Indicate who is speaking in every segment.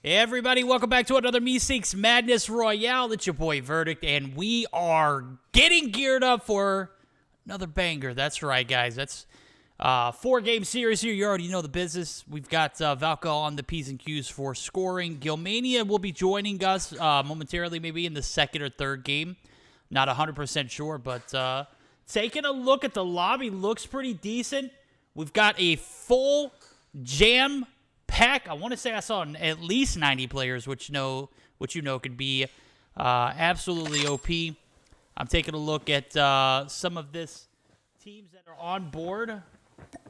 Speaker 1: Hey everybody, welcome back to another Meseeks Madness Royale. It's your boy Verdict, and we are getting geared up for another banger. That's right, guys. That's a 4-game series here. You already know the business. We've got Valka on the P's and Q's for scoring. Gilmania will be joining us momentarily, maybe in the second or third game. Not 100% sure, but taking a look at the lobby, looks pretty decent. We've got a full jam pack. I want to say I saw at least 90 players, which you know could be absolutely OP. I'm taking a look at some of this teams that are on board.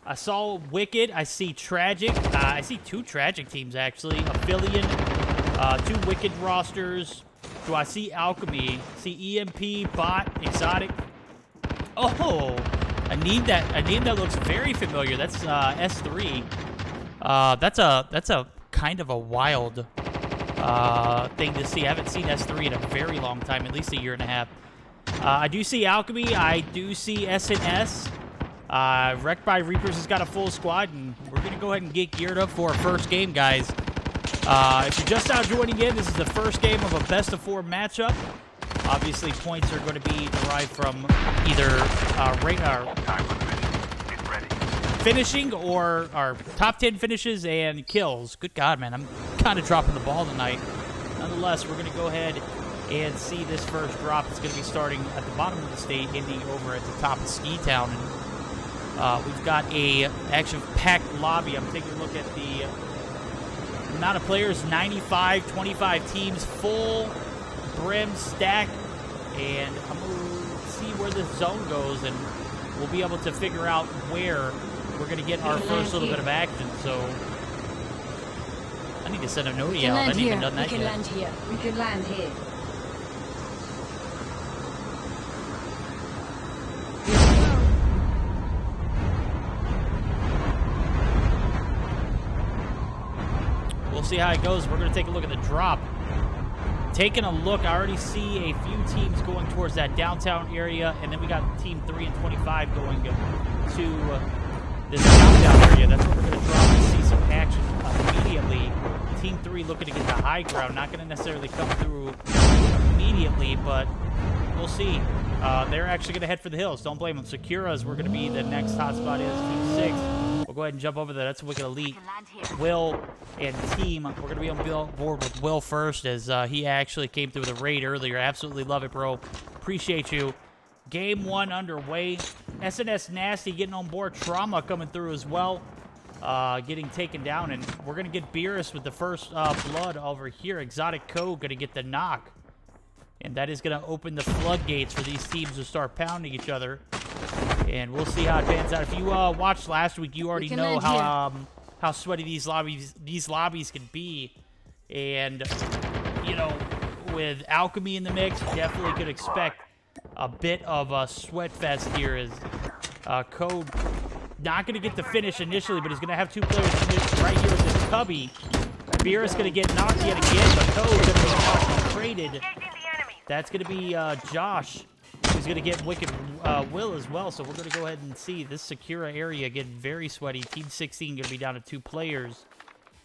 Speaker 1: I saw Wicked. I see Tragic. I see 2 Tragic teams, actually. Affiliate, 2 Wicked rosters. Do I see Alchemy? See EMP, Bot, Exotic. Oh, a name that looks very familiar. That's S3. That's a kind of a wild thing to see. I haven't seen S3 in a very long time, at least a year and a half. I do see Alchemy. I do see SNS. Wrecked by Reapers has got a full squad, and we're going to go ahead and get geared up for our first game, guys. If you're just now joining in, this is the first game of a best-of-4 matchup. Obviously, points are going to be derived from either finishing or our top 10 finishes and kills. Good God, man. I'm kind of dropping the ball tonight. Nonetheless, we're going to go ahead and see this first drop. It's going to be starting at the bottom of the state, ending over at the top of Ski Town. And we've got a actually packed lobby. I'm taking a look at the amount of players, 95, 25 teams, full brim stack. And I'm going to see where this zone goes, and we'll be able to figure out where we're going to get our first little bit of action. So I need to send a noti out. I haven't even done that yet.
Speaker 2: We can land here. We can land here.
Speaker 1: We'll see how it goes. We're going to take a look at the drop. Taking a look, I already see a few teams going towards that downtown area, and then we got Team 3 and 25 going to this downtown area. That's where we're going to drop and see some action immediately. Team 3 looking to get the high ground. Not going to necessarily come through immediately, but we'll see. They're actually going to head for the hills. Don't blame them. Sakura is where going to be the next hotspot is. Team 6. We'll go ahead and jump over there. That's Wicked Elite. Will and team. We're going to be on board with Will first, as he actually came through the raid earlier. Absolutely love it, bro. Appreciate you. Game 1 underway. SNS Nasty getting on board. Trauma coming through as well. Getting taken down. And we're going to get Beerus with the first blood over here. Exotic Code going to get the knock. And that is going to open the floodgates for these teams to start pounding each other. And we'll see how it pans out. If you watched last week, you already know how sweaty these lobbies can be. And, you know, with Alchemy in the mix, definitely could expect a bit of a sweat fest here. As Code not going to get the finish initially, but he's going to have 2 players right here with this cubby. Beerus going to get knocked yet again, but Code's going to be knocked and traded. That's going to be Josh, who's going to get Wicked Will as well. So we're going to go ahead and see this Sakura area getting very sweaty. Team 16 going to be down to 2 players.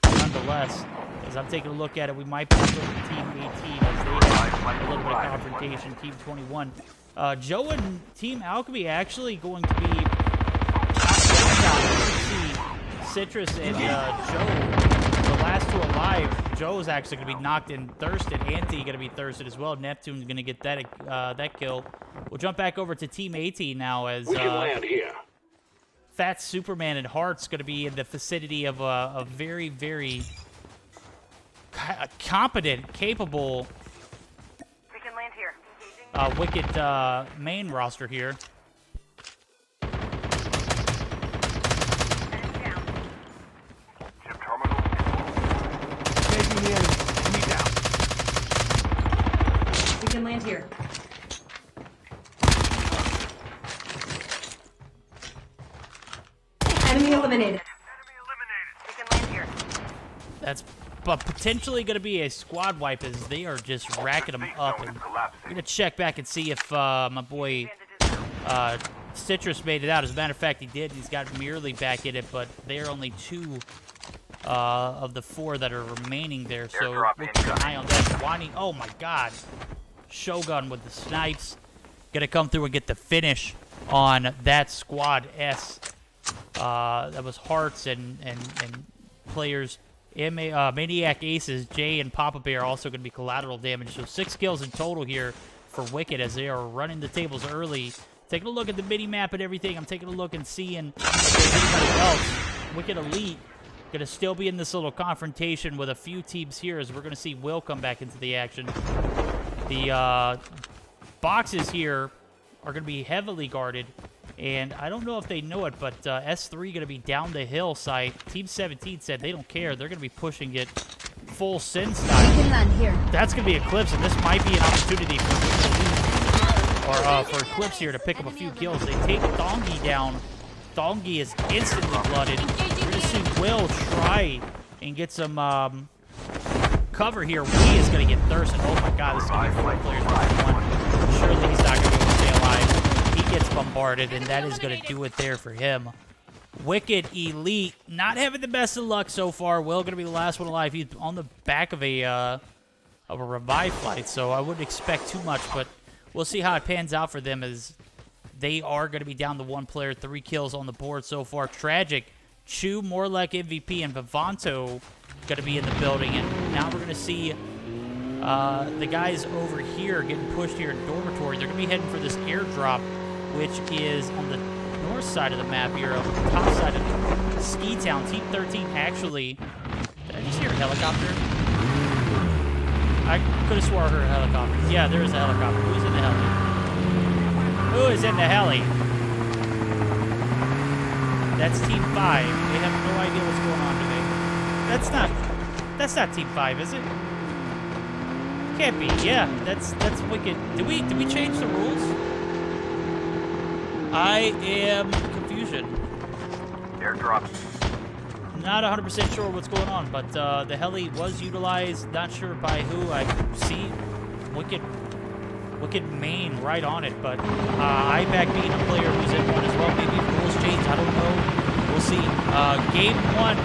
Speaker 1: Nonetheless, as I'm taking a look at it, we might be with Team 18 as they have a little bit of confrontation. Team 21. Joe and Team Alchemy actually going to be see Citrus and Joe, the last 2 alive. Joe's actually going to be knocked and thirsted. Anti going to be thirsted as well. Neptune's going to get that kill. We'll jump back over to Team 18 now, as
Speaker 3: we can land here.
Speaker 1: Fat Superman and Heart's going to be in the vicinity of a very, very competent, capable
Speaker 4: We can land here.
Speaker 1: Wicked main roster here.
Speaker 2: We can land here. Enemy eliminated.
Speaker 4: We can land here.
Speaker 1: That's potentially going to be a squad wipe, as they are just racking them up. And I'm going to check back and see if my boy Citrus made it out. As a matter of fact, he did. He's got Merely back in it, but they're only 2 of the 4 that are remaining there. So we'll keep an eye on that. Wani, oh my God. Shogun with the snipes. Gonna come through and get the finish on that squad S. That was Hearts and players. Maniac Aces, Jay and Papa Bear also going to be collateral damage. So 6 kills in total here for Wicked as they are running the tables early. Taking a look at the mini-map and everything. I'm taking a look and seeing if there's anybody else. Wicked Elite going to still be in this little confrontation with a few teams here as we're going to see Will come back into the action. The boxes here are going to be heavily guarded. And I don't know if they know it, but S3 going to be down the hill side. Team 17 said they don't care. They're going to be pushing it full sin style.
Speaker 2: We can land here.
Speaker 1: That's going to be Eclipse, and this might be an opportunity for Eclipse here to pick up a few kills. They take Thongi down. Thongi is instantly blooded. We're going to see Will try and get some cover here. Wee is going to get thirsted. Oh my God, this is going to be 4 players versus 1. Surely he's not going to be able to stay alive. He gets bombarded, and that is going to do it there for him. Wicked Elite, not having the best of luck so far. Will going to be the last one alive. He's on the back of a revive flight, so I wouldn't expect too much, but we'll see how it pans out for them as they are going to be down to 1 player, 3 kills on the board so far. Tragic, Chu, more like MVP, and Vivanto going to be in the building, and now we're going to see the guys over here getting pushed here in Dormitory. They're going to be heading for this airdrop, which is on the north side of the map here, on the top side of Ski Town. Team 13 actually... Did I just hear a helicopter? I could have swore I heard a helicopter. Yeah, there is a helicopter. Who's in the heli? Who is in the heli? That's Team 5. They have no idea what's going on today. That's not Team 5, is it? Can't be. Yeah, that's Wicked. Did we change the rules? I am confusion.
Speaker 4: Airdrop.
Speaker 1: Not 100% sure what's going on, but the heli was utilized. Not sure by who. I see Wicked main right on it, but IBAC being a player who's in one as well. Maybe rules change. I don't know. We'll see. Game 1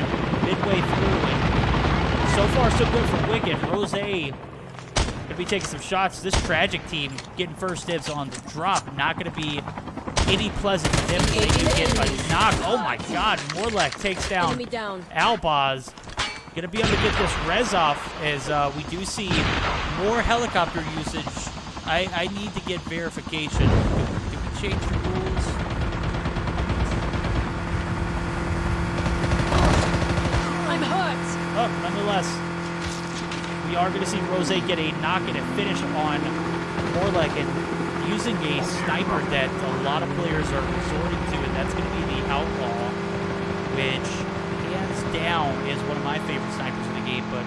Speaker 1: midway through, and so far so good for Wicked. Rose gonna be taking some shots. This Tragic team getting first dibs on the drop. Not gonna be any pleasant to them. They do get a knock. Oh my God! Morlek takes down Albaz. Gonna be able to get this res off as we do see more helicopter usage. I need to get verification. Do we change the rules?
Speaker 2: I'm hurt.
Speaker 1: Oh, nonetheless, we are going to see Rose get a knock and a finish on Morlek, and using a sniper that a lot of players are resorting to, and that's going to be the Outlaw, which, hands down, is one of my favorite snipers in the game, but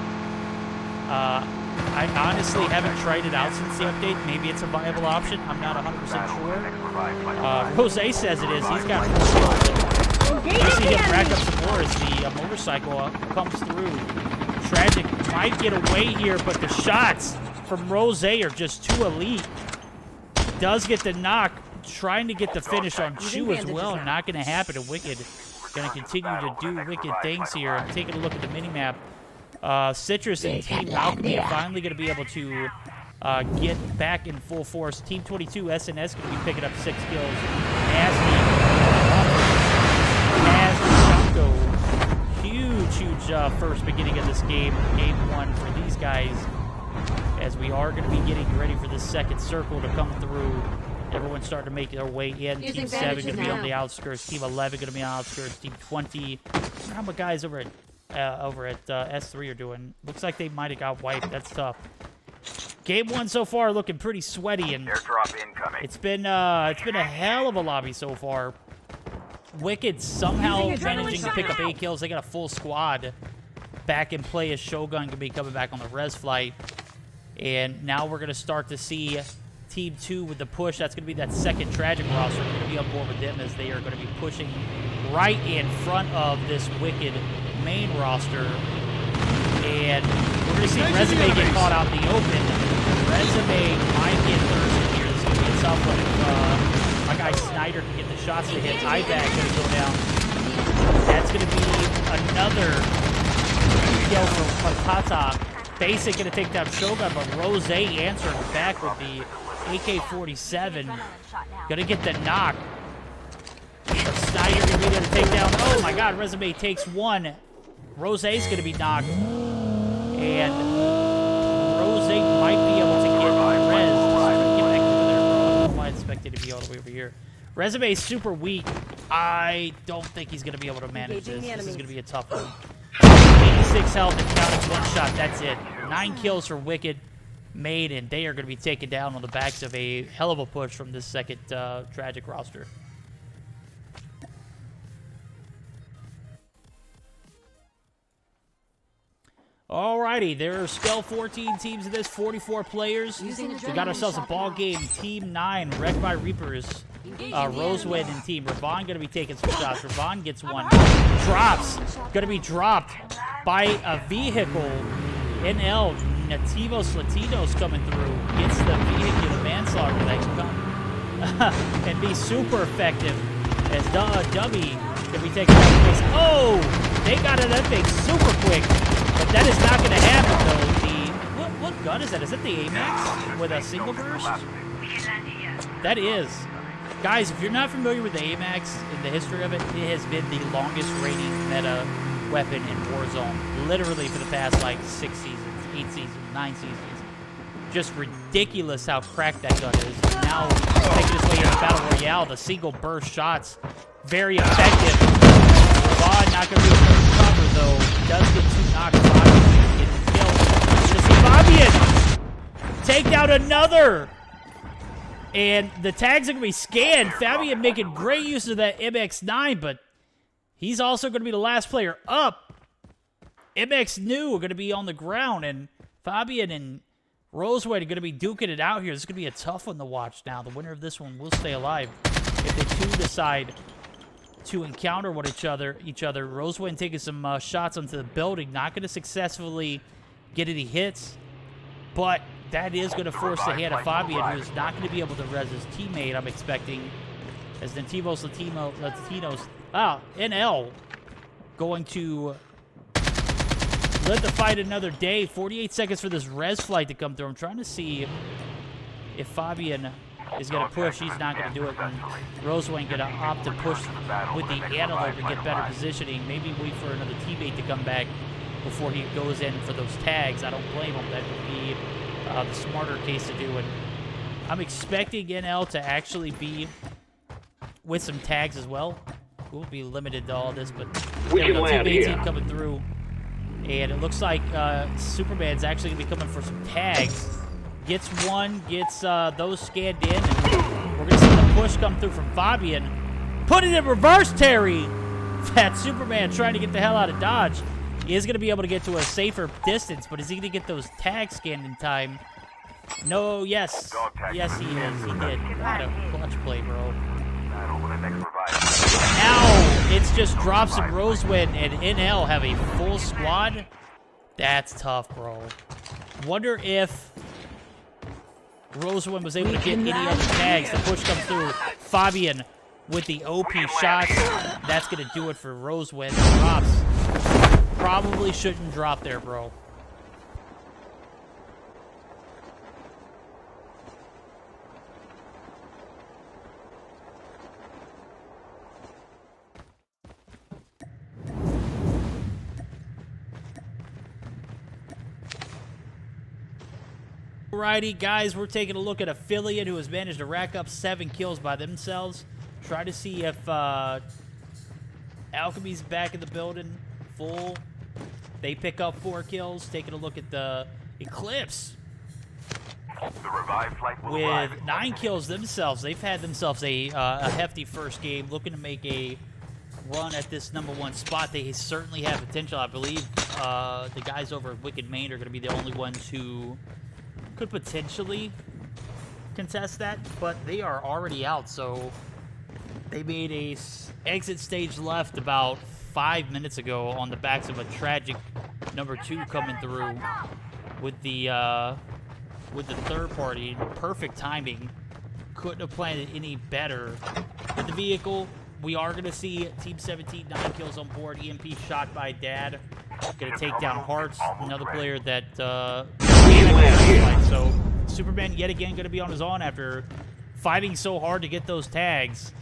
Speaker 1: I honestly haven't tried it out since the update. Maybe it's a viable option. I'm not 100% sure. Rose says it is. He's got 4 kills. We see him rack up some more as the motorcycle comes through. Tragic might get away here, but the shots from Rose are just too elite. Does get the knock, trying to get the finish on Chu as well. Not going to happen. And Wicked going to continue to do Wicked things here. I'm taking a look at the minimap. Citrus and Team Alchemy are finally going to be able to get back in full force. Team 22, SNS, going to be picking up 6 kills. Huge first beginning of this game. Game 1 for these guys, as we are going to be getting ready for the second circle to come through. Everyone's starting to make their way in. Team 7 going to be on the outskirts. Team 11 going to be on the outskirts. Team 20. I don't know how my guys over at S3 are doing. Looks like they might have got wiped. That's tough. Game 1 so far looking pretty sweaty, and it's been a hell of a lobby so far. Wicked somehow managing to pick up 8 kills. They got a full squad back in play as Shogun can be coming back on the res flight. And now we're going to start to see Team 2 with the push. That's going to be that second Tragic roster. We're going to be on board with them as they are going to be pushing right in front of this Wicked main roster. And we're going to see Resume get caught out in the open. Resume might get thirsty here. This is going to be a tough one if my guy Snyder can get the shots to hit. IBAC going to go down. That's going to be another kill for Patata. Basic gonna take down Shogun, but Rose answering back with the AK-47. Gonna get the knock. Snyder gonna be there to take down. Oh my god, Resume takes one. Rose's gonna be knocked. And Rose might be able to get Rez. Get back over there. I don't know why I expected to be all the way over here. Resume is super weak. I don't think he's gonna be able to manage this. This is gonna be a tough one. 86 health and counting one shot. That's it. 9 kills for Wicked made, and they are going to be taken down on the backs of a hell of a push from this second Tragic roster. Alrighty, there are still 14 teams in this, 44 players. We got ourselves a ball game. Team 9, Wrecked by Reapers. Rosewood and team. Ravon going to be taking some shots. Ravon gets one. Drops. Going to be dropped by a vehicle. NL, Nativos Latinos coming through. Gets the vehicular manslaughter that can come and be super effective. As Dummy going to be taking out. Oh! They got it that thing super quick. But that is not going to happen, though. What gun is that? Is that the AMAX with a single burst? That is. Guys, if you're not familiar with the AMAX and the history of it, it has been the longest rating meta weapon in Warzone. Literally for the past, like, 6 seasons, 8 seasons, 9 seasons. Just ridiculous how cracked that gun is. Now, taking its way into Battle Royale, the single burst shots, very effective. Ravon not going to be able to recover, though. Does get 2 knocks. Fabian getting killed. To see Fabian take down another. And the tags are going to be scanned. Fabian making great use of that MX-9, but he's also going to be the last player up. MX New are going to be on the ground, and Fabian and Rosewood are going to be duking it out here. This is going to be a tough one to watch now. The winner of this one will stay alive. If the two decide to encounter with each other, Rosewood taking some shots onto the building. Not going to successfully get any hits, but that is going to force the hand of Fabian, who is not going to be able to res his teammate, I'm expecting. As Nativos Latinos, NL, going to let the fight another day. 48 seconds for this res flight to come through. I'm trying to see if Fabian is going to push. He's not going to do it. And Rosewood going to opt to push with the Antelope and get better positioning. Maybe wait for another teammate to come back before he goes in for those tags. I don't blame him. That would be the smarter case to do. And I'm expecting NL to actually be with some tags as well. We'll be limited to all this, but we have a teammate team coming through. And it looks like Superman's actually going to be coming for some tags. Gets one, gets those scanned in, and we're going to see the push come through from Fabian. Put it in reverse, Terry! That Superman trying to get the hell out of Dodge. He is going to be able to get to a safer distance, but is he going to get those tags scanned in time? No, yes. Yes, he is. He did. What a clutch play, bro. Now, it's just Drops and Rosewood and NL have a full squad. That's tough, bro. Wonder if Rosewood was able to get any other tags. The push comes through. Fabian with the OP shots. That's going to do it for Rosewood. Drops. Probably shouldn't drop there, bro. Alrighty, guys, we're taking a look at Affiliate, who has managed to rack up 7 kills by themselves. Try to see if Alchemy's back in the building, full. They pick up 4 kills. Taking a look at the Eclipse.
Speaker 4: The revived flight will
Speaker 1: with
Speaker 4: arrive.
Speaker 1: 9 kills themselves. They've had themselves a hefty first game, looking to make a run at this #1 spot. They certainly have potential. I believe the guys over at Wicked Main are going to be the only ones who could potentially contest that, but they are already out, so they made a exit stage left about 5 minutes ago on the backs of a tragic #2 coming through with the third party. Perfect timing. Couldn't have planned it any better. With the vehicle, we are going to see Team 17, 9 kills on board. EMP shot by Dad. Gonna take down Hearts, another player that
Speaker 3: win.
Speaker 1: so Superman yet again gonna be on his own after fighting so hard to get those tags.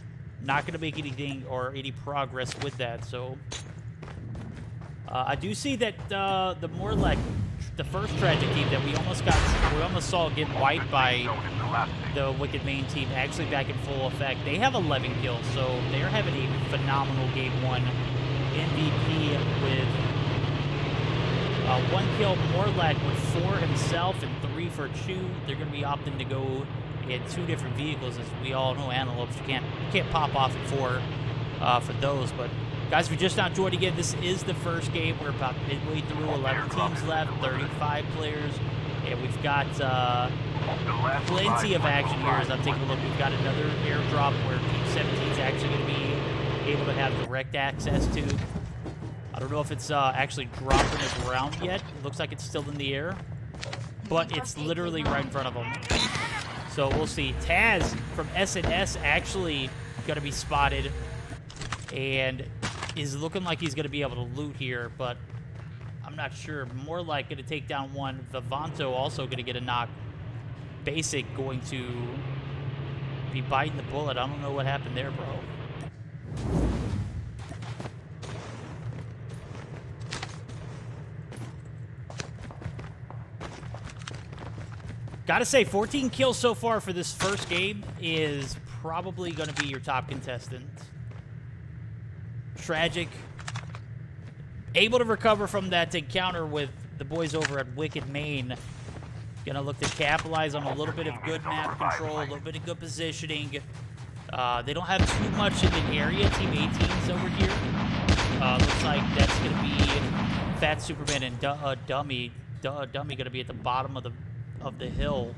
Speaker 1: Not gonna make anything or any progress with that. So I do see that the more like the first tragic team that we almost saw get wiped by the Wicked Main team actually back in full effect. They have 11 kills, so they're having a phenomenal game 1 MVP with 1 kill Morlack with 4 himself and 3 for Chew. They're going to be opting to go in 2 different vehicles, as we all know. Antelopes, you can't pop off at 4 for those. But guys, if we just now joined again, this is the first game. We're about midway through. 11 teams left, 35 players, and we've got plenty of action here. As I'm taking a look, we've got another airdrop where Team 17 is actually going to be able to have direct access to. I don't know if it's actually dropping the ground yet. It looks like it's still in the air, but it's literally right in front of them. So we'll see. Taz from S&S actually going to be spotted and is looking like he's going to be able to loot here, but I'm not sure. More like going to take down one. Vivanto also going to get a knock. Basic going to be biting the bullet. I don't know what happened there, bro. Gotta say, 14 kills so far for this first game is probably going to be your top contestant. Tragic. Able to recover from that encounter with the boys over at Wicked Main. Gonna look to capitalize on a little bit of good map control, a little bit of good positioning. They don't have too much in the area. Team 18's over here. Looks like that's gonna be Fat Superman and Dummy. Dummy gonna be at the bottom of the hill,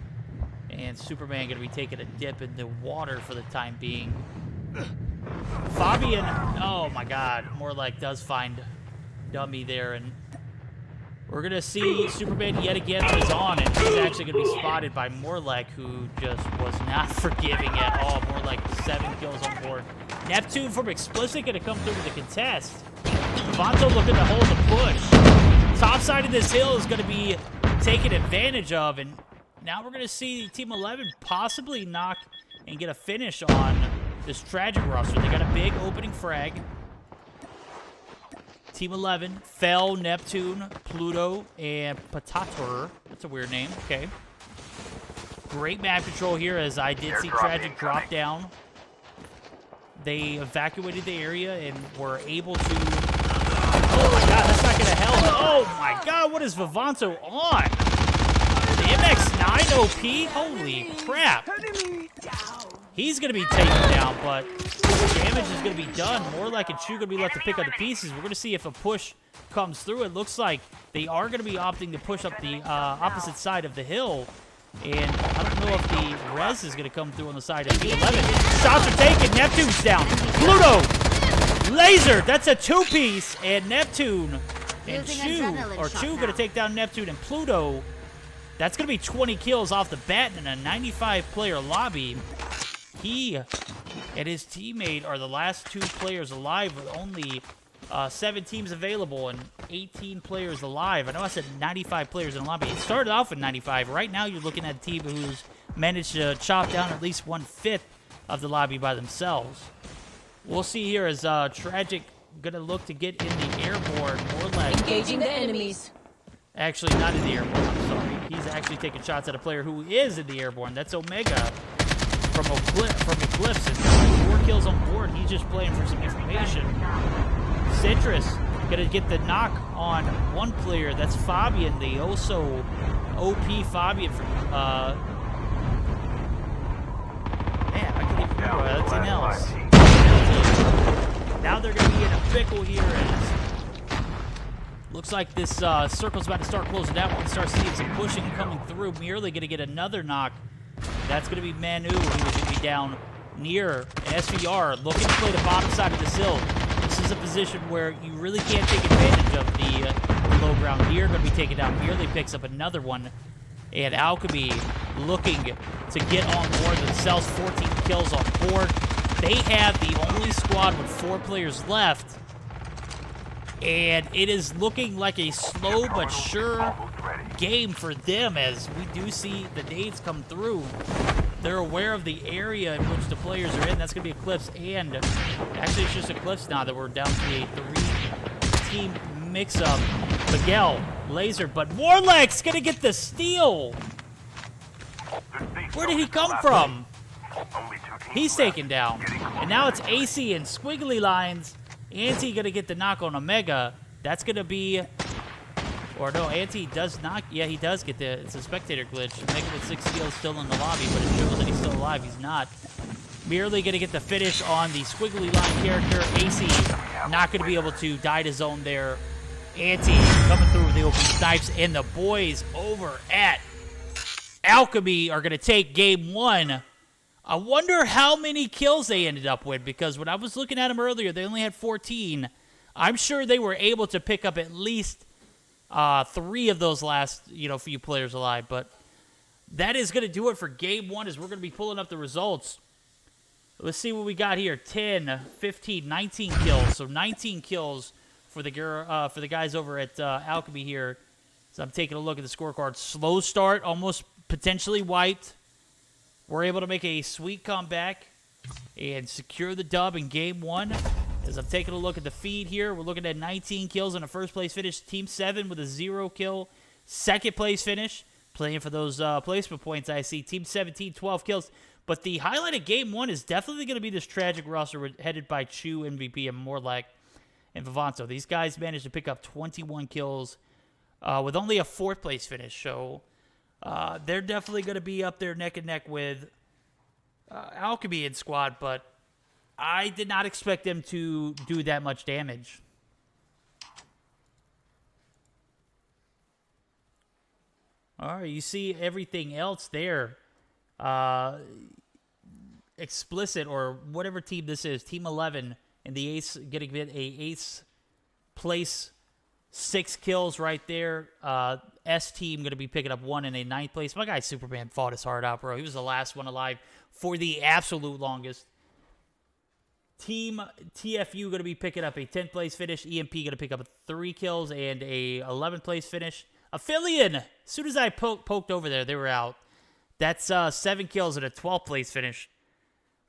Speaker 1: and Superman gonna be taking a dip in the water for the time being. Fabian, oh my God, more like does find Dummy there, and we're gonna see Superman yet again on his own, and he's actually gonna be spotted by Morlek, who just was not forgiving at all. More like 7 kills on board. Neptune from Explicit gonna come through with the contest. Vivanto looking to hold the push. Top side of this hill is gonna be taken advantage of, and now we're gonna see Team 11 possibly knock and get a finish on this tragic roster. They got a big opening frag. Team 11, Fell, Neptune, Pluto, and Patator. That's a weird name. Okay. Great map control here, as I did see Tragic drop down. They evacuated the area and were able to... Oh my God, that's not gonna help. Oh my God, what is Vivanto on? The MX-9 OP? Holy crap. He's gonna be taken down, but damage is gonna be done. More like a Chew gonna be left to pick up the pieces. We're gonna see if a push comes through. It looks like they are gonna be opting to push up the opposite side of the hill. And I don't know if the res is gonna come through on the side of Team 11. Shots are taken. Neptune's down. Pluto! Laser! That's a 2-piece. And Neptune and Chew gonna take down Neptune and Pluto. That's gonna be 20 kills off the bat in a 95-player lobby. He and his teammate are the last 2 players alive, with only 7 teams available and 18 players alive. I know I said 95 players in the lobby. It started off with 95. Right now, you're looking at a team who's managed to chop down at least 1/5 of the lobby by themselves. We'll see here as Tragic gonna look to get in the airborne. More like
Speaker 2: engaging the enemies.
Speaker 1: Actually, not in the airborne. I'm sorry. He's actually taking shots at a player who is in the airborne. That's Omega from Eclipse. And 4 kills on board. He's just playing for some information. Citrus gonna get the knock on one player. That's Fabian, the also OP Fabian from man, I couldn't even remember anything else. Now they're gonna be in a pickle here, and looks like this circle's about to start closing down. We're gonna start seeing some pushing coming through. Merely gonna get another knock. That's gonna be Manu. He was gonna be down near an SVR, looking to play the bottom side of this hill. This is a position where you really can't take advantage of the low ground. Near going to be taken down. Merely picks up another one. And Alchemy looking to get on board themselves. 14 kills on board. They have the only squad with 4 players left. And it is looking like a slow but sure
Speaker 4: Almost ready.
Speaker 1: game for them as we do see the nades come through. They're aware of the area in which the players are in. That's going to be Eclipse, and actually it's just Eclipse now that we're down to a 3-team mix-up. Miguel, Laser, but Morlek's going to get the steal. Where did he come from?
Speaker 4: Only 2 teams
Speaker 1: He's
Speaker 4: left.
Speaker 1: taken down. And now it's AC and Squiggly Lines. Anti going to get the knock on Omega. That's going to be... Or no, Anti does not... Yeah, he does get the... It's a spectator glitch. Omega with 6 kills still in the lobby, but it shows that he's still alive. He's not. Merely going to get the finish on the Squiggly Line character. AC not going to be able to die to zone there. Anti coming through with the open snipes. And the boys over at Alchemy are going to take game 1. I wonder how many kills they ended up with, because when I was looking at them earlier, they only had 14. I'm sure they were able to pick up at least 3 of those last, few players alive. But that is going to do it for game 1 as we're going to be pulling up the results. Let's see what we got here. 10, 15, 19 kills. So 19 kills for the guys over at Alchemy here. So I'm taking a look at the scorecard. Slow start, almost potentially wiped. We're able to make a sweet comeback and secure the dub in game 1. As I'm taking a look at the feed here, we're looking at 19 kills in a first-place finish. Team 7 with a 0-kill second-place finish. Playing for those placement points, I see. Team 17, 12 kills. But the highlight of game 1 is definitely going to be this tragic roster headed by Chu, MVP, and Morlek and Vivanto. These guys managed to pick up 21 kills with only a 4th-place finish. So... they're definitely going to be up there neck and neck with Alchemy and squad, but I did not expect them to do that much damage. All right, you see everything else there. Explicit, or whatever team this is, Team 11, and the Ace getting a Ace place. 6 kills right there. S team going to be picking up 1 in a 9th place. My guy Superman fought his heart out, bro. He was the last one alive for the absolute longest. Team TFU going to be picking up a 10th place finish. EMP going to pick up 3 kills and a 11th place finish. Aphelion, as soon as I poked over there, they were out. That's 7 kills and a 12th place finish.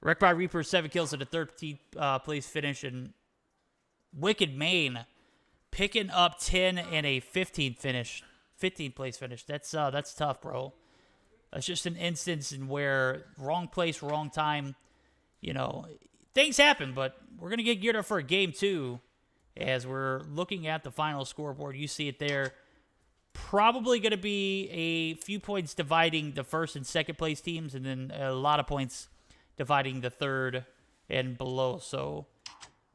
Speaker 1: Wreck by Reaper, 7 kills and a 13th place finish. And Wicked Main picking up 10 and a 15th place finish. That's tough, bro. That's just an instance in where wrong place, wrong time. Things happen, but we're going to get geared up for a game 2 as we're looking at the final scoreboard. You see it there. Probably going to be a few points dividing the 1st and 2nd place teams, and then a lot of points dividing the 3rd and below. So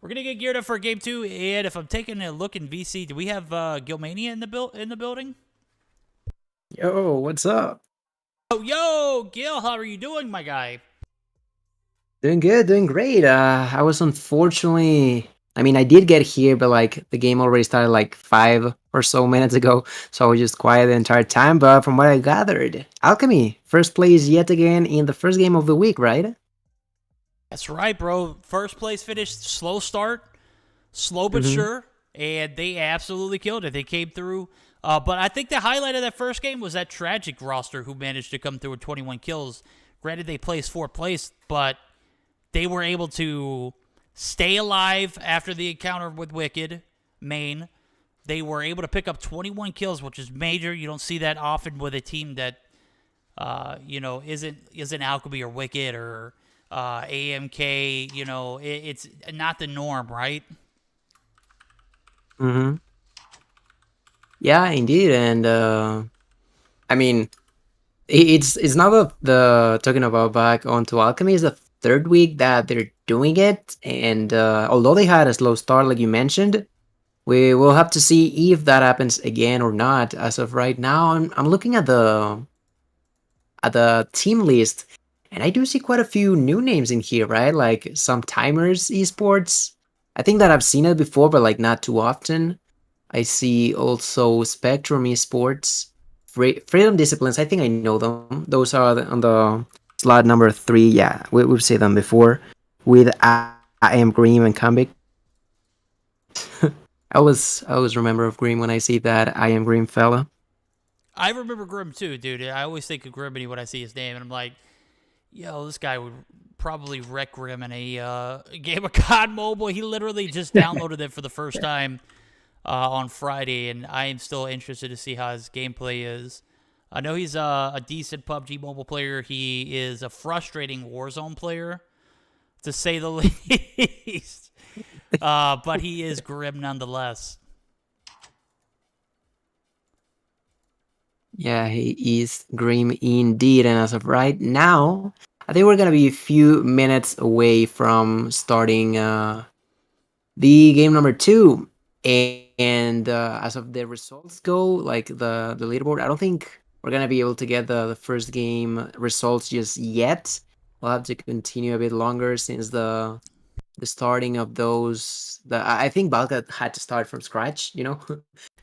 Speaker 1: we're going to get geared up for game 2, and if I'm taking a look in VC, do we have Gilmania in the building?
Speaker 5: Yo, what's up?
Speaker 1: Oh, yo, Gil, how are you doing, my guy?
Speaker 5: Doing good, doing great. I was unfortunately... I did get here, but the game already started 5 or so minutes ago, so I was just quiet the entire time. But from what I gathered, Alchemy, first place yet again in the first game of the week, right?
Speaker 1: That's right, bro. First place finish, slow start, slow but sure, and they absolutely killed it. They came through. But I think the highlight of that first game was that tragic roster who managed to come through with 21 kills. Granted, they placed 4th place, but they were able to stay alive after the encounter with Wicked Main. They were able to pick up 21 kills, which is major. You don't see that often with a team that, isn't Alchemy or Wicked or AMK. It's not the norm, right?
Speaker 5: Mm-hmm. Yeah, indeed. And it's now the talking about back onto Alchemy is the 3rd week that they're doing it, and although they had a slow start, like you mentioned, we will have to see if that happens again or not. As of right now, I'm looking at the team list, and I do see quite a few new names in here, right? Like some Timers Esports. I think that I've seen it before, but not too often. I see also Spectrum Esports, Freedom Disciplines. I think I know them. Those are on the slot number 3. Yeah, we've seen them before with I Am Green and Comic. I always remember of Grim when I see that I am Grim fella.
Speaker 1: I remember Grim too, dude. I always think of Griminy when I see his name, and I'm like, yo, this guy would probably wreck Grim in a game of COD Mobile. He literally just downloaded it for the first time on Friday, and I am still interested to see how his gameplay is. I know he's a decent PUBG Mobile player. He is a frustrating Warzone player, to say the least. But he is Grim nonetheless.
Speaker 5: Yeah, he is Grim indeed. And as of right now, I think we're gonna be a few minutes away from starting the game number 2. And as of the results go, like the leaderboard, I don't think we're gonna be able to get the first game results just yet. We'll have to continue a bit longer since the starting of those. I think Balka had to start from scratch,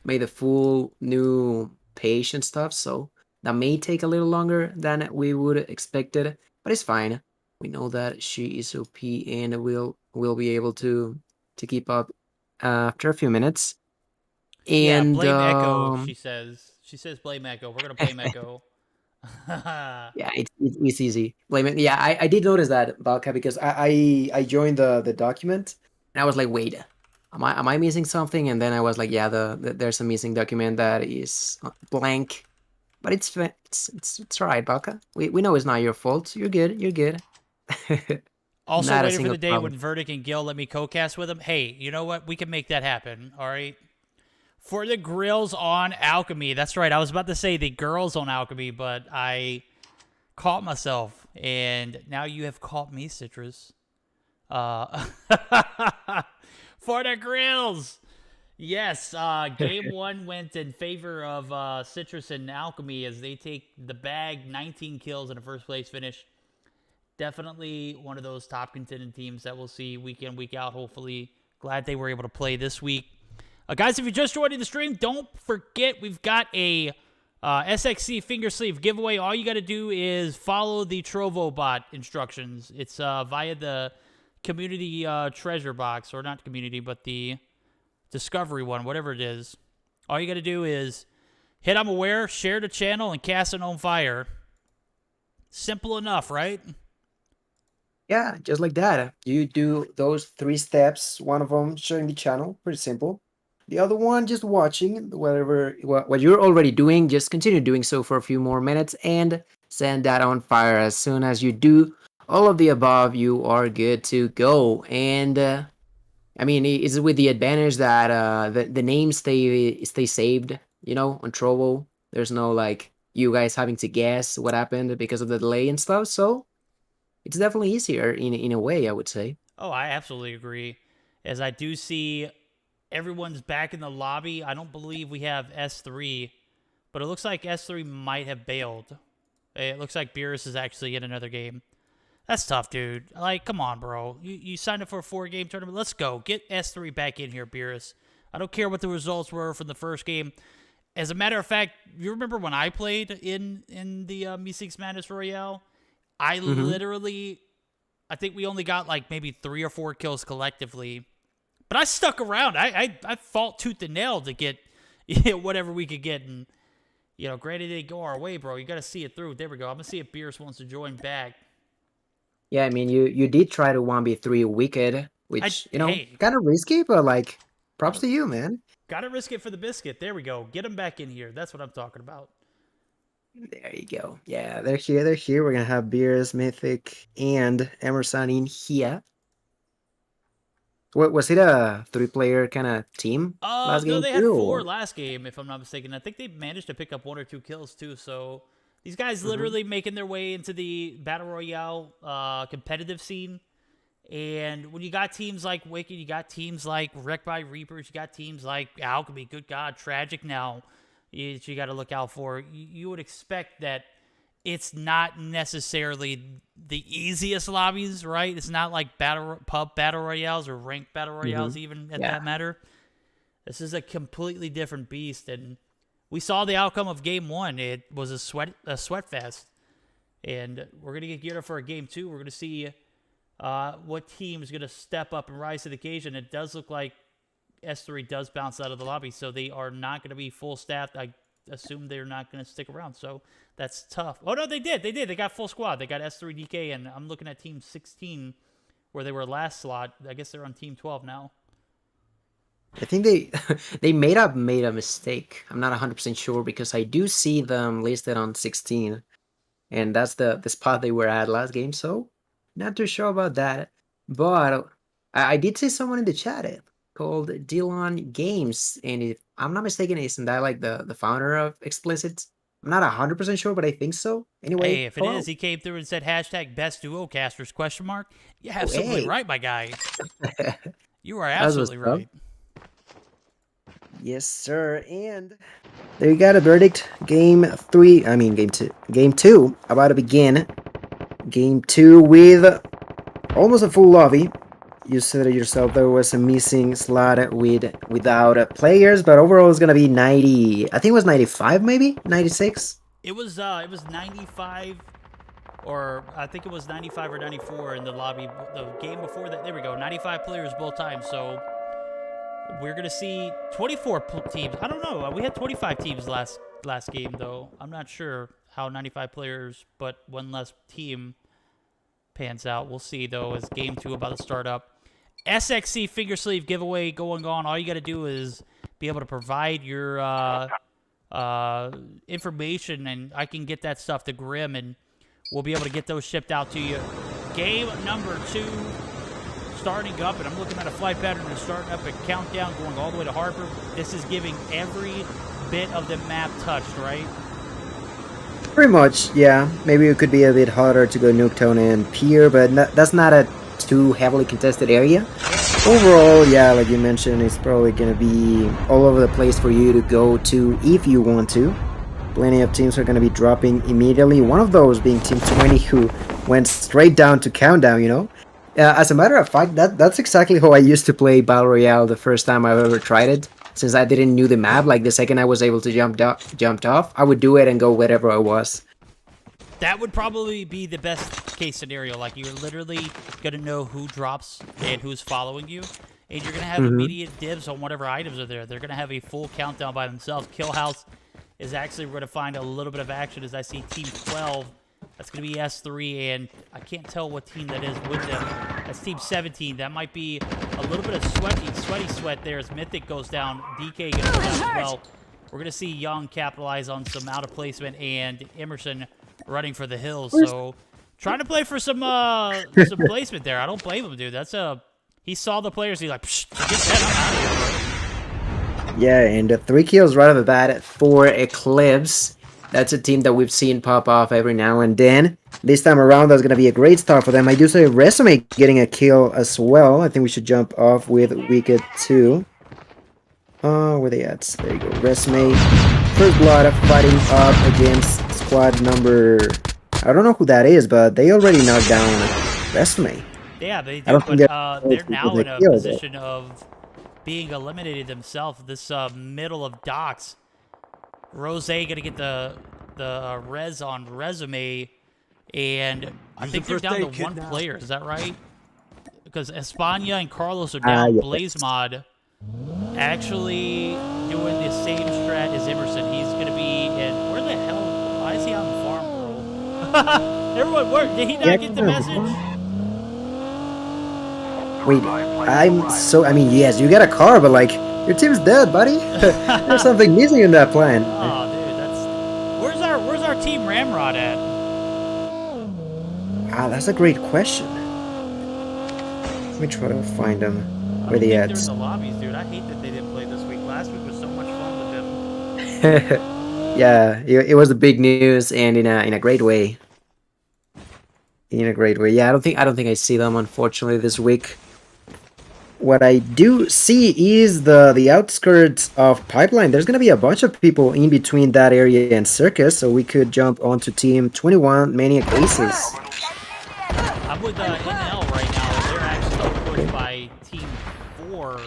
Speaker 5: made a full new page and stuff. So that may take a little longer than we would expected, but it's fine. We know that she is OP, and we'll be able to keep up after a few minutes.
Speaker 1: Yeah,
Speaker 5: And
Speaker 1: blame Echo, she says. She says blame Echo. We're going to blame Echo.
Speaker 5: yeah, it's easy. Blame it. Yeah, I did notice that, Balka, because I joined the document and I was like, wait, am I missing something? And then I was like, yeah, there's a missing document that is blank, but it's all right, Balka. We know it's not your fault. You're good. You're good.
Speaker 1: Also
Speaker 5: Not a
Speaker 1: waiting for
Speaker 5: single
Speaker 1: the day
Speaker 5: problem.
Speaker 1: when Verdict and Gil let me co-cast with him. Hey, you know what? We can make that happen, all right? For the grills on Alchemy. That's right. I was about to say the girls on Alchemy, but I caught myself. And now you have caught me, Citrus. For the grills. Yes, game 1 went in favor of Citrus and Alchemy as they take the bag, 19 kills in a first place finish. Definitely one of those top contending teams that we'll see week in, week out, hopefully. Glad they were able to play this week. Guys, if you're just joining the stream, don't forget we've got a SXC finger sleeve giveaway. All you got to do is follow the Trovo bot instructions. It's via the community treasure box, or not community, but the discovery one, whatever it is. All you got to do is hit I'm aware, share the channel, and cast it on fire. Simple enough, right?
Speaker 5: Yeah, just like that. You do those 3 steps. One of them sharing the channel, pretty simple. The other one just watching whatever what you're already doing. Just continue doing so for a few more minutes and send that on fire. As soon as you do all of the above, you are good to go. And I mean, it's with the advantage that the names stay saved. On Trovo. There's no like you guys having to guess what happened because of the delay and stuff. So it's definitely easier in a way, I would say.
Speaker 1: Oh, I absolutely agree. As I do see everyone's back in the lobby. I don't believe we have S3, but it looks like S3 might have bailed. It looks like Beerus is actually in another game. That's tough, dude. Like, come on, bro. You signed up for a 4-game tournament. Let's go. Get S3 back in here, Beerus. I don't care what the results were from the first game. As a matter of fact, you remember when I played in the Meseeks Madness Royale? I literally, I think we only got like maybe 3 or 4 kills collectively. But I stuck around. I fought tooth and nail to get whatever we could get. And, granted, it didn't go our way, bro. You got to see it through. There we go. I'm going to see if Beerus wants to join back.
Speaker 5: Yeah, I mean, you did try to 1v3 Wicked, which,
Speaker 1: hey,
Speaker 5: kind of risky, but, like, props to you, man.
Speaker 1: Got to risk it for the biscuit. There we go. Get him back in here. That's what I'm talking about.
Speaker 5: There you go. Yeah, they're here. They're here. We're going to have Beerus, Mythic, and Emerson in here. What, was it a 3-player kind of team last game?
Speaker 1: No, they had 4 last game, if I'm not mistaken. I think they managed to pick up 1 or 2 kills, too. So these guys literally making their way into the Battle Royale competitive scene. And when you got teams like Wicked, you got teams like Wrecked by Reapers, you got teams like Alchemy, good God, Tragic now, you got to look out for. You would expect that it's not necessarily the easiest lobbies, right? It's not like pub battle royales or ranked battle royales even at that matter. This is a completely different beast, and we saw the outcome of game 1. It was a sweat fest, and we're gonna get geared up for a game 2. We're gonna see what team is gonna step up and rise to the occasion. It does look like S3 does bounce out of the lobby, so they are not going to be full staffed. I assume they're not going to stick around, so that's tough. Oh, no, they did. They got full squad. They got S3 DK, and I'm looking at Team 16 where they were last slot. I guess they're on Team 12 now.
Speaker 5: I think they made a mistake. I'm not 100% sure because I do see them listed on 16, and that's the spot they were at last game. So not too sure about that. But I did see someone in the chat called Dylan Games, and if I'm not mistaken, isn't that like the founder of Explicit? I'm not 100% sure, but I think so. Anyway,
Speaker 1: Hey, if it is, he came through and said hashtag best duo casters ? You're absolutely right, my guy. You are absolutely right.
Speaker 5: Yes, sir. And there you got a verdict. Game 2 about to begin. Game 2 with almost a full lobby. You said it yourself, there was a missing slot without players, but overall it's gonna be 90. I think it was 95, maybe 96.
Speaker 1: It was 95, or I think it was 95 or 94 in the lobby. The game before that, there we go, 95 players both times. So we're gonna see 24 teams. I don't know. We had 25 teams last game though. I'm not sure how 95 players, but one less team pans out. We'll see though as game 2 about to start up. SXC finger sleeve giveaway going on. All you got to do is be able to provide your information, and I can get that stuff to Grim, and we'll be able to get those shipped out to you. Game number 2 starting up, and I'm looking at a flight pattern and starting up a countdown going all the way to Harper. This is giving every bit of the map touched, right?
Speaker 5: Pretty much, yeah. Maybe it could be a bit harder to go Nuketown and Pier, but that's not a too heavily contested area. Overall, yeah, like you mentioned, it's probably going to be all over the place for you to go to if you want to. Plenty of teams are going to be dropping immediately. One of those being Team 20, who went straight down to Countdown, you know? As a matter of fact, that's exactly how I used to play Battle Royale the first time I've ever tried it. Since I didn't know the map, like the second I was able to jumped off, I would do it and go wherever I was.
Speaker 1: That would probably be the best case scenario. Like, you're literally going to know who drops and who's following you. And you're going to have immediate dibs on whatever items are there. They're going to have a full countdown by themselves. Kill House is actually going to find a little bit of action as I see Team 12. That's going to be S3, and I can't tell what team that is with them. That's Team 17. That might be a little bit of sweaty sweat there as Mythic goes down. DK going to go down as well. We're going to see Young capitalize on some out of placement, and Emerson running for the hills. So trying to play for some placement there. I don't blame him, dude. He saw the players. He's like, get that, I'm out of here, bro.
Speaker 5: Yeah, and 3 kills right off the bat for Eclipse. That's a team that we've seen pop off every now and then. This time around, that's going to be a great start for them. I do see Resume getting a kill as well. I think we should jump off with Wicked 2. Where they at? There you go. Resume. First blood fighting up against squad number... I don't know who that is, but they already knocked down Resume.
Speaker 1: Yeah, they do, but they're now in a position of being eliminated themselves. This middle of docks. Rose going to get the res on Resume, and I think they're down to 1 player. Is that right? Because Espana and Carlos are down.
Speaker 5: Yes.
Speaker 1: Blaze Mod actually doing the same strat as Emerson. He's going to be in... Where the hell? Why is he on the farm, bro? Everyone, where? Did he not get the message?
Speaker 5: Wait, I mean, yes, you got a car, but like, your team's dead, buddy. There's something missing in that plan.
Speaker 1: Oh, dude, where's our team Ramrod at?
Speaker 5: Ah, that's a great question. Let me try to find them. Where they at?
Speaker 1: They're in the lobbies, dude. I hate that they didn't play this week. Last week was so much fun with them.
Speaker 5: Yeah, it was the big news, and in a great way. In a great way. Yeah, I don't think I see them, unfortunately, this week. What I do see is the outskirts of Pipeline. There's going to be a bunch of people in between that area and Circus, so we could jump onto Team 21, Maniac Aces.
Speaker 1: I'm with NL right now. They're actually pushed by Team 4.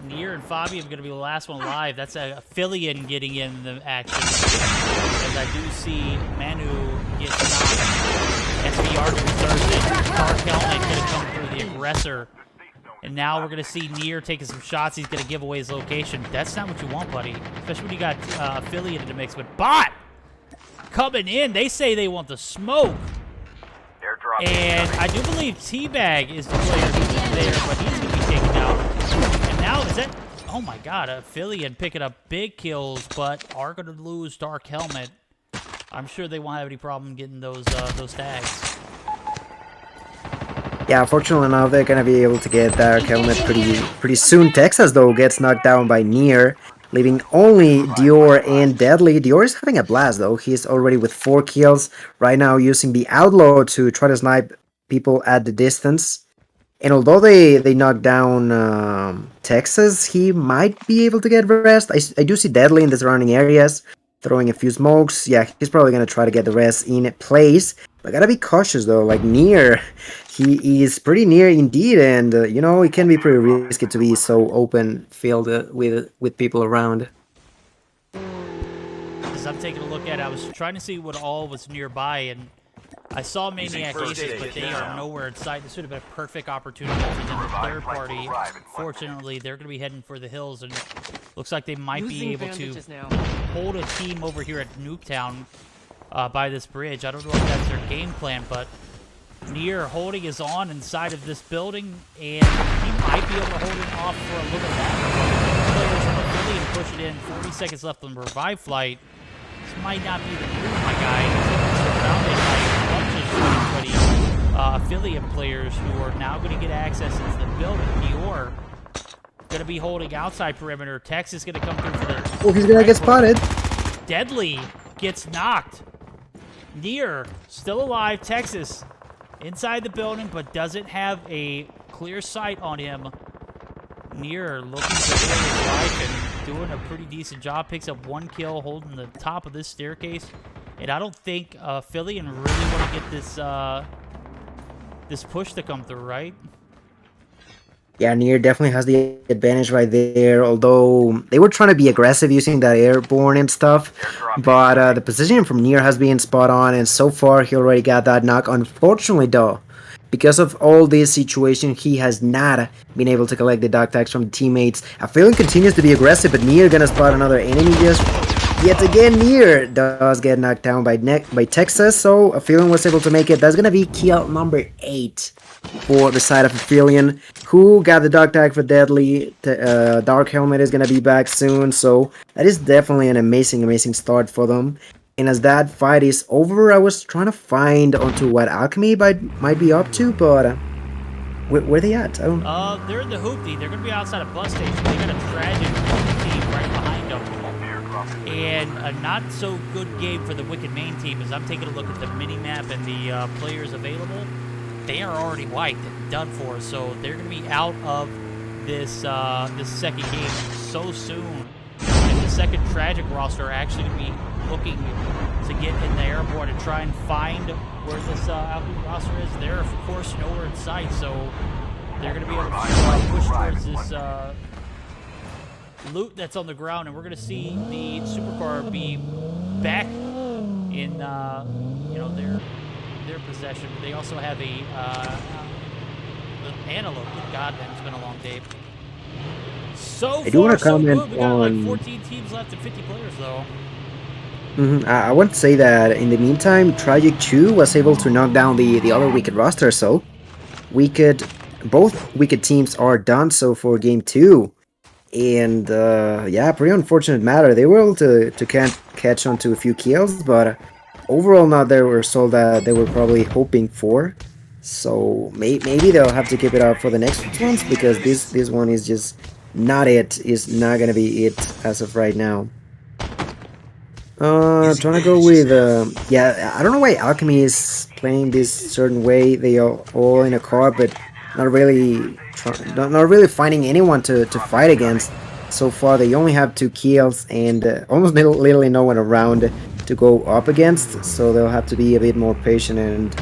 Speaker 1: Nier and Fabi are going to be the last one live. That's a Phillian getting in the action. As I do see Manu get knocked. SBR to be Thursday. Dark Helmet going to come through the aggressor. And now we're going to see Near taking some shots. He's going to give away his location. That's not what you want, buddy. Especially when you got Affiliate in the mix. But Bot coming in. They say they want the smoke.
Speaker 4: Airdrop.
Speaker 1: And I do believe Teabag is the player who's there, but he's going to be taken down. And now is that... Oh, my God. Affiliate picking up big kills, but are going to lose Dark Helmet. I'm sure they won't have any problem getting those tags.
Speaker 5: Yeah, fortunately enough, they're gonna be able to get Dark Helmet pretty soon. Texas, though, gets knocked down by Near, leaving only Dior and Deadly. Dior is having a blast, though. He's already with 4 kills right now, using the Outlaw to try to snipe people at the distance. And although they knocked down Texas, he might be able to get rest. I do see Deadly in the surrounding areas, throwing a few smokes. Yeah, he's probably gonna try to get the rest in place. But gotta be cautious, though. Like, Near, he is pretty near indeed, and you know, it can be pretty risky to be so open field with people around.
Speaker 1: As I'm taking a look at it, I was trying to see what all was nearby, and I saw Maniac Aces, but they are nowhere in sight. This would have been a perfect opportunity for them. Third party, fortunately, they're going to be heading for the hills, and looks like they might be able to hold a team over here at Nuketown by this bridge. I don't know if that's their game plan, but Near holding his on inside of this building, and he might be able to hold it off for a little longer. Players are really to push it in. 40 seconds left on the revive flight. This might not be the move, my guy. He's surrounded by a bunch of affiliate players who are now going to get access into the building. Dior going to be holding outside perimeter. Texas going to come through for their...
Speaker 5: Oh, he's going to get spotted.
Speaker 1: Deadly gets knocked. Near still alive. Texas inside the building, but doesn't have a clear sight on him. Near looking to save his life and doing a pretty decent job. Picks up 1 kill, holding the top of this staircase. And I don't think Philly and really want to get this this push to come through, right?
Speaker 5: Yeah, Near definitely has the advantage right there, although they were trying to be aggressive using that airborne and stuff, but the positioning from Near has been spot on, and so far he already got that knock. Unfortunately, though, because of all this situation, he has not been able to collect the dog tags from the teammates. Affiliate continues to be aggressive, but Near gonna spot another enemy just yet again. Near does get knocked down by Texas, so Affiliate was able to make it. That's gonna be kill number 8 for the side of Affiliate, who got the dog tag for Deadly. Dark Helmet is gonna be back soon, so that is definitely an amazing start for them. And as that fight is over, I was trying to find onto what Alchemy might be up to, but where they at? I don't...
Speaker 1: They're in the hoopty. They're gonna be outside a bus station. They got a tragic team right behind them. And a not so good game for the Wicked main team. As I'm taking a look at the mini map and the players available, they are already wiped and done for. So they're going to be out of this this second game so soon. And the second tragic roster are actually going to be looking to get in the airborne and try and find where this Alchemy roster is. They're of course nowhere in sight, so they're going to be able to push towards this loot that's on the ground, and we're going to see the supercar be back in you know, their possession. They also have a antelope. Good God, man, it's been a long day. So far, so good. We got like 14 teams left and 50 players, though.
Speaker 5: I want to say that in the meantime, Tragic 2 was able to knock down the other Wicked roster, so both Wicked teams are done so for game 2. And yeah, pretty unfortunate matter. They were able to catch on to a few kills, but overall not the result that they were probably hoping for. So maybe they'll have to keep it up for the next ones, because this one is just not it. Is not gonna be it as of right now. Trying to go with yeah, I don't know why Alchemy is playing this certain way. They are all in a car, but not really finding anyone to fight against. So far they only have 2 kills and almost literally no one around to go up against, so they'll have to be a bit more patient and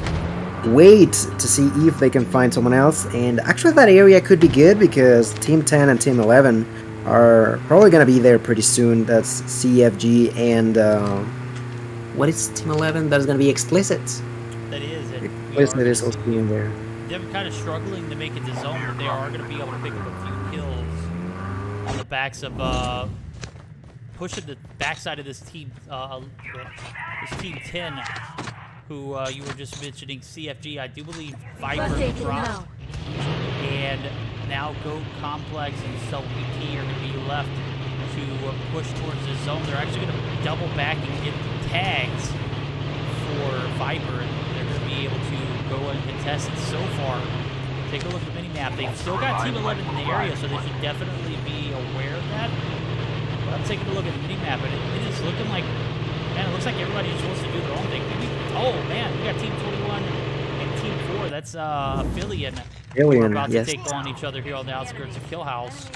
Speaker 5: wait to see if they can find someone else. And actually that area could be good, because Team 10 and Team 11 are probably gonna be there pretty soon. That's CFG and what is Team 11? That is gonna be Explicit.
Speaker 1: That is it.
Speaker 5: Explicit is also being there.
Speaker 1: them kind of struggling to make it to zone, but they are going to be able to pick up a few kills on the backs of pushing the backside of this team 10, who you were just mentioning, CFG. I do believe Viper dropped, and now Goat Complex and CelWT are going to be left to push towards the zone. They're actually going to double back and get tags for Viper, and they're going to be able to go and contest it. So far, take a look at the mini-map. They've still got Team 11 in the area, so they should definitely be aware of that. But I'm taking a look at the mini-map, and it is looking like, man, it looks like everybody just wants to do their own thing. Maybe, oh, man, we got Team 21 and Team 4. That's Affilian. We're about to take on each other here on the outskirts of Kill House.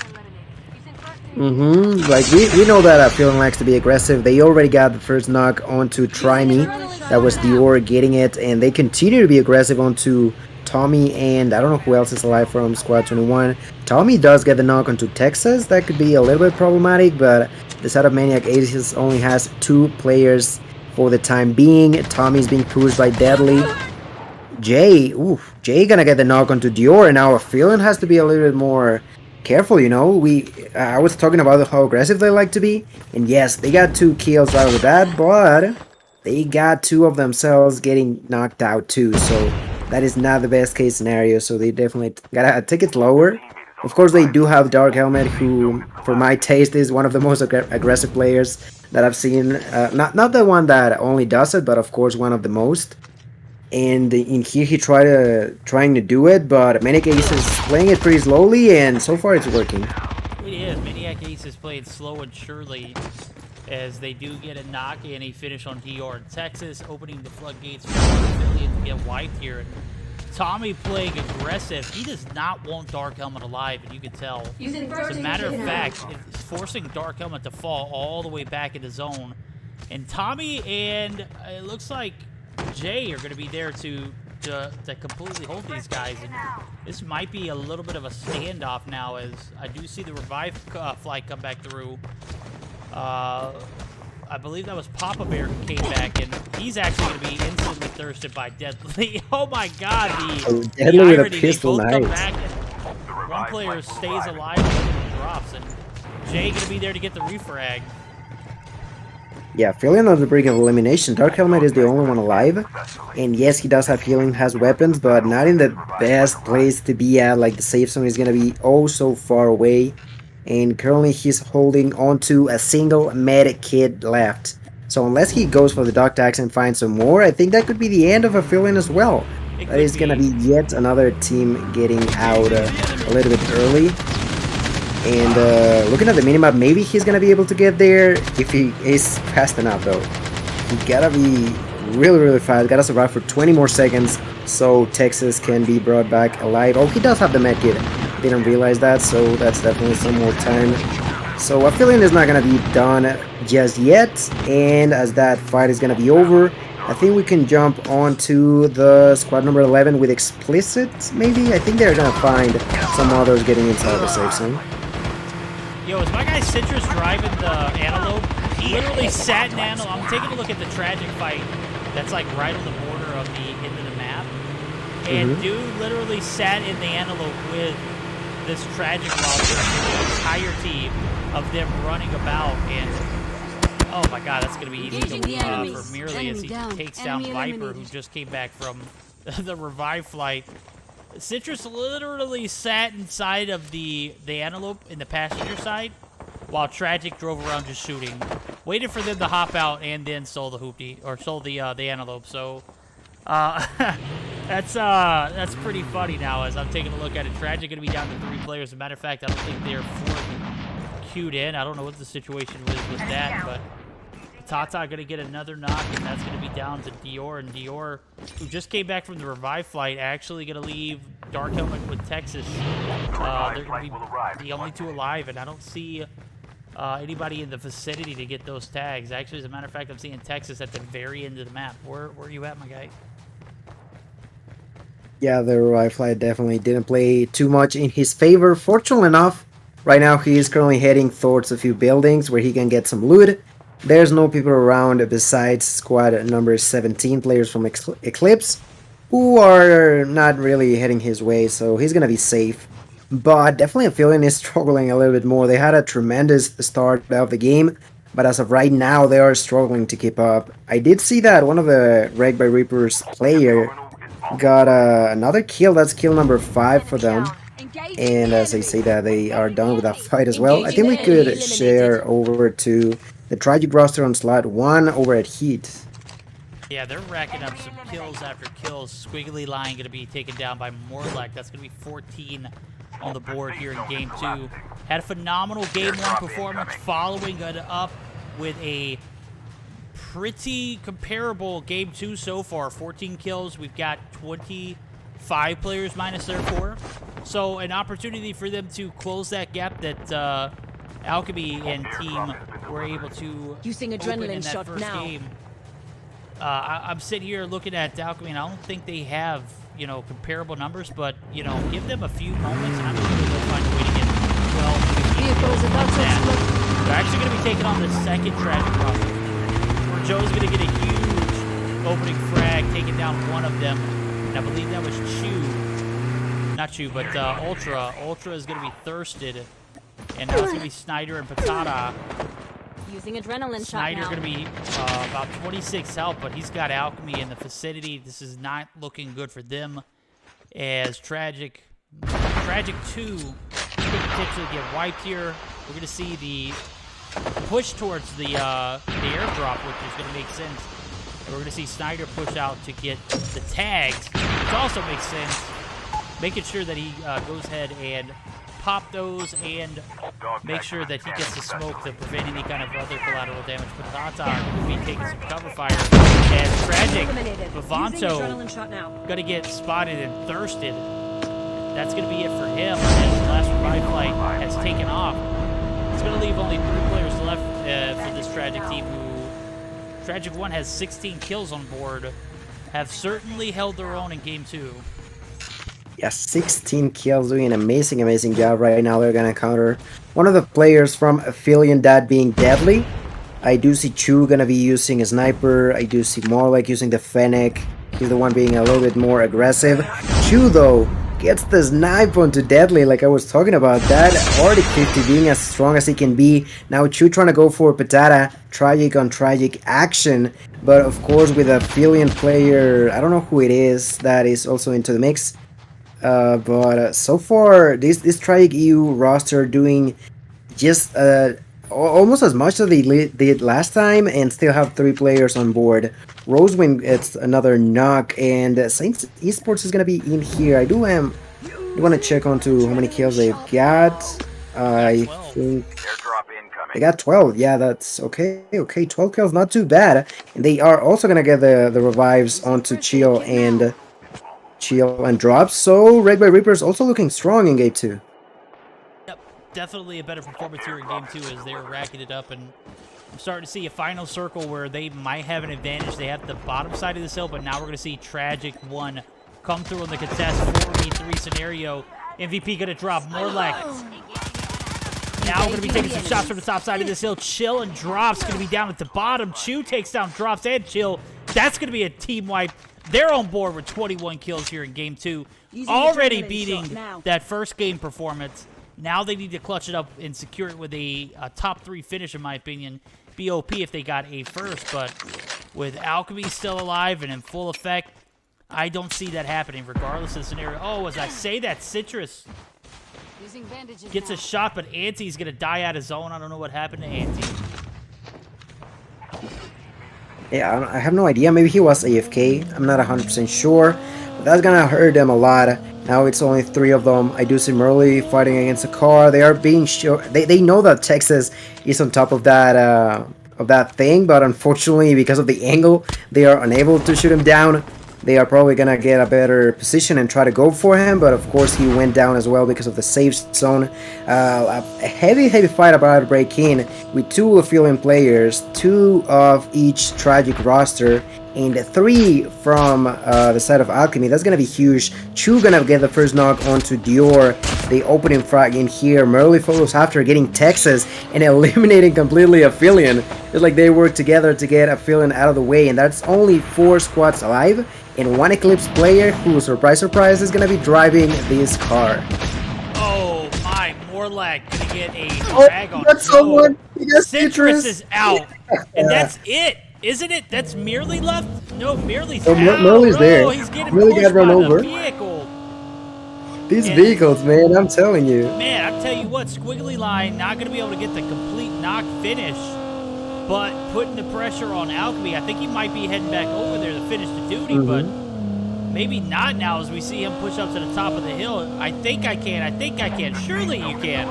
Speaker 5: Like, we know that Feeling likes to be aggressive. They already got the first knock onto Try Me. That was Dior getting it, and they continue to be aggressive onto Tommy, and I don't know who else is alive from Squad 21. Tommy does get the knock onto Texas. That could be a little bit problematic, but the side of Maniac Aces only has 2 players for the time being. Tommy's being pushed by Deadly. Jay gonna get the knock onto Dior, and now Feeling has to be a little bit more careful, you know. I was talking about how aggressive they like to be, and yes, they got 2 kills out of that, but they got 2 of themselves getting knocked out too, so that is not the best case scenario. So they definitely gotta take it lower. Of course, they do have Dark Helmet, who for my taste is one of the most aggressive players that I've seen. Not the one that only does it, but of course one of the most. And in here he trying to do it, but Maniac Ace is playing it pretty slowly, and so far it's working.
Speaker 1: It is. Maniac Ace is playing slow and surely, as they do get a knock and a finish on Dior in Texas, opening the floodgates for Affiliate to get wiped here. And Tommy playing aggressive. He does not want Dark Helmet alive, and you can tell. As a matter of fact, it's forcing Dark Helmet to fall all the way back in the zone. And Tommy and it looks like Jay are going to be there to completely hold these guys, and this might be a little bit of a standoff now, as I do see the revive flight come back through. I believe that was Papa Bear who came back, and he's actually going to be instantly thirsted by Deadly. Oh my God, the
Speaker 5: Deadly
Speaker 1: irony,
Speaker 5: with a pistol
Speaker 1: they both come
Speaker 5: knife.
Speaker 1: back, and one player stays alive and the other drops, and Jay going to be there to get the refrag.
Speaker 5: Yeah, Feeling on the brink of elimination. Dark Helmet is the only one alive, and yes, he does have healing, has weapons, but not in the best place to be at. Like, the safe zone is gonna be oh so far away, and currently he's holding onto a single med kit left. So unless he goes for the dog tags and finds some more, I think that could be the end of a Feeling as well. That is gonna be yet another team getting out a little bit early. And looking at the minimap, maybe he's gonna be able to get there if he is fast enough, though. He gotta be really fast, gotta survive for 20 more seconds so Texas can be brought back alive. Oh, he does have the medkit. Didn't realize that, so that's definitely some more time. So a Feeling is not gonna be done just yet, and as that fight is gonna be over, I think we can jump onto the squad number 11 with Explicit, maybe? I think they're gonna find some others getting inside the safe zone.
Speaker 1: Yo, is my guy Citrus driving the Antelope? He literally sat in Antelope. I'm taking a look at the tragic fight that's like right on the border of the end of the map. And dude literally sat in the Antelope with this tragic roster, the entire team of them running about. And oh my God, that's gonna be easy for Merely as he takes down Viper, who just came back from the revive flight. Citrus literally sat inside of the Antelope in the passenger side while Tragic drove around just shooting. Waited for them to hop out and then stole the hoopty, or stole the Antelope. So that's pretty funny now as I'm taking a look at it. Tragic going to be down to 3 players. As a matter of fact, I don't think they're 4 queued in. I don't know what the situation was with that, but Tata going to get another knock, and that's going to be down to Dior. And Dior, who just came back from the revive flight, actually going to leave Dark Helmet with Texas. They're going to be the only 2 alive, and I don't see anybody in the vicinity to get those tags. Actually, as a matter of fact, I'm seeing Texas at the very end of the map. Where are you at, my guy?
Speaker 5: Yeah, the revive flight definitely didn't play too much in his favor. Fortunately enough, right now he is currently heading towards a few buildings where he can get some loot. There's no people around besides squad number 17 players from Eclipse. who are not really heading his way, so he's gonna be safe. But definitely Aphelion is struggling a little bit more. They had a tremendous start of the game, but as of right now, they are struggling to keep up. I did see that one of the Wrecked by Reapers player got another kill. That's kill number 5 for them. And as I say that, they are done with that fight as well. I think we could share over to the Tragic roster on slot 1 over at Heat.
Speaker 1: Yeah, they're racking up some kills after kills. Squiggly Line going to be taken down by Morlek. That's going to be 14 on the board here in Game 2. Had a phenomenal Game 1 performance, following it up with a pretty comparable Game 2 so far. 14 kills. We've got 25 players minus their 4. So an opportunity for them to close that gap that Alchemy and team were able to
Speaker 2: Using
Speaker 1: open in
Speaker 2: adrenaline
Speaker 1: that
Speaker 2: shot
Speaker 1: first
Speaker 2: now.
Speaker 1: game. I'm sitting here looking at Alchemy, and I don't think they have, you know, comparable numbers, but, you know, give them a few moments, and I'm sure they'll find a way to get 12, 15
Speaker 2: Vehicles about to
Speaker 1: Yeah.
Speaker 2: explode.
Speaker 1: They're actually going to be taking on the second Tragic roster, where Joe's going to get a huge opening frag, taking down one of them, and I believe that was not Chew, but Ultra. Ultra is going to be thirsted, and now it's going to be Snyder and Patata.
Speaker 2: Using adrenaline shot
Speaker 1: Snyder
Speaker 2: now.
Speaker 1: going to be about 26 health, but he's got Alchemy in the vicinity. This is not looking good for them, as Tragic 2 could potentially get wiped here. We're going to see the push towards the airdrop, which is going to make sense. And we're going to see Snyder push out to get the tags, which also makes sense, making sure that he goes ahead and pop those and make sure that he gets the smoke to prevent any kind of other collateral damage. But Tata will be taking some cover fire, and Tragic
Speaker 2: Eliminated. Using
Speaker 1: Vivanto
Speaker 2: adrenaline shot now.
Speaker 1: gonna get spotted and thirsted. That's gonna be it for him, as the last revive flight has taken off. It's gonna leave only 3 players left for this Tragic team, who Tragic 1 has 16 kills on board, have certainly held their own in Game 2.
Speaker 5: Yeah, 16 kills, doing an amazing job right now. They're gonna counter one of the players from Aphelion, that being Deadly. I do see Chu gonna be using a sniper. I do see Morlek using the Fennec. He's the one being a little bit more aggressive. Chu, though, gets the snipe onto Deadly, like I was talking about. That Arctic 50 being as strong as he can be. Now Chu trying to go for Patata. Tragic on Tragic action. But of course, with a Aphelion player, I don't know who it is, that is also into the mix. But so far, this Tragic EU roster doing just almost as much as they did last time, and still have 3 players on board. Rosewind gets another knock, and Saints Esports is gonna be in here. I do want to check onto how many kills they've got. I think
Speaker 4: Airdrop incoming.
Speaker 5: they got 12. Yeah, that's okay. Okay, 12 kills, not too bad. And they are also gonna get the revives onto Chill and Drops. So Red by Reapers also looking strong in Game 2.
Speaker 1: Yep, definitely a better performance here in Game 2 as they're racking it up, and I'm starting to see a final circle where they might have an advantage. They have the bottom side of this hill, but now we're going to see Tragic 1 come through in the contest 4v3 scenario. MVP going to drop Morlek. Now we're going to be taking some shots from the top side of this hill. Chill and Drops going to be down at the bottom. Chew takes down Drops and Chill. That's going to be a team wipe. They're on board with 21 kills here in Game 2. Already beating that first game performance. Now they need to clutch it up and secure it with a top 3 finish, in my opinion. BOP if they got a first, but with Alchemy still alive and in full effect, I don't see that happening regardless of the scenario. Oh, as I say that, Citrus gets a shot, but Anti's going to die out of zone. I don't know what happened to Anti.
Speaker 5: Yeah, I have no idea. Maybe he was AFK. I'm not 100% sure. But that's gonna hurt them a lot. Now it's only 3 of them. I do see Merly fighting against a car. They are being sure. They know that Texas is on top of that thing, but unfortunately, because of the angle, they are unable to shoot him down. They are probably gonna get a better position and try to go for him, but of course he went down as well because of the safe zone. A heavy fight about to break in with 2 Aphelion players, 2 of each Tragic roster, and 3 from the side of Alchemy. That's gonna be huge. Chu gonna get the first knock onto Dior. The opening frag in here. Merly follows after, getting Texas and eliminating completely Aphelion. It's like they work together to get Aphelion out of the way, and that's only 4 squads alive. and one Eclipse player who, surprise, surprise, is gonna be driving this car.
Speaker 1: Oh my, Morlack gonna get a
Speaker 5: Oh,
Speaker 1: drag on
Speaker 5: that's
Speaker 1: Joe.
Speaker 5: someone. He got
Speaker 1: Citrus
Speaker 5: Citrus.
Speaker 1: is out, and that's it, isn't it? That's Merely left. No, Merely's
Speaker 5: Oh,
Speaker 1: out.
Speaker 5: Merely's there.
Speaker 1: Oh, he's getting
Speaker 5: Merely
Speaker 1: pushed
Speaker 5: got run
Speaker 1: by
Speaker 5: over.
Speaker 1: the vehicle.
Speaker 5: These
Speaker 1: And-
Speaker 5: vehicles, man, I'm telling you.
Speaker 1: Man, I'm telling you what, Squiggly Line not gonna be able to get the complete knock finish, but putting the pressure on Alchemy. I think he might be heading back over there to finish the duty, but maybe not now as we see him push up to the top of the hill. I think I can. Surely you can.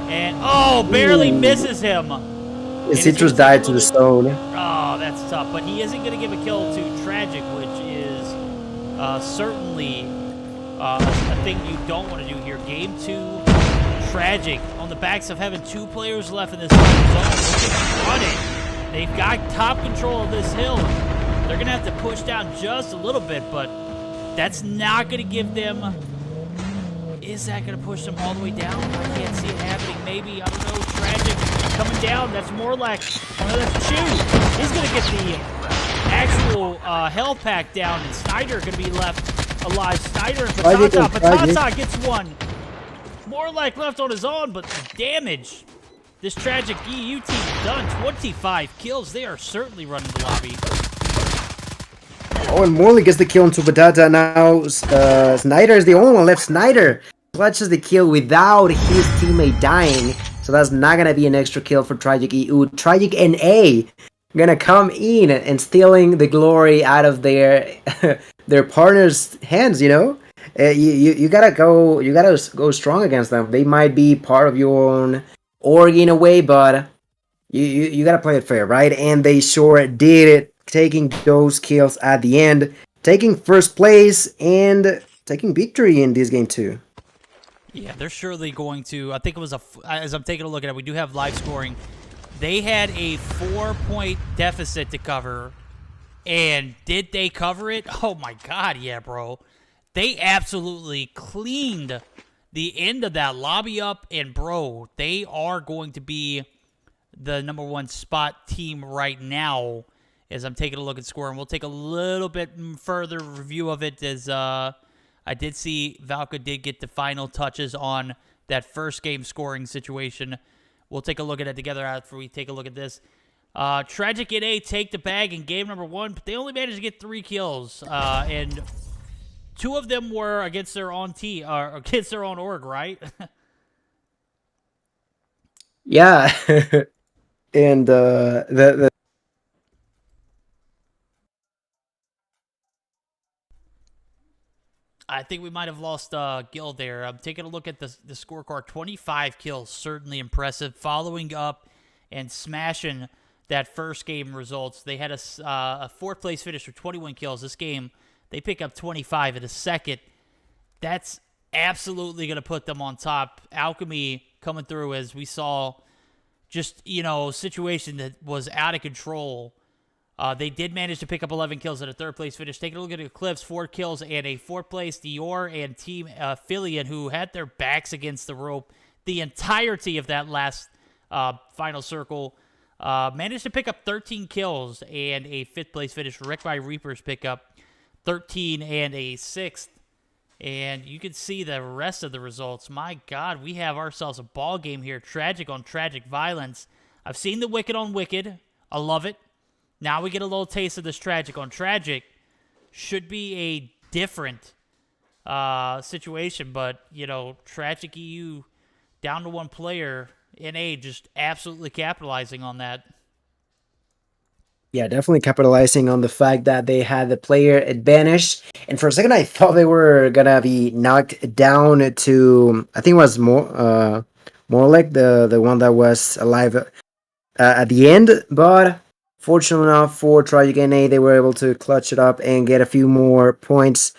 Speaker 1: And, oh, barely misses him.
Speaker 5: And Citrus died to the stone.
Speaker 1: Oh, that's tough. But he isn't going to give a kill to Tragic, which is certainly a thing you don't want to do here. Game 2, Tragic on the backs of having 2 players left in this zone. Looking to run it. They've got top control of this hill. They're going to have to push down just a little bit, but that's not going to give them... Is that going to push them all the way down? I can't see it happening. Maybe. I don't know. Tragic coming down. That's Morlack. Oh, no, that's Chew. He's going to get the actual health pack down, and Snyder going to be left alive. Snyder and Patata. Patata gets one. Morlack left on his own, but the damage. This Tragic EU team done. 25 kills. They are certainly running the lobby.
Speaker 5: Oh, and Morley gets the kill into Patata now. Snyder is the only one left. Snyder clutches the kill without his teammate dying. So that's not going to be an extra kill for Tragic EU. Tragic NA gonna come in and stealing the glory out of their their partner's hands, you know? You gotta go strong against them. They might be part of your own org in a way, but you gotta play it fair, right? And they sure did it, taking those kills at the end, taking first place and taking victory in this game too.
Speaker 1: Yeah, they're surely going to. I think it was as I'm taking a look at it, we do have live scoring. They had a 4-point deficit to cover, and did they cover it? Oh my God, yeah, bro. They absolutely cleaned the end of that lobby up, and bro, they are going to be the #1 spot team right now. As I'm taking a look at scoring, we'll take a little bit further review of it as I did see Valka did get the final touches on that first game scoring situation. We'll take a look at it together after we take a look at this. Tragic NA take the bag in game #1, but they only managed to get 3 kills, and 2 of them were against their own team, or against their own org, right?
Speaker 5: Yeah, and the
Speaker 1: I think we might have lost Gil there. I'm taking a look at the scorecard. 25 kills, certainly impressive. Following up and smashing that first game results. They had a 4th place finish with 21 kills. This game, they pick up 25 in a second. That's absolutely going to put them on top. Alchemy coming through as we saw just, you know, situation that was out of control. They did manage to pick up 11 kills at a 3rd place finish. Taking a look at Eclipse, 4 kills, and a 4th place Dior and Team Affiliate, who had their backs against the rope the entirety of that last final circle. Managed to pick up 13 kills and a 5th place finish. Wrecked by Reapers pick up 13 and a 6th. And you can see the rest of the results. My God, we have ourselves a ball game here. Tragic on Tragic violence. I've seen the Wicked on Wicked. I love it. Now we get a little taste of this Tragic on Tragic. Should be a different situation, but, you know, Tragic EU down to 1 player, NA just absolutely capitalizing on that.
Speaker 5: Yeah, definitely capitalizing on the fact that they had the player advantage. And for a second, I thought they were gonna be knocked down to, I think it was more like the one that was alive at the end, but fortunate enough for Tragic NA, they were able to clutch it up and get a few more points.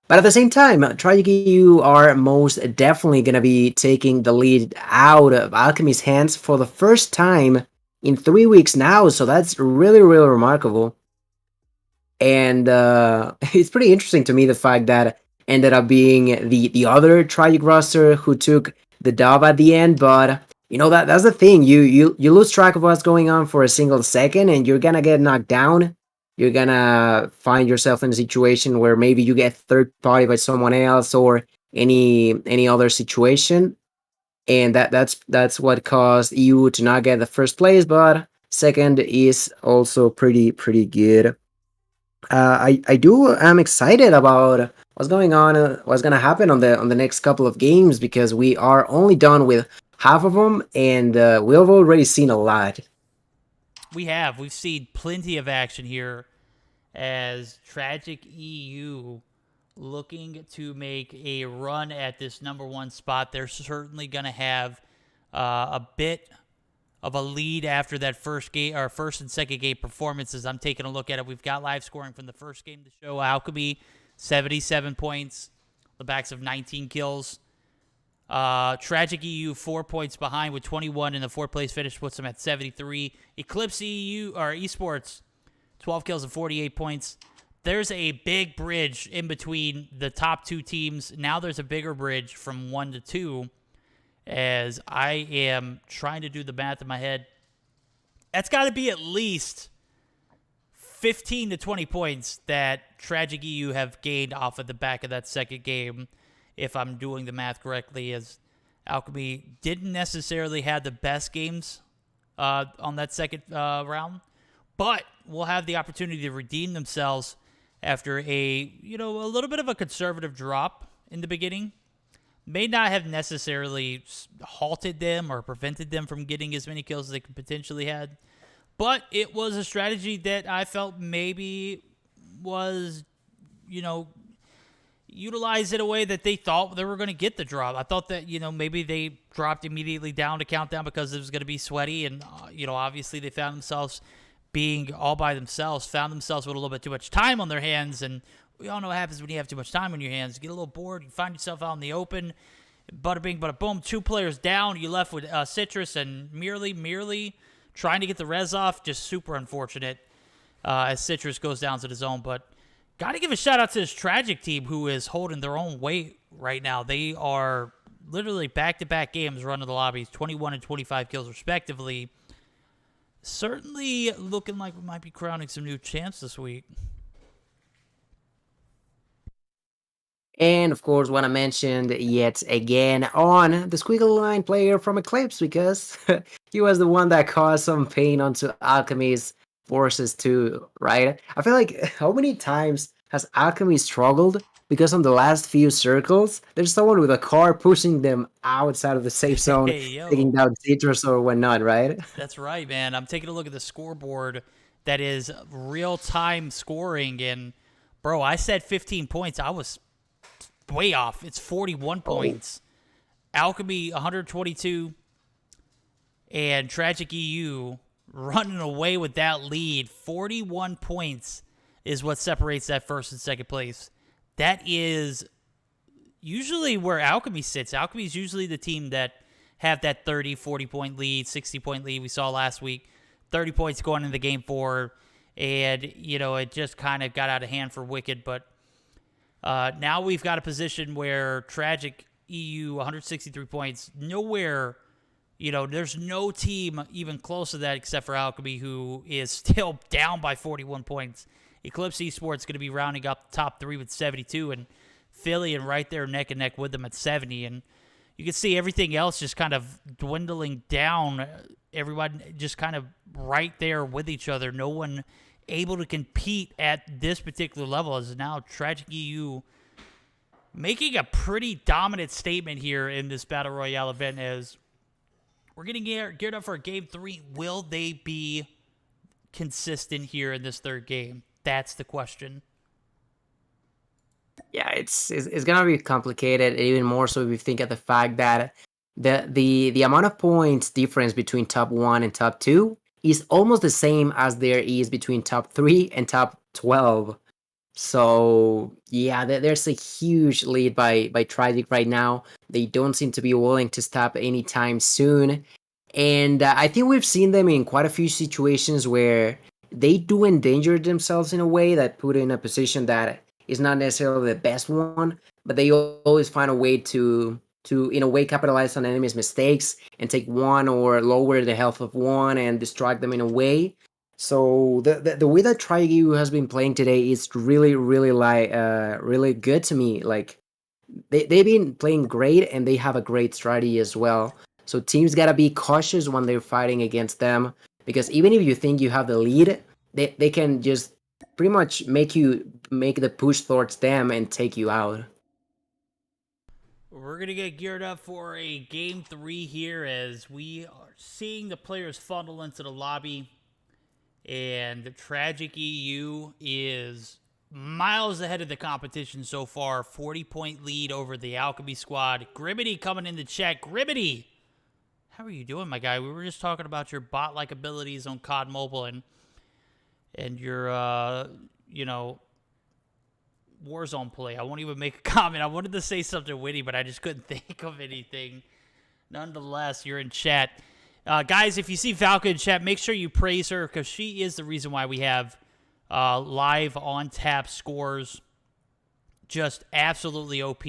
Speaker 5: But at the same time, Tragic EU are most definitely going to be taking the lead out of Alchemy's hands for the first time in 3 weeks now. So that's really, really remarkable. And it's pretty interesting to me, the fact that ended up being the other Tragic roster who took the dub at the end. But you know, that's the thing. You lose track of what's going on for a single second, and you're gonna get knocked down. you're gonna find yourself in a situation where maybe you get third party by someone else or any other situation, and that's what caused you to not get the first place, but second is also pretty good. I'm excited about what's going on, what's gonna happen on the next couple of games, because we are only done with half of them, and we've already seen a lot.
Speaker 1: We've seen plenty of action here as Tragic EU looking to make a run at this number one spot. They're certainly going to have a bit of a lead after that first and second game performances. I'm taking a look at it. We've got live scoring from the first game to show. Alchemy, 77 points, the backs of 19 kills. Tragic EU 4 points behind with 21 in the fourth place finish, puts them at 73. Eclipse EU or Esports, 12 kills and 48 points. There's a big bridge in between the top two teams. Now there's a bigger bridge from 1 to 2. As I am trying to do the math in my head, that's got to be at least 15 to 20 points that Tragic EU have gained off of the back of that second game, if I'm doing the math correctly, as Alchemy didn't necessarily have the best games on that second round, but will have the opportunity to redeem themselves after a little bit of a conservative drop in the beginning. May not have necessarily halted them or prevented them from getting as many kills as they could potentially had, but it was a strategy that I felt maybe was, utilized in a way that they thought they were going to get the drop. I thought that, maybe they dropped immediately down to countdown because it was going to be sweaty, and, obviously they found themselves being all by themselves, found themselves with a little bit too much time on their hands, and we all know what happens when you have too much time on your hands. You get a little bored, you find yourself out in the open, bada bing, bada boom, 2 players down, you left with Citrus and merely trying to get the res off. Just super unfortunate as Citrus goes down to the zone, but got to give a shout out to this Tragic team who is holding their own weight right now. They are literally back-to-back games running the lobbies, 21 and 25 kills respectively. Certainly looking like we might be crowning some new champs this week.
Speaker 5: And of course, want to mention yet again on the squiggle line player from Eclipse, because he was the one that caused some pain onto Alchemy's forces too, right? I feel like, how many times has Alchemy struggled because on the last few circles, there's someone with a car pushing them outside of the safe zone, taking down Citrus or whatnot, right?
Speaker 1: That's right, man. I'm taking a look at the scoreboard that is real-time scoring, and, bro, I said 15 points. I was way off. It's 41 points. Alchemy, 122, and Tragic EU running away with that lead. 41 points is what separates that first and second place. That is usually where Alchemy sits. Alchemy is usually the team that have that 30, 40-point lead, 60-point lead we saw last week. 30 points going into game 4, and, it just kind of got out of hand for Wicked, but now we've got a position where Tragic EU, 163 points, nowhere, there's no team even close to that except for Alchemy, who is still down by 41 points. Eclipse Esports going to be rounding up the top 3 with 72, and Philly and right there neck and neck with them at 70. And you can see everything else just kind of dwindling down. Everyone just kind of right there with each other. No one able to compete at this particular level, as now Tragic EU making a pretty dominant statement here in this Battle Royale event as we're getting geared up for Game 3. Will they be consistent here in this third game? That's the question.
Speaker 5: Yeah, it's gonna be complicated, even more so if you think of the fact that the amount of points difference between top 1 and top 2 is almost the same as there is between top 3 and top 12. So yeah, there's a huge lead by Tragic right now. They don't seem to be willing to stop anytime soon, and I think we've seen them in quite a few situations where they do endanger themselves in a way that put in a position that is not necessarily the best one, but they always find a way to in a way capitalize on enemies' mistakes and take one or lower the health of one and distract them in a way. So the way that Trigu has been playing today is really really good to me. Like they've been playing great and they have a great strategy as well. So teams gotta be cautious when they're fighting against them, because even if you think you have the lead, they can just pretty much make the push towards them and take you out.
Speaker 1: We're going to get geared up for a game 3 here as we are seeing the players funnel into the lobby. And Tragic EU is miles ahead of the competition so far. 40-point lead over the Alchemy squad. Grimmity coming in the chat. Grimmity, how are you doing, my guy? We were just talking about your bot-like abilities on COD Mobile and your, Warzone play. I won't even make a comment. I wanted to say something witty, but I just couldn't think of anything. Nonetheless, you're in chat. Guys, if you see Falcon in chat, make sure you praise her because she is the reason why we have live on-tap scores. Just absolutely OP.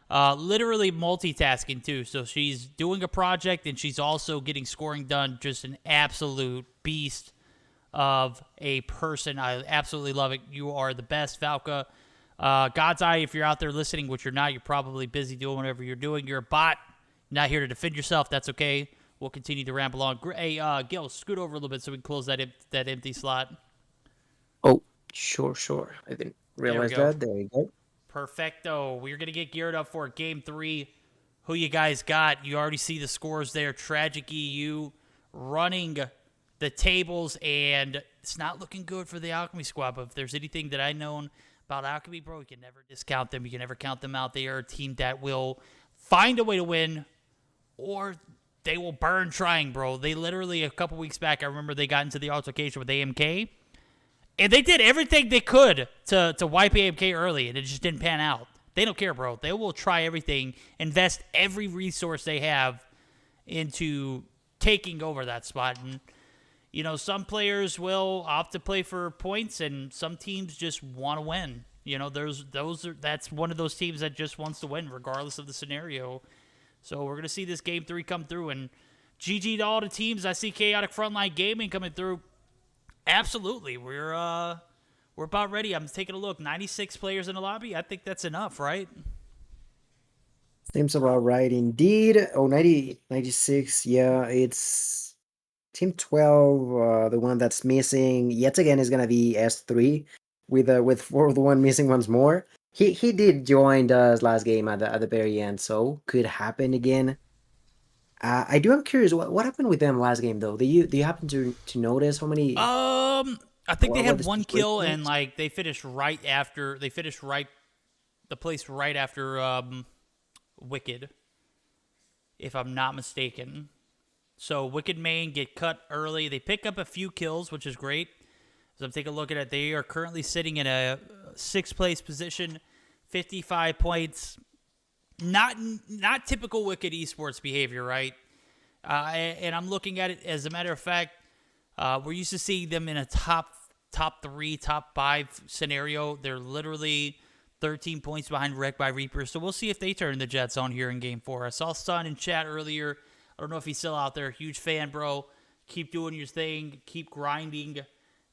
Speaker 1: Literally multitasking, too. So she's doing a project and she's also getting scoring done. Just an absolute beast of a person. I absolutely love it. You are the best, Falca. God's Eye, if you're out there listening, which you're not, you're probably busy doing whatever you're doing. You're a bot. Not here to defend yourself. That's okay. We'll continue to ramble on. Hey, Gil, scoot over a little bit so we can close that empty slot.
Speaker 5: Oh, sure. I didn't realize that. There you go.
Speaker 1: Perfecto. We're going to get geared up for Game 3. Who you guys got? You already see the scores there. Tragic EU running the tables, and it's not looking good for the Alchemy squad. But if there's anything that I've known about Alchemy, bro, you can never discount them. You can never count them out. They are a team that will find a way to win, or they will burn trying, bro. They literally, a couple weeks back, I remember they got into the altercation with AMK, and they did everything they could to wipe AMK early, and it just didn't pan out. They don't care, bro. They will try everything, invest every resource they have into taking over that spot. And, some players will opt to play for points, and some teams just want to win. That's one of those teams that just wants to win, regardless of the scenario. So we're going to see this Game 3 come through, and GG to all the teams. I see Chaotic Frontline Gaming coming through. Absolutely. We're about ready. I'm taking a look. 96 players in the lobby. I think that's enough, right?
Speaker 5: Seems about right indeed. Oh, 90, 96. Yeah, it's Team 12. The one that's missing yet again is gonna be S3 with the one missing once more. He did join us last game at the very end, so could happen again. I'm curious what happened with them last game though. Do you happen to notice how many?
Speaker 1: I think they had one kill and they finished right after the place right after Wicked, if I'm not mistaken. So Wicked main get cut early. They pick up a few kills, which is great. So I'm taking a look at it. They are currently sitting in a 6th place position, 55 points. Not typical Wicked esports behavior, right? And I'm looking at it as a matter of fact, we're used to seeing them in a top 3, top 5 scenario. They're literally 13 points behind Wreck by Reaper. So we'll see if they turn the Jets on here in Game 4. I saw Stun in chat earlier. I don't know if he's still out there. Huge fan, bro. Keep doing your thing. Keep grinding.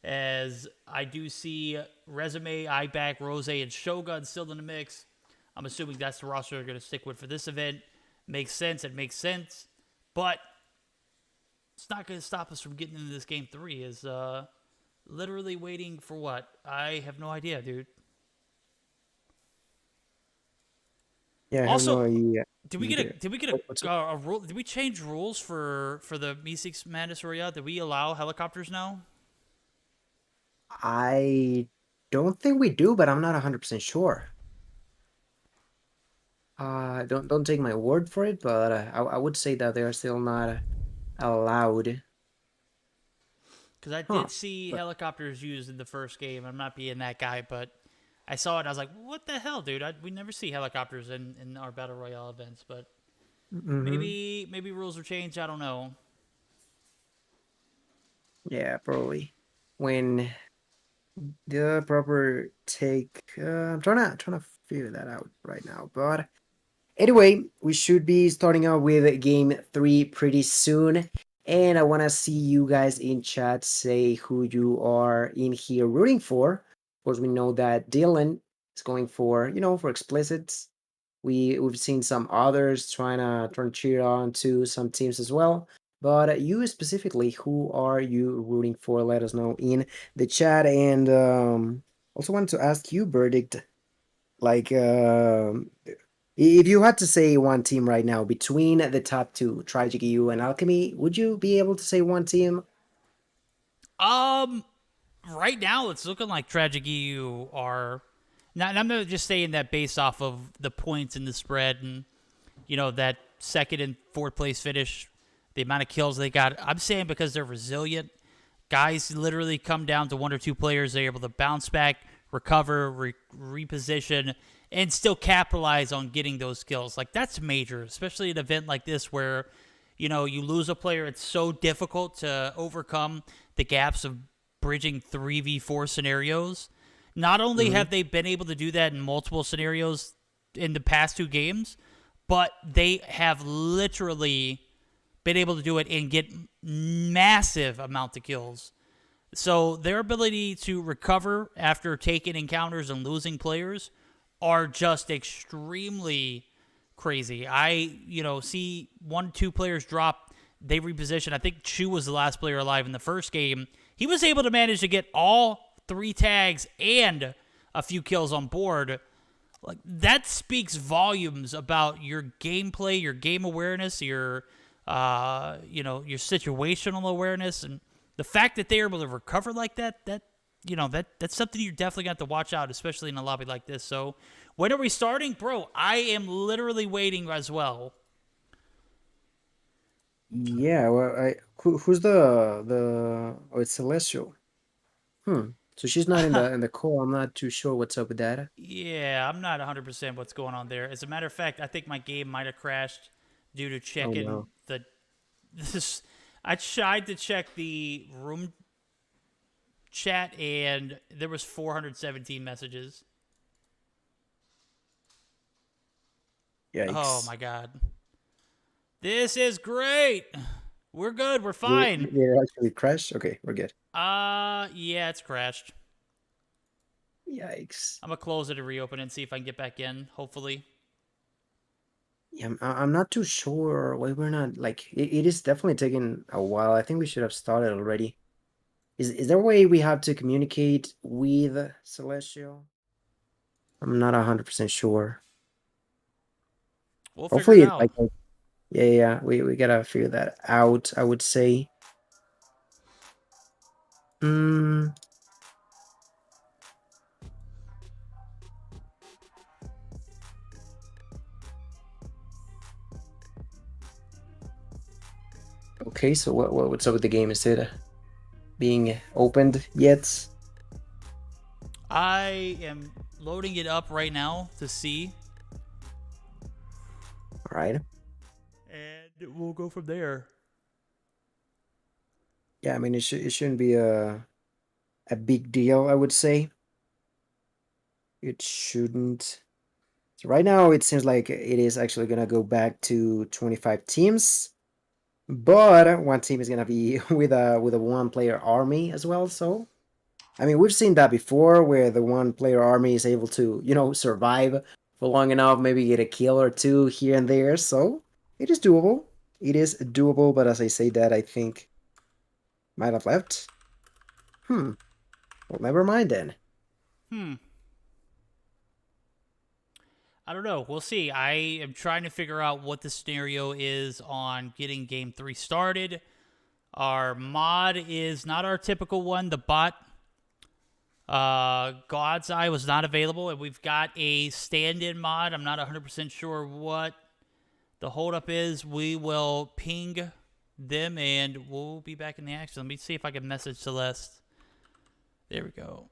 Speaker 1: As I do see Resume, Iback, Rose, and Shogun still in the mix. I'm assuming that's the roster they're going to stick with for this event. Makes sense. It makes sense. But it's not going to stop us from getting into this Game 3. Is literally waiting for what? I have no idea, dude.
Speaker 5: Yeah, I
Speaker 1: also,
Speaker 5: have no idea.
Speaker 1: Did we get a rule? Did we change rules for the Meseeks Madness Royale? Did we allow helicopters now?
Speaker 5: I don't think we do, but I'm not 100% sure. Don't take my word for it, but I would say that they are still not allowed.
Speaker 1: Because I did see helicopters used in the first game. I'm not being that guy, but I saw it and I was like, what the hell, dude? We never see helicopters in our Battle Royale events, but maybe rules are changed. I don't know.
Speaker 5: Yeah, probably. When the proper take... I'm trying to figure that out right now, but... Anyway, we should be starting out with Game 3 pretty soon. And I want to see you guys in chat say who you are in here rooting for. Of course, we know that Dylan is going for, for explicits. We've seen some others trying to cheer on to some teams as well. But you specifically, who are you rooting for? Let us know in the chat. And also wanted to ask you, Verdict, like if you had to say one team right now between the top two, Tragic EU and Alchemy, would you be able to say one team?
Speaker 1: Right now it's looking like Tragic EU are. Now, and I'm not just saying that based off of the points in the spread and that second and fourth place finish, the amount of kills they got. I'm saying because they're resilient. Guys literally come down to one or two players. They're able to bounce back, recover, reposition, and still capitalize on getting those kills. Like, that's major, especially an event like this where, you lose a player. It's so difficult to overcome the gaps of bridging 3v4 scenarios. Not only have they been able to do that in multiple scenarios in the past two games, but they have literally been able to do it and get massive amount of kills. So their ability to recover after taking encounters and losing players are just extremely crazy. I, see 1-2 players drop, they reposition. I think Chu was the last player alive in the first game. He was able to manage to get all 3 tags and a few kills on board. Like, that speaks volumes about your gameplay, your game awareness, your your situational awareness, and the fact that they're able to recover like that's something you're definitely got to watch out, especially in a lobby like this. So, when are we starting, bro? I am literally waiting as well.
Speaker 5: Yeah, well, who's the oh, it's Celestial. So she's not in the call. I'm not too sure what's up with that.
Speaker 1: Yeah, I'm not 100% what's going on there. As a matter of fact, I think my game might have crashed due to
Speaker 5: Oh
Speaker 1: checking
Speaker 5: no.
Speaker 1: this. I tried to check the room chat and there was 417 messages.
Speaker 5: Yikes.
Speaker 1: Oh my god. This is great. We're good. We're
Speaker 5: Did
Speaker 1: fine.
Speaker 5: it actually crash? Okay, we're good.
Speaker 1: Yeah, it's crashed.
Speaker 5: Yikes.
Speaker 1: I'm gonna close it and reopen it and see if I can get back in, hopefully.
Speaker 5: Yeah, I'm not too sure why we're not like it is definitely taking a while. I think we should have started already. Is there a way we have to communicate with Celestial? I'm not 100% sure.
Speaker 1: We'll figure
Speaker 5: Hopefully
Speaker 1: it
Speaker 5: it's
Speaker 1: out.
Speaker 5: like yeah, we gotta figure that out, I would say. Mm, okay, so what's up with the game? Is it being opened yet?
Speaker 1: I am loading it up right now to see.
Speaker 5: All right.
Speaker 1: And we'll go from there.
Speaker 5: Yeah, I mean it shouldn't be a big deal, I would say. It shouldn't. So right now it seems like it is actually gonna go back to 25 teams, but one team is gonna be with a one-player army as well. So I mean, we've seen that before, where the one-player army is able to survive for long enough, maybe get a kill or two here and there. So it is doable. It is doable, but as I say that, I think might have left. Well, never mind then.
Speaker 1: I don't know. We'll see. I am trying to figure out what the scenario is on getting game 3 started. Our mod is not our typical one. The bot, God's Eye, was not available, and we've got a stand-in mod. I'm not 100% sure what the holdup is. We will ping them, and we'll be back in the action. Let me see if I can message Celeste. There we go.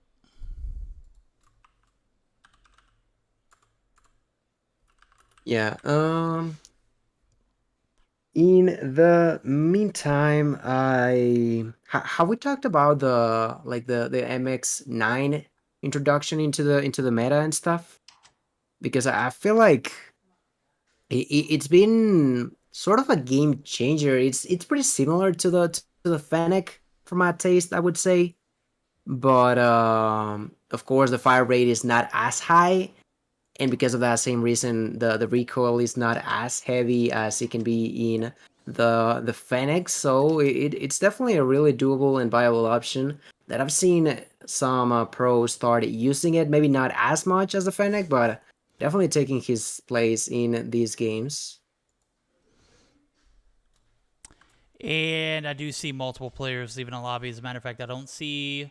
Speaker 5: Yeah. In the meantime, have we talked about the MX9 introduction into the meta and stuff? Because I feel like it's been sort of a game changer. It's pretty similar to the Fennec for my taste, I would say, but of course the fire rate is not as high, and because of that same reason, the recoil is not as heavy as it can be in the Fennec. So it's definitely a really doable and viable option that I've seen some pros start using it. Maybe not as much as the Fennec, but definitely taking his place in these games.
Speaker 1: And I do see multiple players leaving a lobby. As a matter of fact, I don't see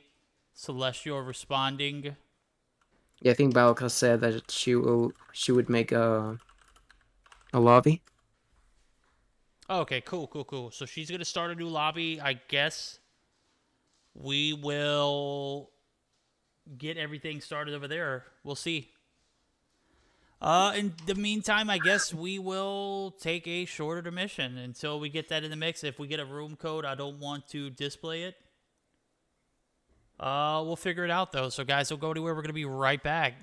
Speaker 1: Celestial responding.
Speaker 5: Yeah, I think Balka said that she would make a lobby.
Speaker 1: Oh, okay, cool. So she's going to start a new lobby. I guess we will get everything started over there. We'll see. In the meantime, I guess we will take a short intermission until we get that in the mix. If we get a room code, I don't want to display it. We'll figure it out, though. So, guys, don't go anywhere. We're going to be right back.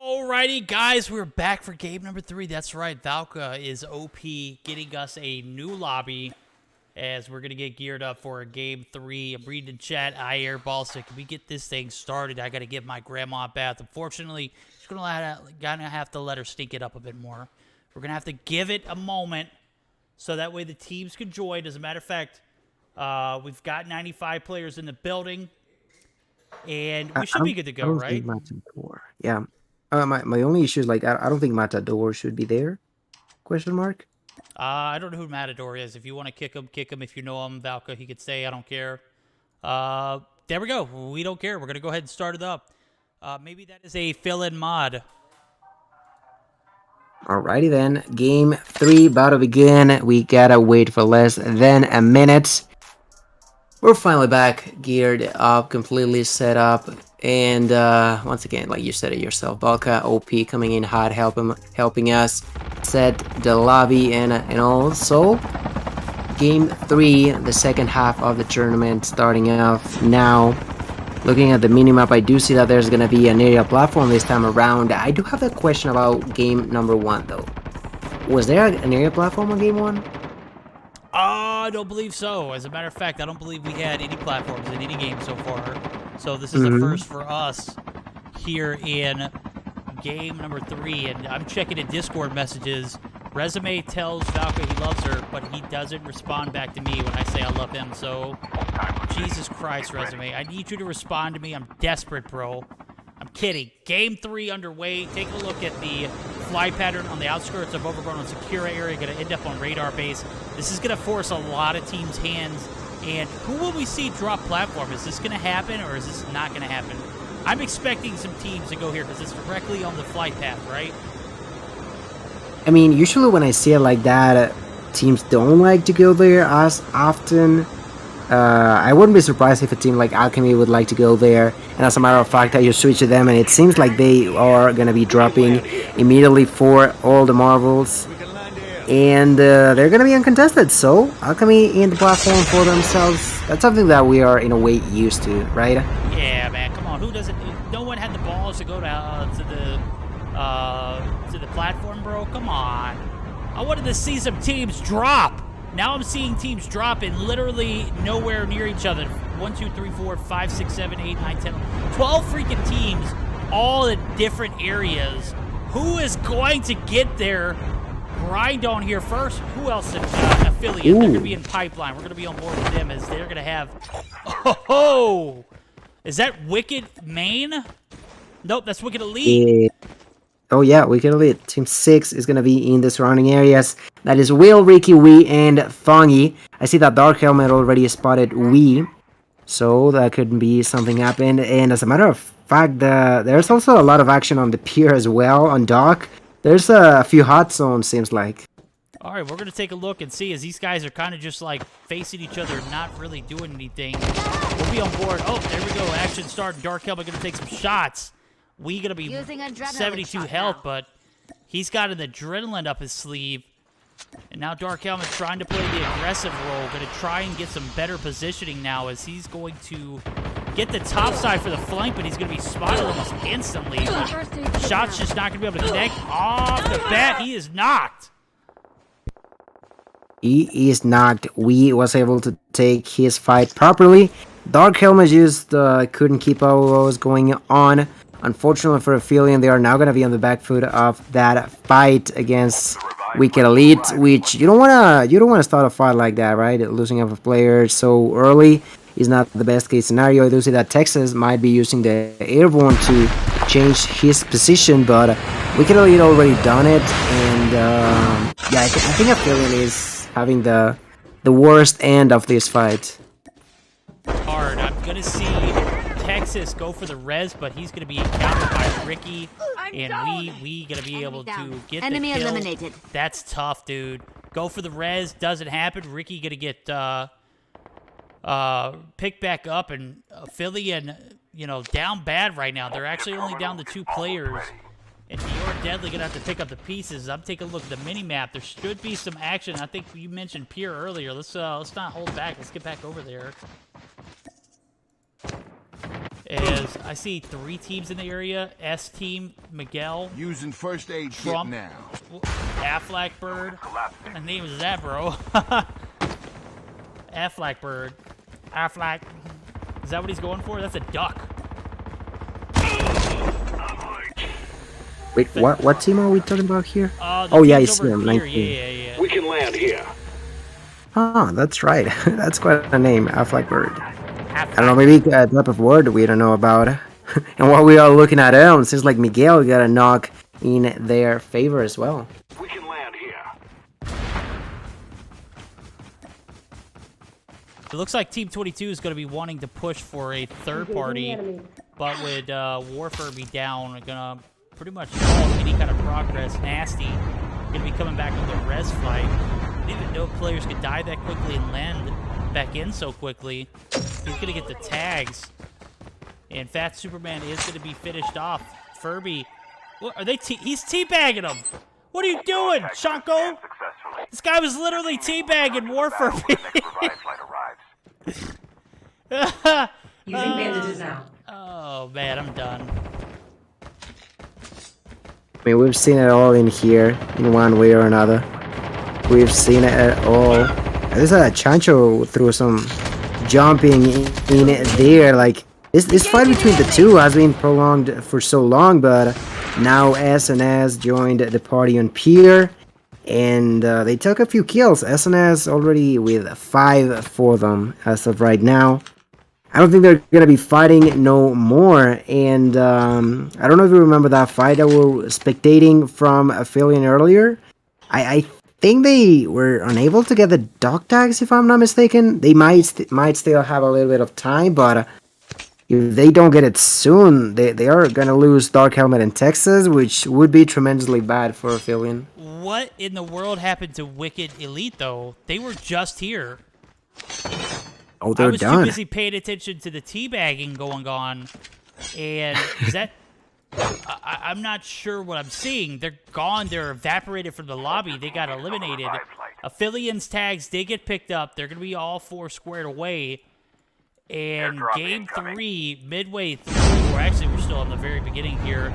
Speaker 1: Alrighty, guys, we're back for game number 3. That's right, Valka is OP, getting us a new lobby as we're going to get geared up for game 3. I'm reading in chat, I airball, so can we get this thing started? I got to give my grandma a bath. Unfortunately, she's going to have to let her stink it up a bit more. We're going to have to give it a moment so that way the teams can join. As a matter of fact, we've got 95 players in the building, and we should be good to go, right?
Speaker 5: Yeah. My only issue is, like, I don't think Matador should be there. Question mark?
Speaker 1: I don't know who Matador is. If you want to kick him, kick him. If you know him, Valka, he could stay. I don't care. There we go. We don't care. We're going to go ahead and start it up. Maybe that is a fill-in mod.
Speaker 5: Alrighty then. Game 3 about to begin. We gotta wait for less than a minute. We're finally back, geared up, completely set up. And once again, like you said it yourself, Valka OP coming in hot, helping us set the lobby, and also game 3, the second half of the tournament starting off now. Looking at the minimap, I do see that there's gonna be an area platform this time around. I do have a question about game number 1 though. Was there an area platform on game 1?
Speaker 1: I don't believe so. As a matter of fact, I don't believe we had any platforms in any game so far. So this is the first for us here in game number 3. And I'm checking in Discord messages. Resume tells Valka he loves her, but he doesn't respond back to me when I say I love him. So, Jesus Christ, Resume. I need you to respond to me. I'm desperate, bro. I'm kidding. Game 3 underway. Take a look at the fly pattern on the outskirts of overgrown and secure area. Going to end up on radar base. This is going to force a lot of teams' hands. And who will we see drop platform? Is this going to happen or is this not going to happen? I'm expecting some teams to go here because it's directly on the flight path, right?
Speaker 5: I mean, usually when I see it like that, teams don't like to go there as often. I wouldn't be surprised if a team like Alchemy would like to go there. And as a matter of fact, you switch to them and it seems like they are going to be dropping immediately for all the marbles. And they're going to be uncontested. So, Alchemy in the platform for themselves. That's something that we are in a way used to, right?
Speaker 1: Yeah, man. Come on. Who doesn't? No one had the balls to go to the platform, bro. Come on. I wanted to see some teams drop. Now I'm seeing teams drop in literally nowhere near each other. 1, 2, 3, 4, 5, 6, 7, 8, 9, 10, 12 freaking teams, all in different areas. Who is going to get their grind on here first? Who else? Affiliate. They're going to be in pipeline. We're going to be on board with them as they're going to have... Oh! Is that Wicked Main? Nope, that's Wicked Elite.
Speaker 5: Oh yeah, Wicked Elite. Team 6 is going to be in the surrounding areas. That is Will, Ricky, Wee, and Thongy. I see that Dark Helmet already spotted Wee. So that could be something happened. And as a matter of fact, there's also a lot of action on the pier as well, on dock. There's a few hot zones, seems like.
Speaker 1: All right, we're going to take a look and see as these guys are kind of just like facing each other, not really doing anything. We'll be on board. Oh, there we go. Action starting. Dark Helmet going to take some shots. We going to be 72 health, but he's got an adrenaline up his sleeve. And now Dark Helmet trying to play the aggressive role. Going to try and get some better positioning now as he's going to get the top side for the flank, but he's going to be spotted almost instantly. Shot's just not going to be able to connect. Off the bat, he is knocked.
Speaker 5: He is knocked. Wee was able to take his fight properly. Dark Helmet just couldn't keep up with what was going on. Unfortunately for Aphelion, they are now going to be on the back foot of that fight against Wicked Elite, which you don't want to start a fight like that, right? Losing of a player so early is not the best case scenario. I do see that Texas might be using the airborne to change his position, but Wicked Elite already done it, and yeah, I think Aphelion is having the worst end of this fight.
Speaker 1: Hard. I'm going to see Texas go for the res, but he's going to be encountered by Ricky, and we going to be able to get the kill. Eliminated. That's tough, dude. Go for the res, doesn't happen. Ricky going to get picked back up, and Aphelion, you know, down bad right now. They're actually only down to 2 players, and you're deadly going to have to pick up the pieces. I'm taking a look at the mini-map. There should be some action. I think you mentioned Pier earlier. Let's not hold back. Let's get back over there. As I see 3 teams in the area. S team, Miguel,
Speaker 3: Using first aid kit
Speaker 1: Trump,
Speaker 3: now.
Speaker 1: Affleck Bird. What kind of name is that, bro? Affleck Bird. Affleck. Is that what he's going for? That's a duck.
Speaker 5: Wait, what team are we talking about here?
Speaker 1: The
Speaker 5: Oh yeah, I
Speaker 1: team's
Speaker 5: see
Speaker 1: over
Speaker 5: him.
Speaker 1: here.
Speaker 5: 19.
Speaker 1: Yeah.
Speaker 3: We can land here.
Speaker 5: Oh, that's right. That's quite a name, Affleck Bird. I
Speaker 1: Affleck.
Speaker 5: don't know, maybe a type of word we don't know about. And while we are looking at him, it seems like Miguel got a knock in their favor as well.
Speaker 3: We can land here.
Speaker 1: It looks like Team 22 is going to be wanting to push for a third party, but with Warfare be down, we're going to pretty much halt any kind of progress. Nasty going to be coming back with a res flight. I didn't even know players could die that quickly and land back in so quickly. He's going to get the tags. And Fat Superman is going to be finished off. Furby, what are they? He's teabagging him. What are you doing, Shanko? This guy was literally teabagging Warfare.
Speaker 6: Using bandages now.
Speaker 1: Oh man, I'm done.
Speaker 5: I mean, we've seen it all in here, in one way or another. We've seen it all. There's a Chancho threw some jumping in there. Like, this fight between the two has been prolonged for so long, but now SNS joined the party on Pier, and they took a few kills. SNS already with 5 for them as of right now. I don't think they're gonna be fighting no more, and I don't know if you remember that fight that we were spectating from Aphelion earlier. I think they were unable to get the dog tags, if I'm not mistaken. They might still have a little bit of time, but if they don't get it soon, they are gonna lose Dark Helmet in Texas, which would be tremendously bad for Aphelion.
Speaker 1: What in the world happened to Wicked Elite, though? They were just here.
Speaker 5: Oh, they're
Speaker 1: I was
Speaker 5: done.
Speaker 1: too busy paying attention to the teabagging going on, and is that? I'm not sure what I'm seeing. They're gone. They're evaporated from the lobby. They got eliminated. Aphelions tags did get picked up. They're going to be all 4 squared away. And game 3, midway through, or actually we're still in the very beginning here.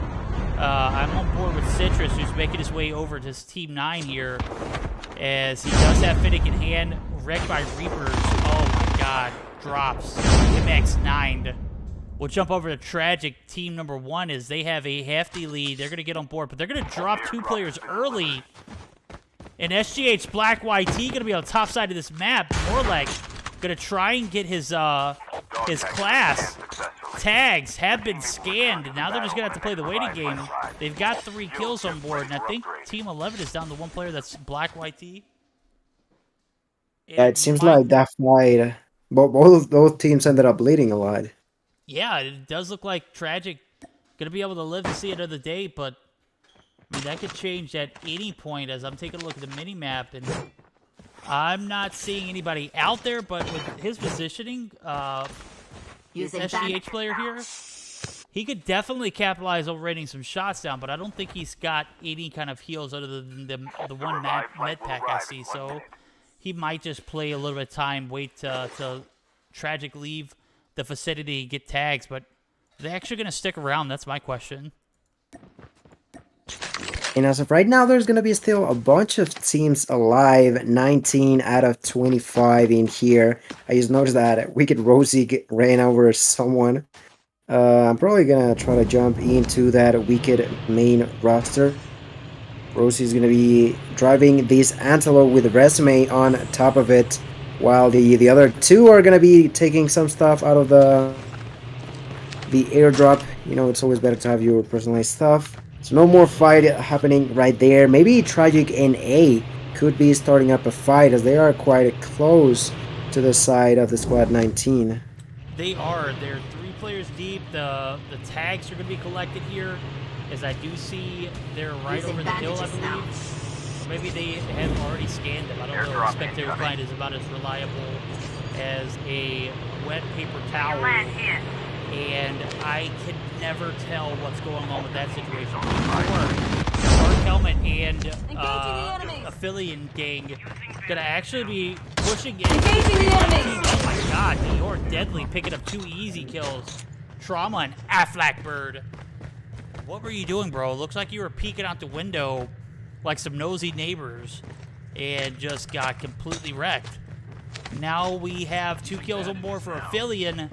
Speaker 1: I'm on board with Citrus, who's making his way over to Team 9 here, as he does have Finnick in hand. Wrecked by Reapers. Oh my god. Drops. MX 9'd. We'll jump over to Tragic, team number 1, as they have a hefty lead. They're going to get on board, but they're going to drop 2 players early. And SGH Black YT going to be on the top side of this map. Morleg going to try and get his class. Tags have been scanned, and now they're just going to have to play the waiting game. They've got 3 kills on board, and I think Team 11 is down to 1 player that's Black YT.
Speaker 5: Yeah, it seems like that fight, both of those teams ended up bleeding a lot.
Speaker 1: Yeah, it does look like Tragic gonna be able to live to see another day, but I mean, that could change at any point. As I'm taking a look at the mini map, and I'm not seeing anybody out there. But with his positioning, SGH player here, he could definitely capitalize on raining some shots down. But I don't think he's got any kind of heals other than the one med pack I see. So he might just play a little bit of time, wait to Tragic leave the vicinity, get tags, but are they actually going to stick around? That's my question.
Speaker 5: And as of right now, there's going to be still a bunch of teams alive, 19 out of 25 in here. I just noticed that Wicked Rosie ran over someone. I'm probably going to try to jump into that Wicked main roster. Rosie's going to be driving this Antelope with a resume on top of it, while the other 2 are going to be taking some stuff out of the airdrop. You know, it's always better to have your personalized stuff. So no more fight happening right there. Maybe Tragic NA could be starting up a fight, as they are quite close to the side of the squad 19.
Speaker 1: They are. They're 3 players deep. The tags are going to be collected here, as I do see they're right over the hill, I believe. Maybe they have already scanned them. I don't know. The Spectator client is about as reliable as a wet paper towel. And I can never tell what's going on with that situation. Dark Helmet and Aphelion gang gonna actually be pushing in.
Speaker 2: Engaging the enemy.
Speaker 1: Oh my god, you're deadly, picking up 2 easy kills. Trauma and Aflac Bird. What were you doing, bro? Looks like you were peeking out the window like some nosy neighbors and just got completely wrecked. Now we have 2 kills or more for Aphelion,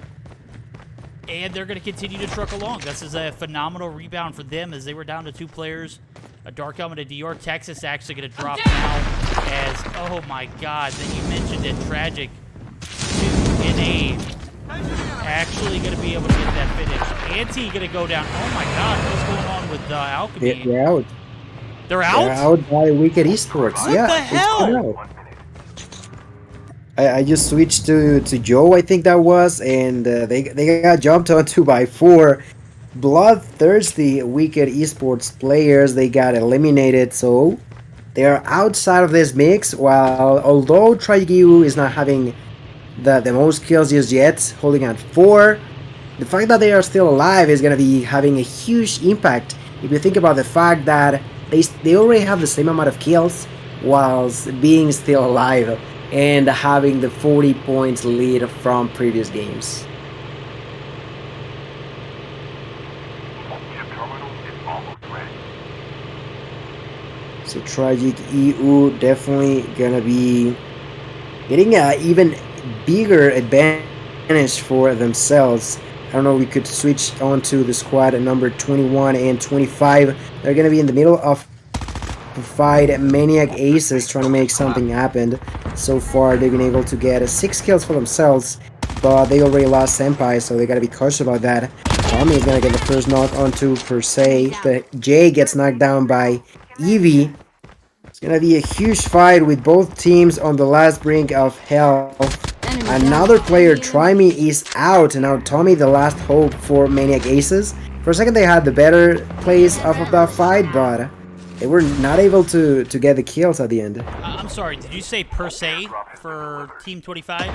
Speaker 1: and they're going to continue to truck along. This is a phenomenal rebound for them as they were down to 2 players. A Dark Helmet and Dior. Texas actually going to drop now as, oh my god, then you mentioned it, Tragic. 2 in A. Actually going to be able to get that finish. Anti going to go down. Oh my god, what's going on with Alchemy?
Speaker 5: They're out.
Speaker 1: They're out?
Speaker 5: They're out by Wicked Esports.
Speaker 1: What
Speaker 5: yeah,
Speaker 1: the hell?
Speaker 5: I just switched to Joe, I think that was, and they got jumped onto by 4 bloodthirsty Wicked Esports players. They got eliminated, so they are outside of this mix. While although TryGu is not having the most kills just yet, holding at 4, the fact that they are still alive is going to be having a huge impact. If you think about the fact that they already have the same amount of kills whilst being still alive and having the 40 points lead from previous games. So Tragic EU definitely gonna be getting an even bigger advantage for themselves. I don't know, we could switch on to the squad at number 21 and 25. They're gonna be in the middle of the fight. Maniac Aces trying to make something happen. So far they've been able to get 6 kills for themselves, but they already lost Senpai, so they gotta be cautious about that. Tommy is gonna get the first knock onto Per Se, but Jay gets knocked down by Evie. It's gonna be a huge fight with both teams on the last brink of hell. Another player, Try Me, is out, and now Tommy, the last hope for Maniac Aces. For a second they had the better plays off of that fight, but they were not able to get the kills at the end.
Speaker 1: I'm sorry, did you say Per Se for Team 25?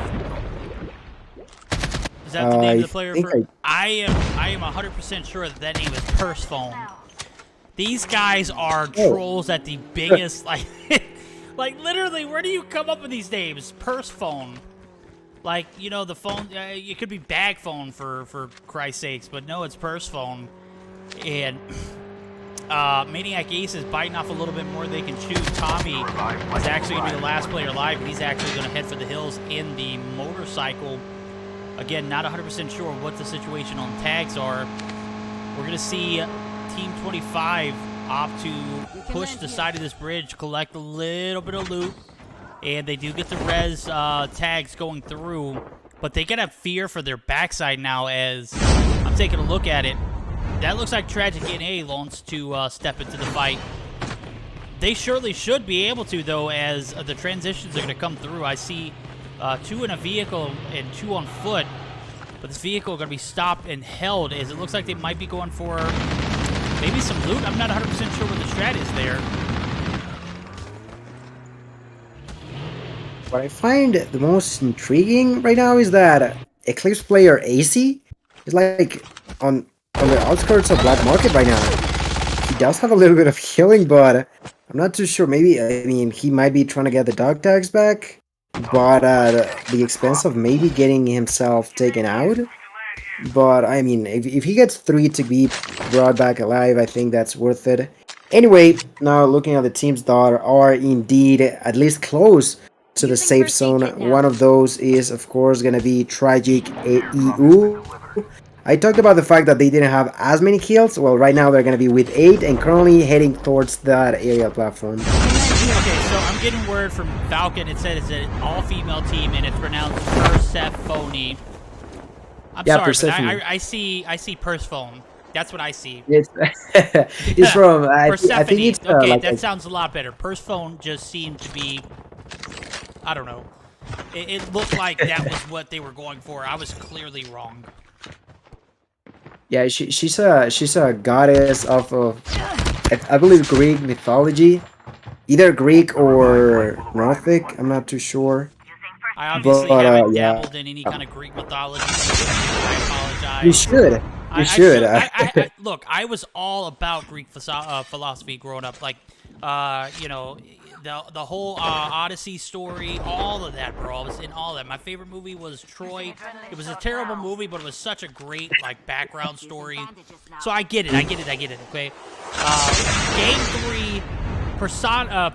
Speaker 1: Is that the name of the player? I am 100% sure that name is Purse Phone. These guys are trolls at the biggest, like literally, where do you come up with these names? Purse Phone. Like, you know, the phone, it could be bag phone for Christ's sakes, but no, it's Purse Phone. And Maniac Ace is biting off a little bit more they can chew. Tommy is actually going to be the last player alive, and he's actually going to head for the hills in the motorcycle. Again, not 100% sure what the situation on tags are. We're going to see Team 25 opt to push the side of this bridge, collect a little bit of loot, and they do get the res tags going through, but they gotta have fear for their backside now. As I'm taking a look at it, that looks like Tragic in A wants to step into the fight. They surely should be able to, though, as the transitions are going to come through. I see 2 in a vehicle and 2 on foot, but this vehicle is going to be stopped and held, as it looks like they might be going for maybe some loot. I'm not 100% sure what the strat is there.
Speaker 5: What I find the most intriguing right now is that Eclipse player AC is like on the outskirts of Black Market right now. He does have a little bit of healing, but I'm not too sure. Maybe, I mean, he might be trying to get the dog tags back, but at the expense of maybe getting himself taken out. But I mean, if he gets 3 to be brought back alive, I think that's worth it. Anyway, now looking at the teams that are indeed at least close to the safe zone. One of those is, of course, going to be Tragic EU. I talked about the fact that they didn't have as many kills. Well, right now they're going to be with 8 and currently heading towards that area platform.
Speaker 1: Okay, so I'm getting word from Falcon. It said it's an all-female team, and it's pronounced Persephone. I'm sorry, but I see Purse Phone. That's what I see.
Speaker 5: It's from I think it's
Speaker 1: okay,
Speaker 5: like
Speaker 1: that sounds a lot better. Purse Phone just seemed to be, I don't know. It looked like that was what they were going for. I was clearly wrong.
Speaker 5: Yeah, she's a goddess of I believe Greek mythology, either Greek or Nordic. I'm not too sure.
Speaker 1: I obviously haven't dabbled in any kind of Greek mythology. I apologize.
Speaker 5: You should. You should.
Speaker 1: Look, I was all about Greek philosophy growing up. Like, you know, The whole Odyssey story, all of that, bro. I was in all that. My favorite movie was Troy. It was a terrible movie, but it was such a great like background story. So I get it. Okay. Game 3, Persephone.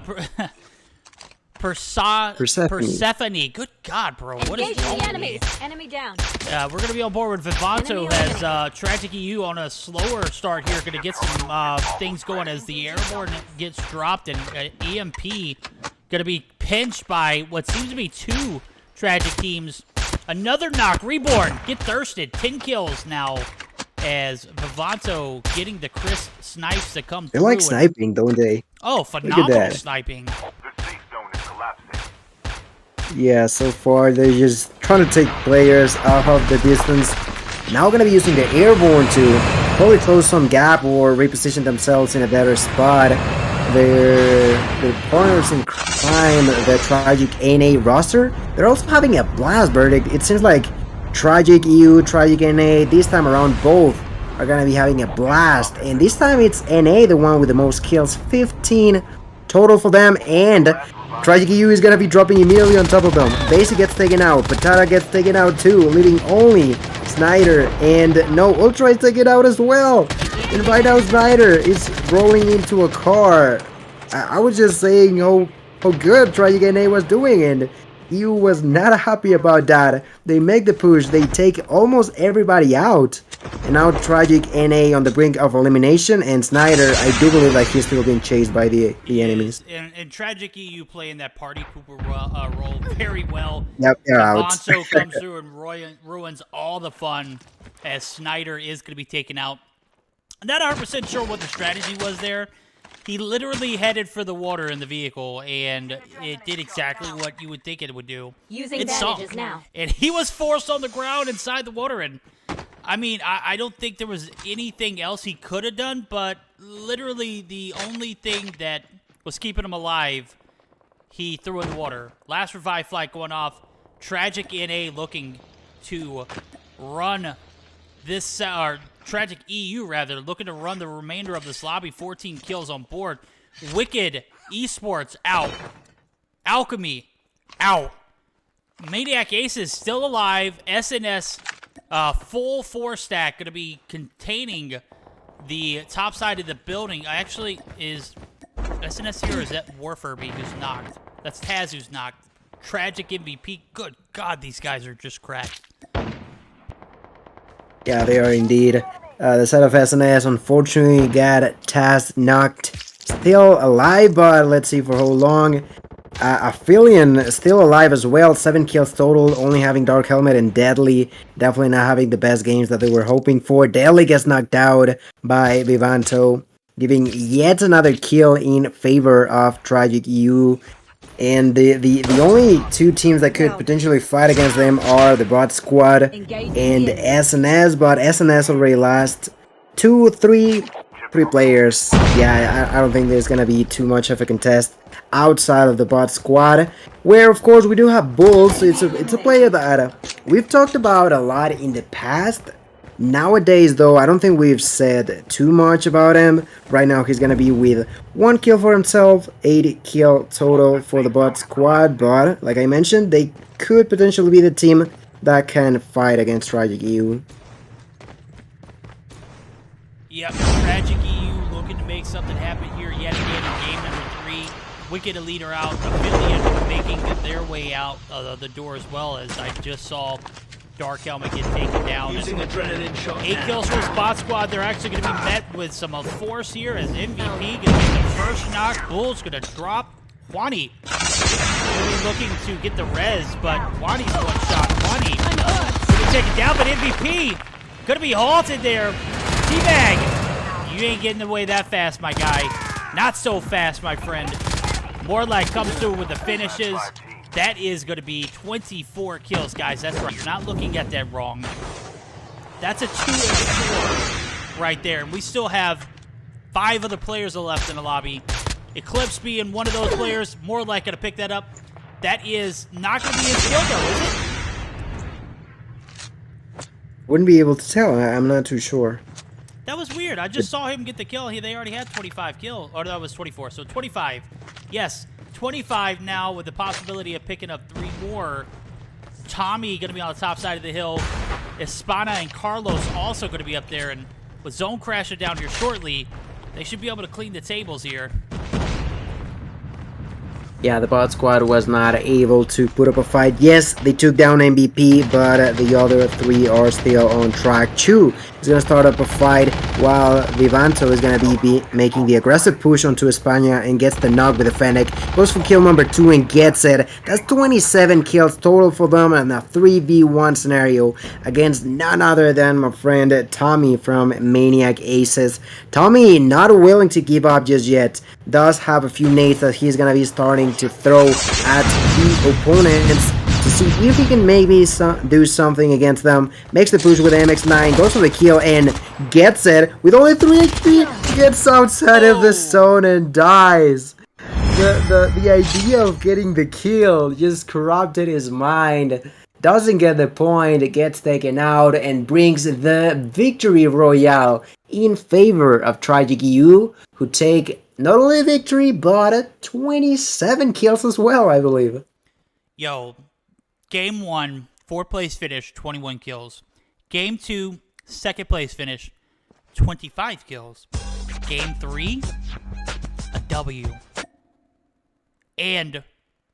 Speaker 1: Good God, bro. What is wrong with me?
Speaker 2: Enemy down.
Speaker 1: We're going to be on board with Vivanto. Has Tragic EU on a slower start here. Going to get some things going as the airborne gets dropped. And EMP going to be pinched by what seems to be 2 Tragic teams. Another knock. Reborn. Get thirsted. 10 kills now as Vivanto getting the crisp snipes that come through.
Speaker 5: They like sniping, don't they?
Speaker 1: Oh, phenomenal sniping.
Speaker 4: The safe zone is collapsing.
Speaker 5: Yeah, so far they're just trying to take players out of the distance. Now gonna be using the airborne to probably close some gap or reposition themselves in a better spot. Their partners in crime, the Tragic NA roster, they're also having a blast verdict. It seems like Tragic EU, Tragic NA, this time around both are gonna be having a blast. And this time it's NA, the one with the most kills, 15 total for them, and Tragic EU is gonna be dropping immediately on top of them. Basic gets taken out, Patata gets taken out too, leaving only Snyder, and no, Ultra is taken out as well. And right now Snyder is rolling into a car. I was just saying how good Tragic NA was doing, and EU was not happy about that. They make the push, they take almost everybody out. And now Tragic NA on the brink of elimination, and Snyder, I do believe that he's still being chased by the enemies.
Speaker 1: And Tragic EU playing that party pooper role very well.
Speaker 5: Yep, they're out.
Speaker 1: Alonso comes through and ruins all the fun as Snyder is going to be taken out. I'm not 100% sure what the strategy was there. He literally headed for the water in the vehicle, and it did exactly what you would think it would do.
Speaker 2: Using
Speaker 1: It
Speaker 2: bandages
Speaker 1: sunk.
Speaker 2: now.
Speaker 1: And he was forced on the ground inside the water, and I mean, I don't think there was anything else he could have done, but literally the only thing that was keeping him alive, he threw in the water. Last revive flight going off. Tragic NA looking to run this, or Tragic EU rather, looking to run the remainder of this lobby. 14 kills on board. Wicked Esports out. Alchemy out. Maniac Aces still alive. SNS full 4-stack, going to be containing the top side of the building. Actually, is SNS here, or is that Warfurby who's knocked? That's Taz who's knocked. Tragic MVP. Good God, these guys are just cracked.
Speaker 5: Yeah, they are indeed. The side of SNS unfortunately got Taz knocked. Still alive, but let's see for how long. Aphelion still alive as well, 7 kills total, only having Dark Helmet, and Deadly definitely not having the best games that they were hoping for. Deadly gets knocked out by Vivanto, giving yet another kill in favor of Tragic EU. And the only 2 teams that could potentially fight against them are the Bot Squad and SNS, but SNS already lost 3 players. Yeah, I don't think there's gonna be too much of a contest outside of the Bot Squad, where of course we do have Bulls. It's a player that we've talked about a lot in the past. Nowadays though, I don't think we've said too much about him. Right now he's gonna be with 1 kill for himself, 8 kill total for the Bot Squad, but like I mentioned, they could potentially be the team that can fight against Tragic EU.
Speaker 1: Yep, Tragic EU looking to make something happen here yet again in game number 3. Wicked Elite are out. Affiliate making their way out the door as well, as I just saw Dark Helmet get taken down.
Speaker 3: Using adrenaline shot.
Speaker 1: 8 kills for Spot Squad. They're actually going to be met with some force here as MVP going to get the first knock. Bull's going to drop. Juani going to be looking to get the res, but Juani's one shot. Juani going to take it down, but MVP going to be halted there. T-Bag, you ain't getting away that fast, my guy. Not so fast, my friend. More like comes through with the finishes. That is going to be 24 kills, guys. That's right. You're not looking at that wrong. That's a 2 and 4 right there. And we still have 5 other players left in the lobby. Eclipse being one of those players, more likely to pick that up. That is not going to be his kill, though, is it?
Speaker 5: Wouldn't be able to tell. I'm not too sure.
Speaker 1: That was weird. I just saw him get the kill. They already had 25 kills. Or that was 24. So 25. Yes, 25 now with the possibility of picking up 3 more. Tommy going to be on the top side of the hill. Espana and Carlos also going to be up there. And with Zone crashing down here shortly, they should be able to clean the tables here.
Speaker 5: Yeah, the bot squad was not able to put up a fight. Yes, they took down MVP, but the other 3 are still on track. Chu is going to start up a fight while Vivanto is going to be making the aggressive push onto España and gets the knock with the Fennec. Goes for kill number 2 and gets it. That's 27 kills total for them in a 3v1 scenario against none other than my friend Tommy from Maniac Aces. Tommy not willing to give up just yet. Does have a few nades that he's going to be starting to throw at the opponents to see if he can maybe do something against them. Makes the push with MX9, goes for the kill and gets it with only 3 HP. Gets outside of the zone and dies. The idea of getting the kill just corrupted his mind. Doesn't get the point, gets taken out and brings the victory royale in favor of Tragic EU, who take not only a victory, but 27 kills as well, I believe.
Speaker 1: Yo, Game 1, 4th place finish, 21 kills. Game 2, 2nd place finish, 25 kills. Game 3, a W. And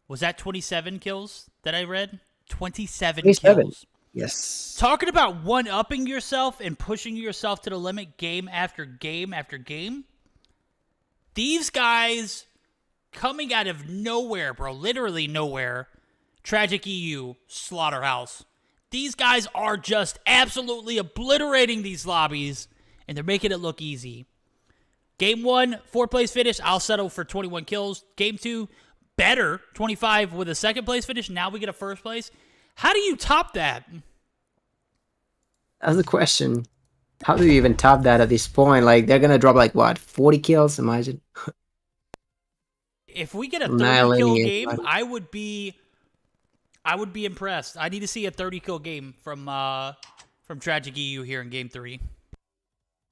Speaker 1: was that 27 kills that I read? 27 kills.
Speaker 5: Yes.
Speaker 1: Talking about one-upping yourself and pushing yourself to the limit game after game after game. These guys coming out of nowhere, bro. Literally nowhere. Tragic EU, Slaughterhouse. These guys are just absolutely obliterating these lobbies, and they're making it look easy. Game 1, 4th place finish. I'll settle for 21 kills. Game 2, better. 25 with a 2nd place finish. Now we get a 1st place. How do you top that?
Speaker 5: That's the question. How do you even top that at this point? Like, they're gonna drop, like, what, 40 kills, imagine?
Speaker 1: If we get a 30-kill game, I would be impressed. I need to see a 30-kill game from Tragic EU here in Game 3.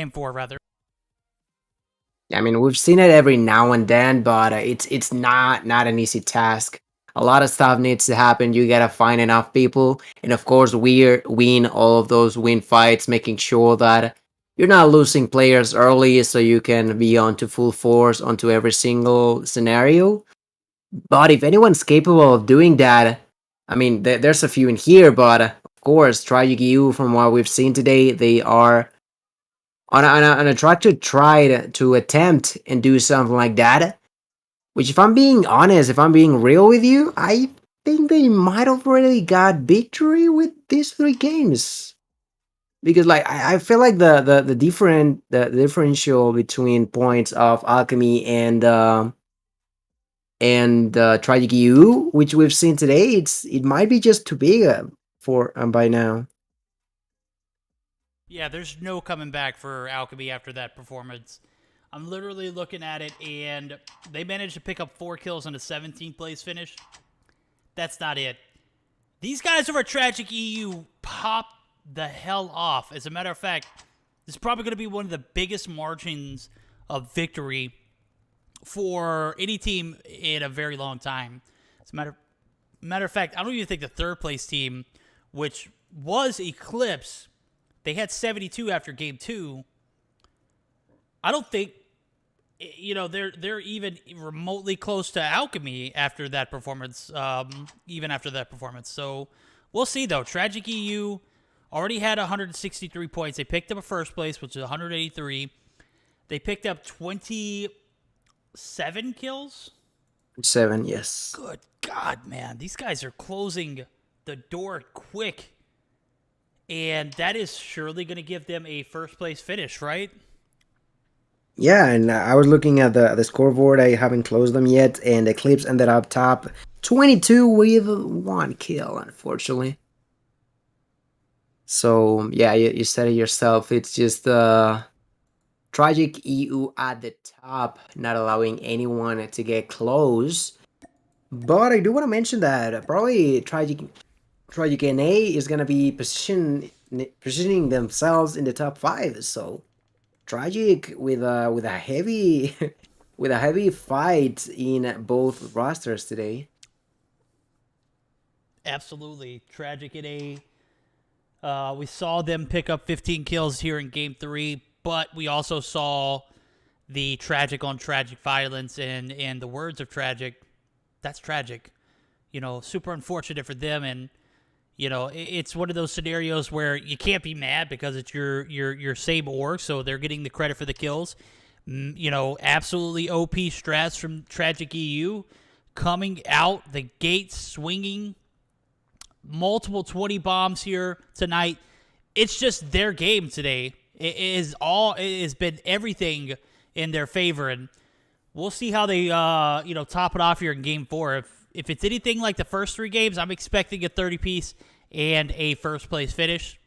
Speaker 1: Game 4, rather.
Speaker 5: I mean, we've seen it every now and then, but it's not an easy task. A lot of stuff needs to happen. You gotta find enough people, and of course, win all of those win fights, making sure that you're not losing players early, so you can be onto full force onto every single scenario. But if anyone's capable of doing that, I mean, there's a few in here, but of course, Tragic EU, from what we've seen today, they are on a track to try to attempt and do something like that. Which, if I'm being honest, if I'm being real with you, I think they might have already got victory with these 3 games. Because, like, I feel like the differential between points of Alchemy and Tragic EU, which we've seen today, it might be just too big for by now.
Speaker 1: Yeah, there's no coming back for Alchemy after that performance. I'm literally looking at it, and they managed to pick up 4 kills on a 17th place finish. That's not it. These guys over at Tragic EU pop the hell off. As a matter of fact, this is probably going to be one of the biggest margins of victory for any team in a very long time. As a matter of fact, I don't even think the 3rd place team, which was Eclipse, they had 72 after Game 2. I don't think, you know, they're even remotely close to Alchemy after that performance, even after that performance. So we'll see, though. Tragic EU already had 163 points. They picked up a 1st place, which is 183. They picked up 27 kills?
Speaker 5: 7, yes.
Speaker 1: Good God, man. These guys are closing the door quick. And that is surely going to give them a 1st place finish, right?
Speaker 5: Yeah, and I was looking at the scoreboard. I haven't closed them yet, and Eclipse ended up top 22 with 1 kill, unfortunately. So, yeah, you said it yourself. It's just Tragic EU at the top, not allowing anyone to get close. But I do want to mention that probably Tragic NA is going to be positioning themselves in the top 5, so Tragic with a heavy with a heavy fight in both rosters today.
Speaker 1: Absolutely. Tragic in A. We saw them pick up 15 kills here in Game 3, but we also saw the tragic on tragic violence, and the words of tragic, that's tragic. You know, super unfortunate for them, and you know, it's one of those scenarios where you can't be mad because it's your same org, so they're getting the credit for the kills. You know, absolutely OP strats from Tragic EU coming out the gate swinging multiple 20 bombs here tonight. It's just their game today. It has been everything in their favor, and we'll see how they top it off here in Game 4. If it's anything like the first 3 games, I'm expecting a 30-piece and a first-place finish.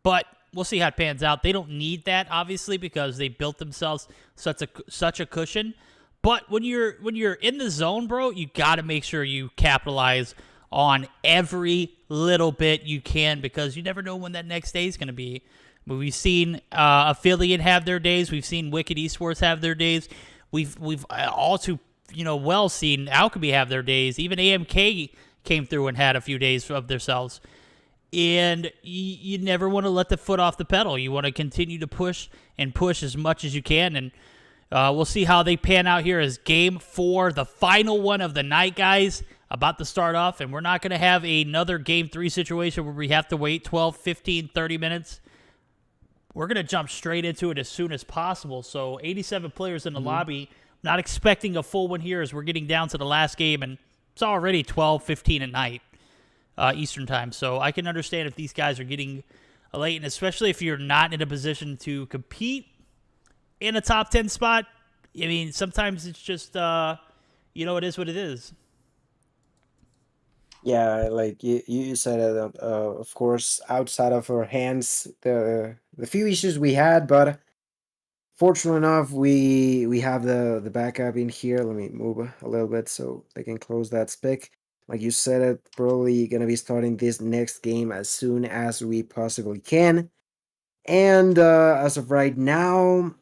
Speaker 1: But we'll see how it pans out. They don't need that, obviously, because they built themselves such a cushion. But when you're in the zone, bro, you got to make sure you capitalize on every little bit you can, because you never know when that next day is going to be. We've seen Affiliate have their days. We've seen Wicked Esports have their days. We've all too well seen Alchemy have their days. Even AMK came through and had a few days of themselves. And you never want to let the foot off the pedal. You want to continue to push as much as you can. And we'll see how they pan out here as Game 4, the final one of the night, guys, about to start off. And we're not going to have another Game 3 situation where we have to wait 12, 15, 30 minutes. We're going to jump straight into it as soon as possible. So 87 players in the lobby. Not expecting a full one here as we're getting down to the last game. And it's already 12, 15 at night Eastern time. So I can understand if these guys are getting late. And especially if you're not in a position to compete in a top 10 spot. I mean, sometimes it's just, it is what it is.
Speaker 5: Yeah, like you said it, of course, outside of our hands, the few issues we had, but fortunately enough, we have the backup in here. Let me move a little bit so they can close that spic. Like you said, it probably gonna be starting this next game as soon as we possibly can. And as of right now,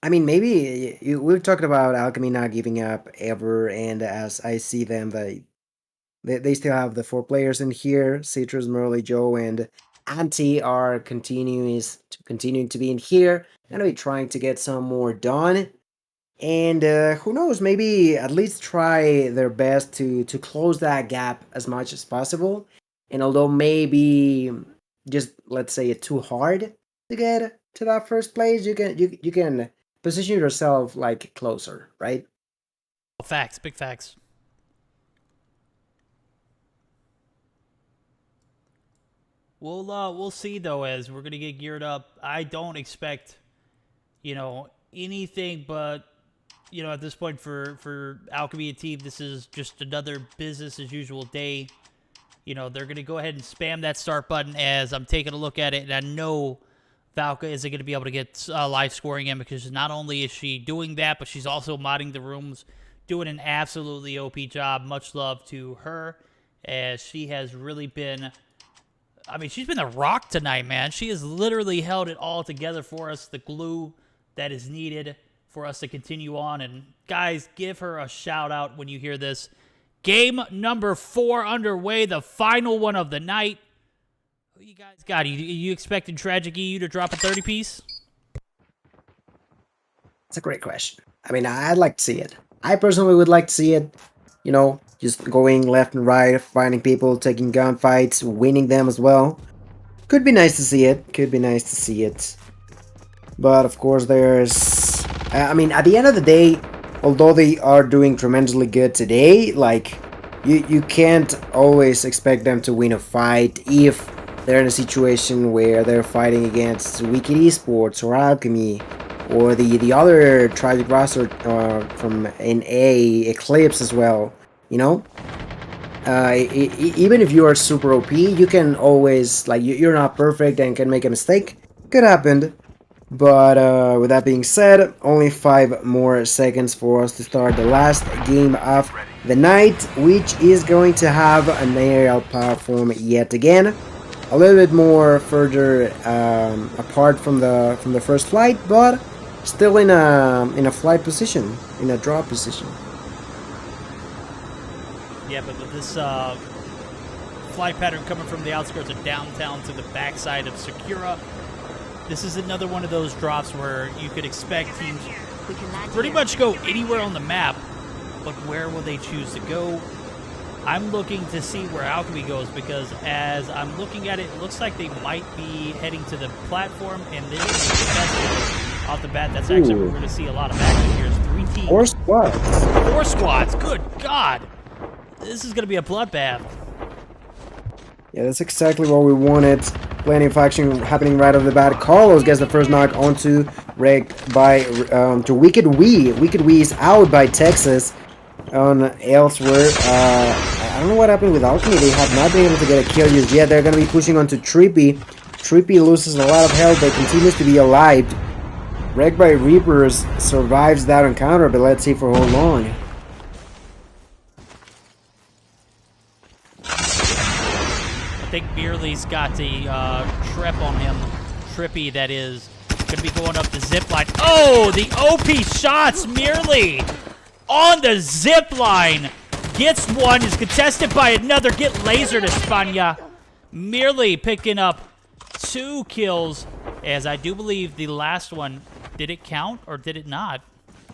Speaker 5: I mean, maybe we've talked about Alchemy not giving up ever, and as I see them, they still have the 4 players in here. Citrus, Merle, Joe, and Anti are continuing to be in here. Gonna be trying to get some more done. And who knows, maybe at least try their best to close that gap as much as possible. And although maybe just, let's say, it's too hard to get to that first place, you can position yourself like closer, right?
Speaker 1: Facts, big facts. We'll see though as we're gonna get geared up. I don't expect, anything but, at this point for Alchemy and team, this is just another business as usual day. They're gonna go ahead and spam that start button as I'm taking a look at it, and I know Valka isn't gonna be able to get live scoring in because not only is she doing that, but she's also modding the rooms, doing an absolutely OP job. Much love to her as she has really been. I mean, she's been the rock tonight, man. She has literally held it all together for us, the glue that is needed for us to continue on. And guys, give her a shout out when you hear this. Game number 4 underway, the final one of the night. Who you guys got? You expecting Tragic EU to drop a 30-piece?
Speaker 5: That's a great question. I mean, I'd like to see it. I personally would like to see it. Just going left and right, finding people, taking gunfights, winning them as well. Could be nice to see it. But of course there's... I mean, at the end of the day, although they are doing tremendously good today, like, you can't always expect them to win a fight if they're in a situation where they're fighting against Wicked Esports or Alchemy or the other tragic roster from NA, Eclipse as well. Even if you are super OP, you can always, like, you're not perfect and can make a mistake. Could happen. But with that being said, only 5 more seconds for us to start the last game of the night, which is going to have an aerial platform yet again. A little bit more further apart from the first flight, but still in a flight position, in a drop position.
Speaker 1: Yeah, but with this flight pattern coming from the outskirts of downtown to the backside of Sakura, this is another one of those drops where you could expect teams
Speaker 2: We can land
Speaker 1: pretty
Speaker 2: here.
Speaker 1: much go anywhere on the map, but where will they choose to go? I'm looking to see where Alchemy goes because as I'm looking at it, it looks like they might be heading to the platform, and this is contested off the bat. That's actually where we're going to see a lot of action here. It's 3 teams.
Speaker 5: 4 squads.
Speaker 1: 4 squads. Good God. This is going to be a bloodbath.
Speaker 5: Yeah, that's exactly what we wanted. Plenty of action happening right off the bat. Carlos gets the first knock onto wrecked by to Wicked Wee. Wicked Wee is out by Texas. On elsewhere, I don't know what happened with Alchemy. They have not been able to get a kill just yet. They're going to be pushing onto Trippy. Trippy loses a lot of health but continues to be alive. Wrecked by Reapers survives that encounter, but let's see for how long.
Speaker 1: I think Merely's got the trip on him. Trippy, that is. Going to be going up the zip line. Oh, the OP shots, Merely! On the zip line. Gets one, is contested by another. Get lasered, Espana. Merely picking up 2 kills, as I do believe the last one, did it count or did it not?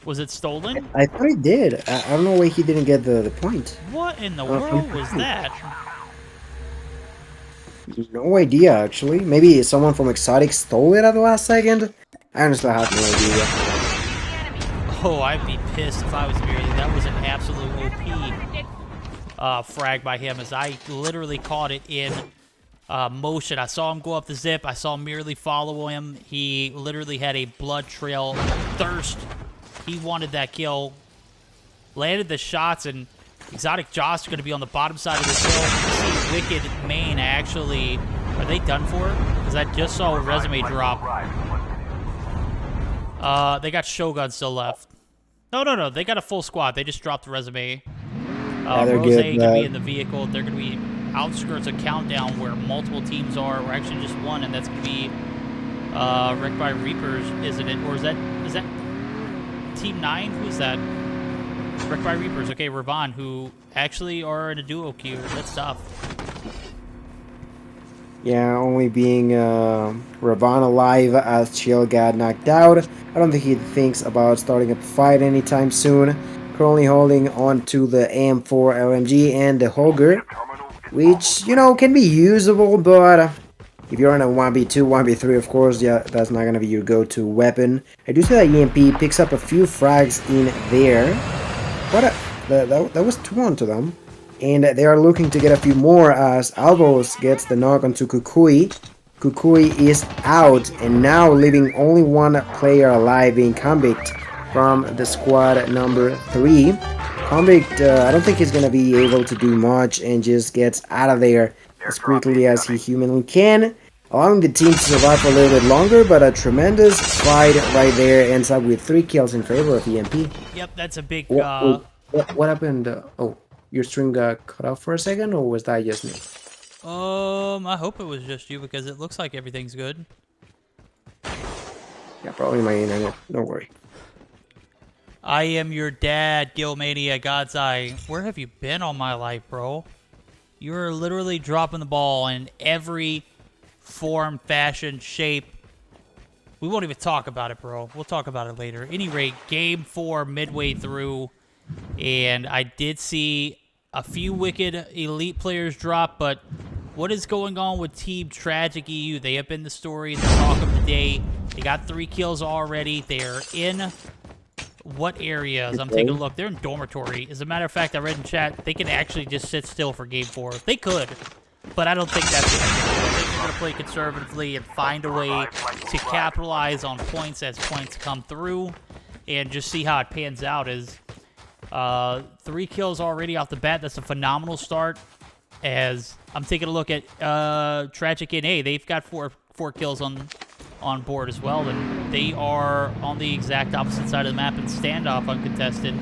Speaker 1: Was it stolen?
Speaker 5: I thought he did. I don't know why he didn't get the point.
Speaker 1: What in the world was that?
Speaker 5: No idea, actually. Maybe someone from Exotic stole it at the last second? I honestly have no idea.
Speaker 1: Oh, I'd be pissed if I was Merely. That was an absolute OP frag by him, as I literally caught it in motion. I saw him go up the zip. I saw Merely follow him. He literally had a blood trail thirst. He wanted that kill. Landed the shots, and Exotic Josh are going to be on the bottom side of this hill. You see Wicked Main actually. Are they done for? Because I just saw a resume drop. They got Shogun still left. No. They got a full squad. They just dropped the resume.
Speaker 5: they're
Speaker 1: Rose
Speaker 5: good,
Speaker 1: going to be in the vehicle. They're going to be outskirts of Countdown where multiple teams are. Or actually just one, and that's going to be wrecked by Reapers, isn't it? Or is that Team 9? Who is that? Wrecked by Reapers. Okay, Ravon, who actually are in a duo queue. That's tough.
Speaker 5: Yeah, only being Ravon alive as Chill got knocked out. I don't think he thinks about starting a fight anytime soon. Currently holding on to the AM4 LMG and the Holger, which, you know, can be usable, but if you're on a 1v2, 1v3, of course, yeah, that's not going to be your go-to weapon. I do see that EMP picks up a few frags in there. That was 2 onto them. And they are looking to get a few more as Alvos gets the knock onto Kukui. Kukui is out and now leaving only 1 player alive, being Convict from the squad number 3. Convict, I don't think he's going to be able to do much and just gets out of there as quickly as he humanly can, allowing the team to survive for a little bit longer, but a tremendous fight right there ends up with 3 kills in favor of EMP.
Speaker 1: Yep, that's a big...
Speaker 5: What happened? Oh, your stream got cut off for a second, or was that just me?
Speaker 1: I hope it was just you because it looks like everything's good.
Speaker 5: Yeah, probably my internet. Don't worry.
Speaker 1: I am your dad, Gilmania, God's Eye. Where have you been all my life, bro? You're literally dropping the ball in every form, fashion, shape. We won't even talk about it, bro. We'll talk about it later. At any rate, Game 4 midway through, and I did see a few Wicked Elite players drop, but what is going on with Team Tragic EU? They have been the story, the talk of the day. They got 3 kills already. They're in what areas? I'm taking a look. They're in dormitory. As a matter of fact, I read in chat, they can actually just sit still for Game 4. They could, but I don't think that's what they're going to do. I think they're going to play conservatively and find a way to capitalize on points as points come through and just see how it pans out. As 3 kills already off the bat. That's a phenomenal start. As I'm taking a look at Tragic NA, they've got four kills on board as well, and they are on the exact opposite side of the map in standoff uncontested.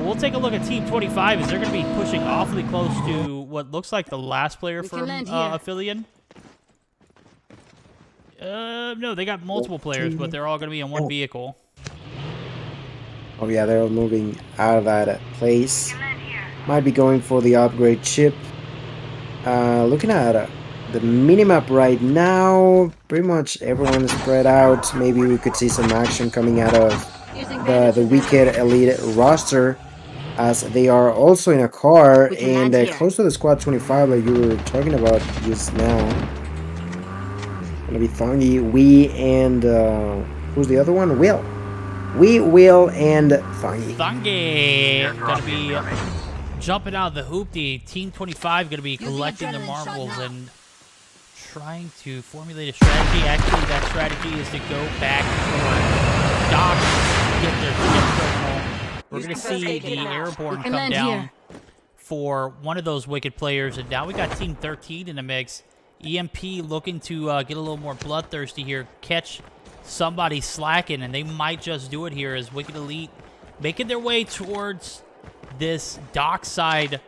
Speaker 1: We'll take a look at Team 25 as they're going to be pushing awfully close to what looks like the last player from Affiliate. No, they got multiple players, but they're all going to be in one vehicle.
Speaker 5: Oh yeah, they're all moving out of that place. Might be going for the upgrade chip. Looking at the minimap right now, pretty much everyone's spread out. Maybe we could see some action coming out of the Wicked Elite roster, as they are also in a car and close to the squad 25 like you were talking about just now. Gonna be Thongy, we, and who's the other one? Will. We, Will, and Thongy.
Speaker 1: Thongy gonna be jumping out of the hoopty. Team 25 gonna be collecting the marbles and trying to formulate a strategy. Actually, that strategy is to go back towards Doc to get their chip terminal. We're going to see the airborne come down for one of those Wicked players. And now we got Team 13 in the mix. EMP looking to get a little more bloodthirsty here. Catch somebody slacking, and they might just do it here as Wicked Elite making their way towards this dockside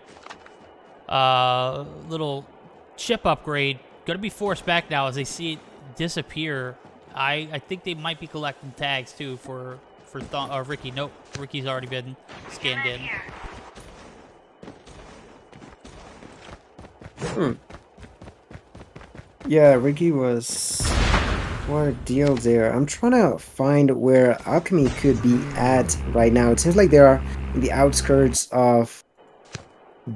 Speaker 1: little chip upgrade. Going to be forced back now as they see it disappear. I think they might be collecting tags too for Ricky. Nope, Ricky's already been scanned in.
Speaker 5: Yeah, Ricky was... What a deal there. I'm trying to find where Alchemy could be at right now. It seems like they are in the outskirts of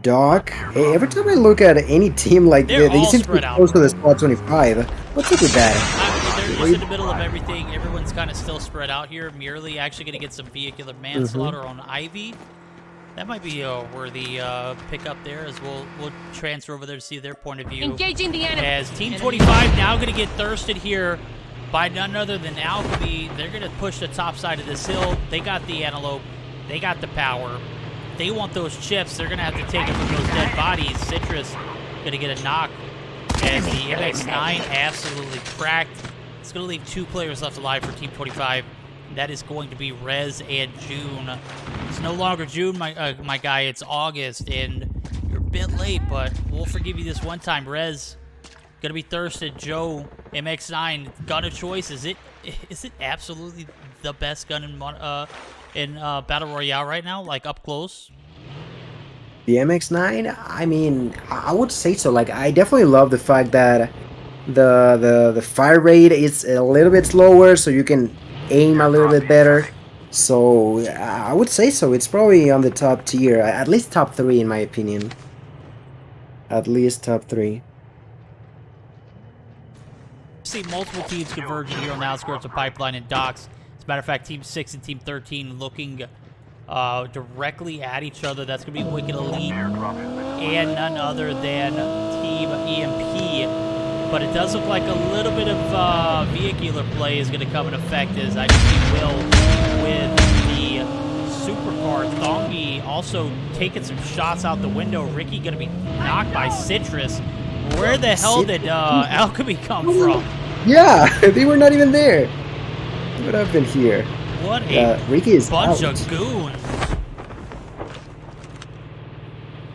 Speaker 5: Doc. Hey, every time I look at any team like
Speaker 1: they
Speaker 5: seem to be close to the spot 25. What's up with that?
Speaker 1: They're just in the middle of everything. Everyone's kind of still spread out here. Merely actually going to get some vehicular manslaughter on Ivy. That might be a worthy pickup there, as we'll transfer over there to see their point of view.
Speaker 2: Engaging the enemy.
Speaker 1: As Team 25 now going to get thirsted here by none other than Alchemy. They're going to push the top side of this hill. They got the antelope. They got the power. They want those chips. They're going to have to take it from those dead bodies. Citrus going to get a knock as the MX-9 absolutely cracked. It's going to leave 2 players left alive for Team 25. That is going to be Rez and June. It's no longer June, my guy. It's August, and you're a bit late, but we'll forgive you this one time. Rez going to be thirsted. Joe, MX-9, gun of choice. Is it absolutely the best gun in Battle Royale right now, like up close?
Speaker 5: The MX-9, I mean, I would say so. Like, I definitely love the fact that the fire rate is a little bit slower, so you can aim a little bit better. So I would say so. It's probably on the top tier, at least top 3 in my opinion. At least top 3.
Speaker 1: See multiple teams converging here on the outskirts of Pipeline and Docks. As a matter of fact, Team 6 and Team 13 looking directly at each other. That's going to be Wicked Elite and none other than Team EMP. But it does look like a little bit of vehicular play is going to come in effect as I see Will with the supercar. Thongy also taking some shots out the window. Ricky going to be knocked by Citrus. Where the hell did Alchemy come from?
Speaker 5: Yeah, they were not even there. What happened here?
Speaker 1: What a
Speaker 5: Ricky is
Speaker 1: bunch
Speaker 5: out.
Speaker 1: of goons.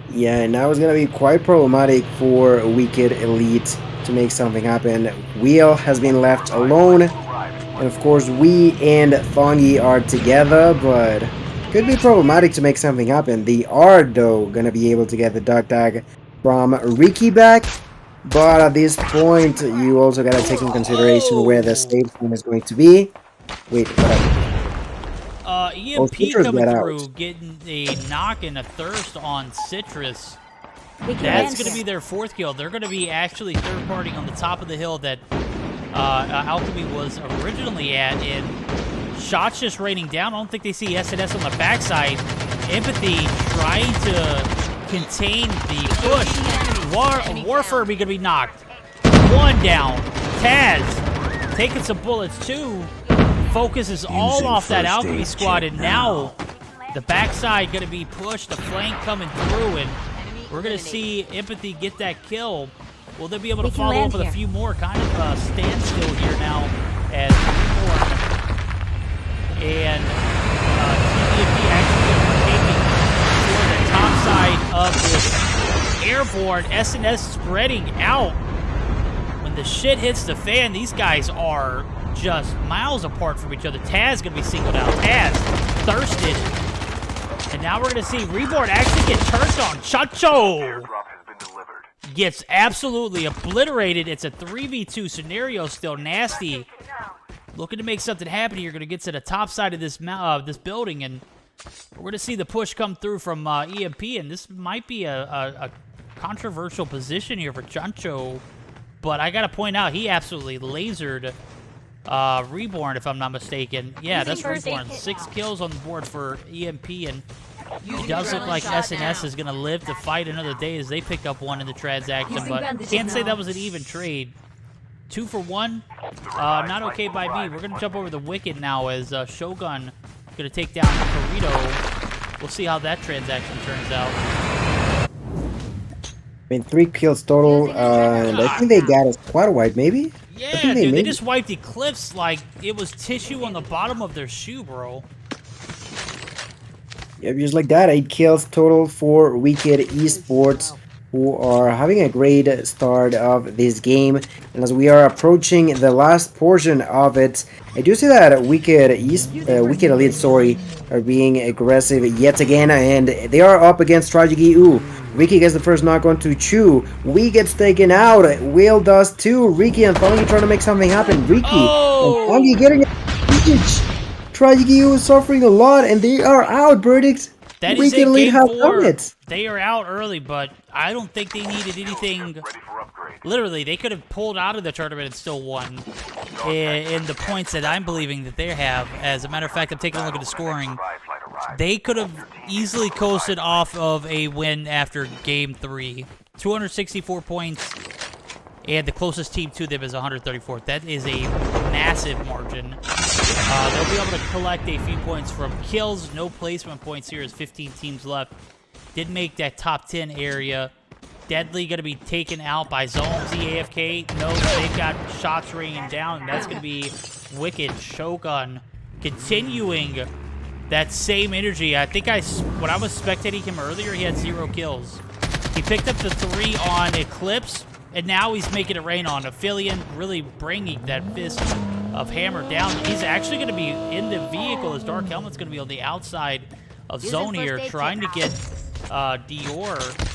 Speaker 5: Yeah, and now it's going to be quite problematic for Wicked Elite to make something happen. Wheel has been left alone, and of course we and Thongy are together, but could be problematic to make something happen. They are though gonna be able to get the dog tag from Ricky back, but at this point you also gotta take in consideration where the save zone is going to be. Wait, what?
Speaker 1: EMP coming through, getting a knock and a thirst on Citrus. That's going to be their 4th kill. They're going to be actually third-partying on the top of the hill that Alchemy was originally at, and shots just raining down. I don't think they see SNS on the backside. Empathy trying to contain the push. Warfare going to be knocked. 1 down. Taz taking some bullets, too. Focus is all off that Alchemy squad, and now the backside going to be pushed. The flank coming through, and we're going to see Empathy get that kill. Will they be able to follow up with a few more? Kind of standstill here now as and TVP actually taking for the top side of this airborne. SNS spreading out. When when the shit hits the fan, these guys are just miles apart from each other. Taz going to be singled out. Taz thirsted. And now we're going to see Reborn actually get turned on. Chacho
Speaker 4: Airdrop has been delivered.
Speaker 1: gets absolutely obliterated. It's a 3v2 scenario still. Nasty looking to make something happen here. Going to get to the top side of this this building, and we're going to see the push come through from EMP, and this might be a controversial position here for Chancho, but I got to point out he absolutely lasered Reborn, if I'm not mistaken. Yeah, that's Reborn. 6 kills on the board for EMP, and it does look like SNS is going to live to fight another day as they pick up one in the transaction, but can't say that was an even trade. 2 for 1, not okay by me. We're going to jump over the Wicked now as Shogun going to take down Burrito. We'll see how that transaction turns out.
Speaker 6: I mean, 3 kills total, and I think they got us quite wide, maybe?
Speaker 1: Yeah, dude, they just wiped Eclipse like it was tissue on the bottom of their shoe, bro.
Speaker 6: Yeah, just like that, 8 kills total for Wicked Esports, who are having a great start of this game. And as we are approaching the last portion of it, I do see that Wicked Elite, are being aggressive yet again, and they are up against Tragic EU. Ricky gets the first knock on to Chu. Wee gets taken out. Will does too. Ricky and Funky trying to make something happen. Ricky and Funky getting a Tragic EU is suffering a lot, and they are out. Verdicts.
Speaker 1: That is a game 4. They are out early, but I don't think they needed anything. Literally, they could have pulled out of the tournament and still won. In the points that I'm believing that they have. As a matter of fact, I'm taking a look at the scoring. They could have easily coasted off of a win after game 3. 264 points, and the closest team to them is 134. That is a massive margin. They'll be able to collect a few points from kills. No placement points here as 15 teams left. Did make that top 10 area. Deadly going to be taken out by Zone ZAFK. No, they've got shots raining down, and that's going to be Wicked. Shogun continuing that same energy. I think when I was spectating him earlier, he had 0 kills. He picked up the 3 on Eclipse, and now he's making it rain on Aphelion, really bringing that fist of Hammer down. He's actually going to be in the vehicle as Dark Helmet's going to be on the outside of Zone here, trying to get Dior,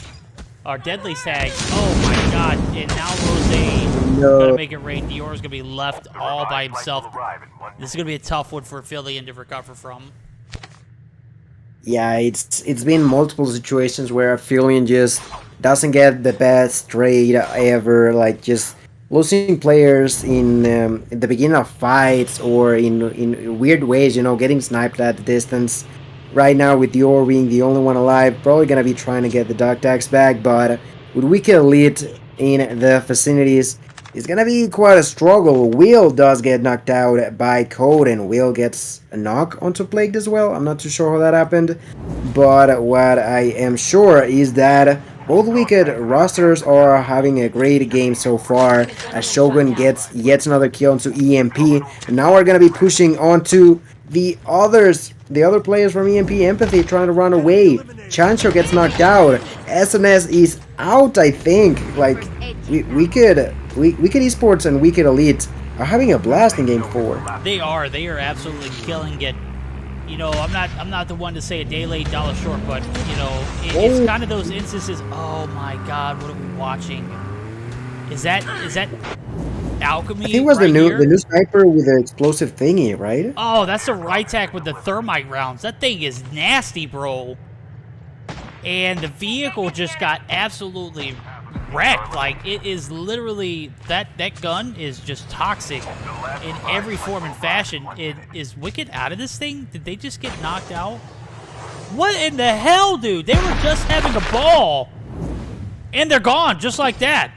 Speaker 1: our Deadly tag. Oh my god, and now Rose going to make it rain. Dior's going to be left all by himself. This is going to be a tough one for Aphelion to recover from.
Speaker 6: Yeah, it's been multiple situations where Aphelion just doesn't get the best trade ever, like just losing players in the beginning of fights or in weird ways, you know, getting sniped at the distance. Right now, with Dior being the only one alive, probably gonna be trying to get the dog tags back, but with Wicked Elite in the vicinities, it's gonna be quite a struggle. Will does get knocked out by Code, and Will gets a knock onto Plagued as well. I'm not too sure how that happened, but what I am sure is that both Wicked rosters are having a great game so far, as Shogun gets yet another kill onto EMP, and now we're gonna be pushing onto the other players from EMP Empathy trying to run away. Chancho gets knocked out. SNS is out, I think. Like, Wicked Esports and Wicked Elite are having a blast in game 4.
Speaker 1: They are absolutely killing it. You know, I'm not the one to say a day late, dollar short, but you know, it's kind of those instances. Oh my god, what are we watching? Is that Alchemy?
Speaker 6: I think it was the new sniper with the explosive thingy, right?
Speaker 1: Oh, that's the Rytac with the thermite rounds. That thing is nasty, bro. And the vehicle just got absolutely wrecked. Like, it is literally, that gun is just toxic in every form and fashion. Is Wicked out of this thing? Did they just get knocked out? What in the hell, dude? They were just having a ball, and they're gone just like that.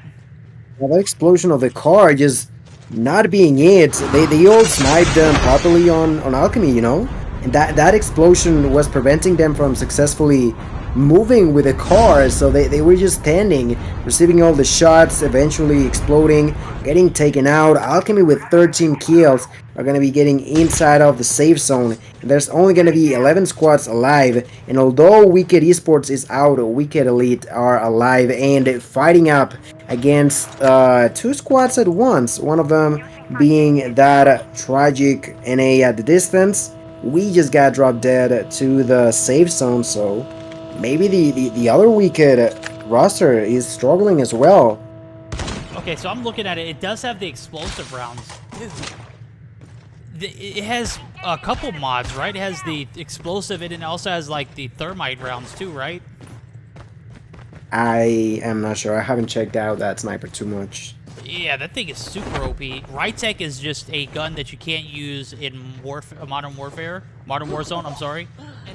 Speaker 6: Well, that explosion of the car just not being it. They all sniped them properly on Alchemy, you know? and that explosion was preventing them from successfully moving with the car, so they were just standing, receiving all the shots, eventually exploding, getting taken out. Alchemy with 13 kills are going to be getting inside of the safe zone. And there's only going to be 11 squads alive, and although Wicked Esports is out, Wicked Elite are alive and fighting up against 2 squads at once, one of them being that tragic NA at the distance. We just got dropped dead to the safe zone, so maybe the other Wicked roster is struggling as well.
Speaker 1: Okay, so I'm looking at it. It does have the explosive rounds. It has a couple mods, right? It has the explosive, and it also has like the thermite rounds too, right?
Speaker 6: I am not sure. I haven't checked out that sniper too much.
Speaker 1: Yeah, that thing is super OP. Rytech is just a gun that you can't use in Modern Warzone, I'm sorry.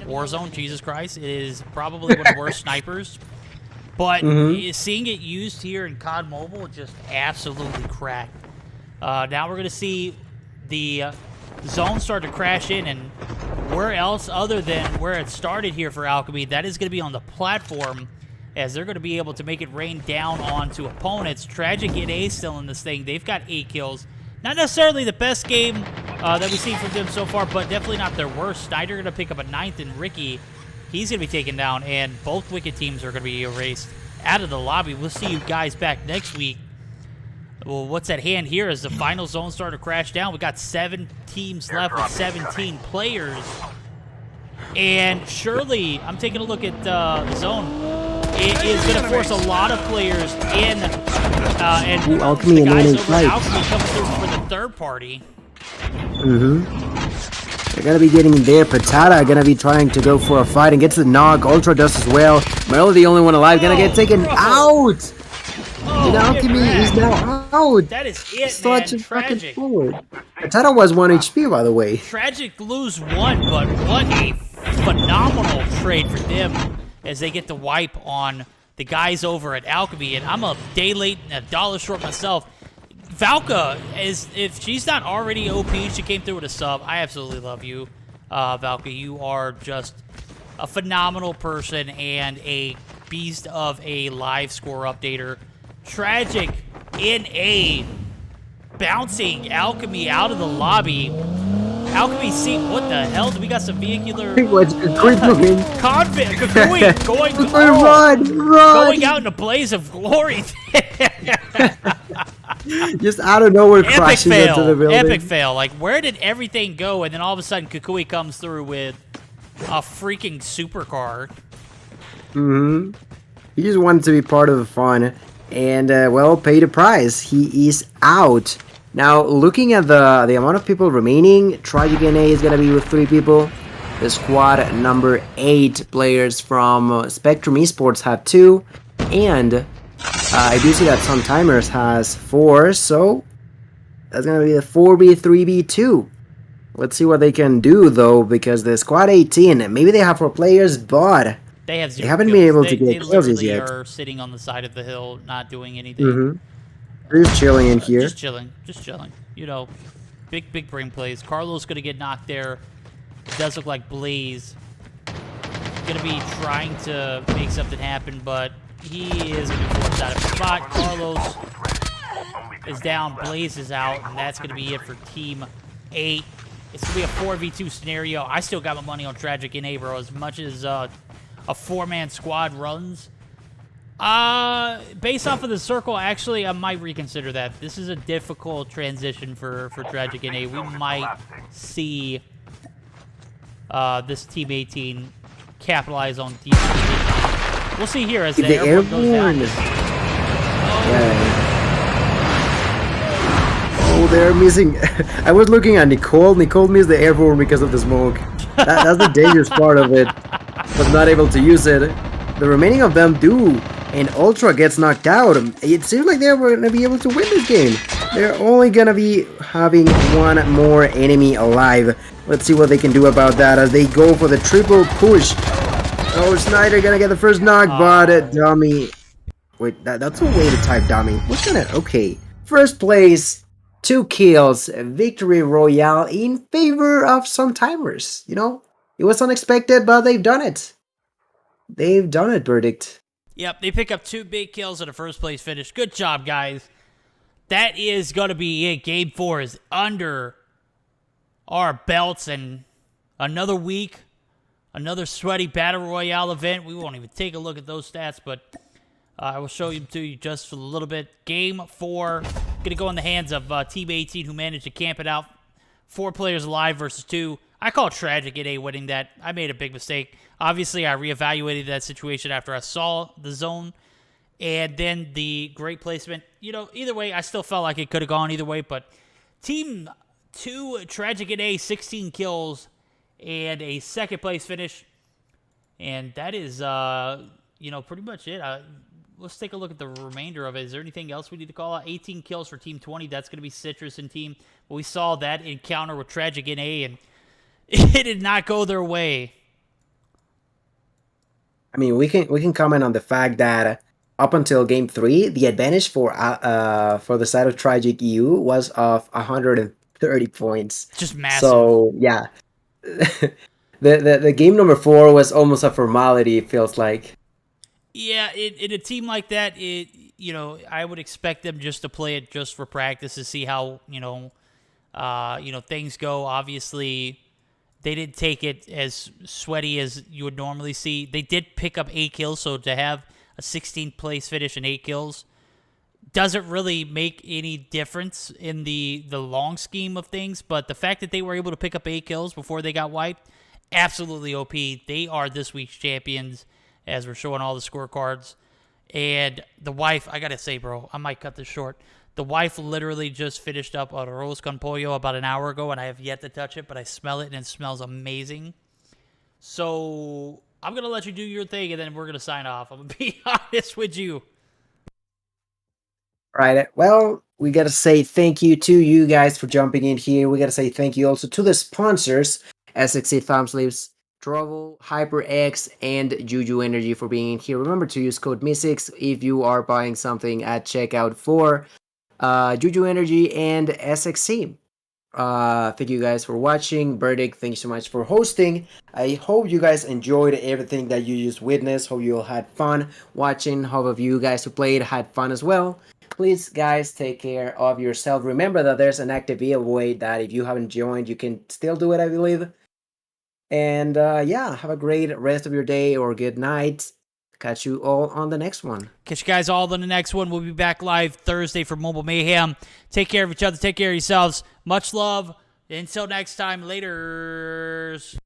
Speaker 1: Warzone, Jesus Christ. It is probably one of the worst snipers. But seeing it used here in COD Mobile just absolutely cracked. Now we're going to see the zone start to crash in, and where else other than where it started here for Alchemy, that is going to be on the platform, as they're going to be able to make it rain down onto opponents. Tragic NA still in this thing. They've got 8 kills. Not necessarily the best game that we've seen from them so far, but definitely not their worst. Snyder going to pick up a 9th, and Ricky, he's going to be taken down, and both Wicked teams are going to be erased out of the lobby. We'll see you guys back next week. Well, what's at hand here is the final zone started to crash down. We got 7 teams left with 17 players. And surely, I'm taking a look at the zone. It is going to force a lot of players in. And
Speaker 6: Alchemy
Speaker 1: the guys
Speaker 6: and
Speaker 1: over at Alchemy coming through for the third party.
Speaker 6: They're going to be getting there. Patata going to be trying to go for a fight and gets the knock. Ultra does as well. Melo, the only one alive, going to get taken out. And Alchemy is now out.
Speaker 1: That is it,
Speaker 6: Such
Speaker 1: man.
Speaker 6: a fucking
Speaker 1: Tragic.
Speaker 6: forward. Patata was 1 HP, by the way.
Speaker 1: Tragic lose 1, but what a phenomenal trade for them as they get the wipe on the guys over at Alchemy. And I'm a day late and $1 short myself. Valka, if she's not already OP, she came through with a sub. I absolutely love you, Valka. You are just a phenomenal person and a beast of a live score updater. Tragic NA bouncing Alchemy out of the lobby. Alchemy, see, what the hell? Do we got some vehicular
Speaker 6: What's doing?
Speaker 1: convict going
Speaker 6: Run!
Speaker 1: out in a blaze of glory?
Speaker 6: Just out of nowhere,
Speaker 1: Epic
Speaker 6: crashing into the
Speaker 1: fail.
Speaker 6: building.
Speaker 1: Epic fail. Like, where did everything go? And then all of a sudden, Kukui comes through with a freaking supercar.
Speaker 6: He just wanted to be part of the fun, and well, paid a price. He is out. Now, looking at the amount of people remaining, Tragic NA is gonna be with 3 people. The squad number 8 players from Spectrum Esports have 2, and I do see that Sun Timers has 4, so that's gonna be the 4v3v2. Let's see what they can do though, because the squad 18, maybe they have 4 players, but
Speaker 1: They have 0
Speaker 6: haven't
Speaker 1: kills.
Speaker 6: been able to get
Speaker 1: they
Speaker 6: kills
Speaker 1: literally
Speaker 6: yet.
Speaker 1: are sitting on the side of the hill, not doing anything.
Speaker 6: They're just chilling in here.
Speaker 1: Just chilling. You know, big brain plays. Carlos gonna get knocked there. It does look like Blaze gonna be trying to make something happen, but he is gonna be forced out of his spot. Carlos is down. Blaze is out, and that's gonna be it for Team 8. It's gonna be a 4v2 scenario. I still got my money on Tragic NA, bro. As much as a 4-man squad runs. Based off of the circle, actually, I might reconsider that. This is a difficult transition for Tragic NA. We might see this Team 18 capitalize on deep position. We'll see here as the airborne goes down.
Speaker 6: Oh, they're missing. I was looking at Nicole. Nicole missed the airborne because of the smoke. That's the dangerous part of it. Was not able to use it. The remaining of them do. And Ultra gets knocked out. It seems like they're going to be able to win this game. They're only going to be having 1 more enemy alive. Let's see what they can do about that as they go for the triple push. Oh, Snyder going to get the first knock, but dummy. Wait, that's a way to type dummy. What's gonna... Okay. First place 2 kills, a victory royale in favor of some timers. You know, it was unexpected, but they've done it. They've done it, Verdict.
Speaker 1: Yep, they pick up 2 big kills in a first place finish. Good job, guys. That is going to be it. Game 4 is under our belts, and another week, another sweaty Battle Royale event. We won't even take a look at those stats, but I will show them to you just for a little bit. Game 4, going to go in the hands of Team 18, who managed to camp it out. 4 players alive versus 2. I call it tragic at A winning that. I made a big mistake. Obviously, I reevaluated that situation after I saw the zone. And then the great placement. You know, either way, I still felt like it could have gone either way. But Team 2, tragic at A, 16 kills and a second place finish. And that is, you know, pretty much it. Let's take a look at the remainder of it. Is there anything else we need to call out? 18 kills for Team 20. That's going to be Citrus and Team. But we saw that encounter with Tragic in A, and it did not go their way.
Speaker 6: I mean, we can comment on the fact that up until game 3, the advantage for the side of Tragic EU was of 130 points.
Speaker 1: Just massive.
Speaker 6: So yeah, the game number 4 was almost a formality. It feels like.
Speaker 1: Yeah, in a team like that, you know, I would expect them just to play it just for practice to see how you know, things go. Obviously, they didn't take it as sweaty as you would normally see. They did pick up 8 kills, so to have a 16th place finish and 8 kills doesn't really make any difference in the long scheme of things. But the fact that they were able to pick up 8 kills before they got wiped, absolutely OP. They are this week's champions, as we're showing all the scorecards. And the wife, I gotta say, bro, I might cut this short. The wife literally just finished up a arroz con pollo about an hour ago, and I have yet to touch it, but I smell it, and it smells amazing. So I'm going to let you do your thing, and then we're going to sign off. I'm going to be honest with you.
Speaker 6: Right. Well, we got to say thank you to you guys for jumping in here. We got to say thank you also to the sponsors, SXC Thumb Sleeves, Trovo, HyperX, and JuJu Energy for being in here. Remember to use code Meseeks if you are buying something at checkout for JuJu Energy and SXC. Thank you guys for watching. Verdict, thank you so much for hosting. I hope you guys enjoyed everything that you just witnessed. Hope you all had fun watching. Hope of you guys who played had fun as well. Please, guys, take care of yourself. Remember that there's an active giveaway that if you haven't joined, you can still do it, I believe. And yeah, have a great rest of your day or good night. Catch you all on the next one.
Speaker 1: Catch you guys all on the next one. We'll be back live Thursday for Mobile Mayhem. Take care of each other. Take care of yourselves. Much love. Until next time, laters.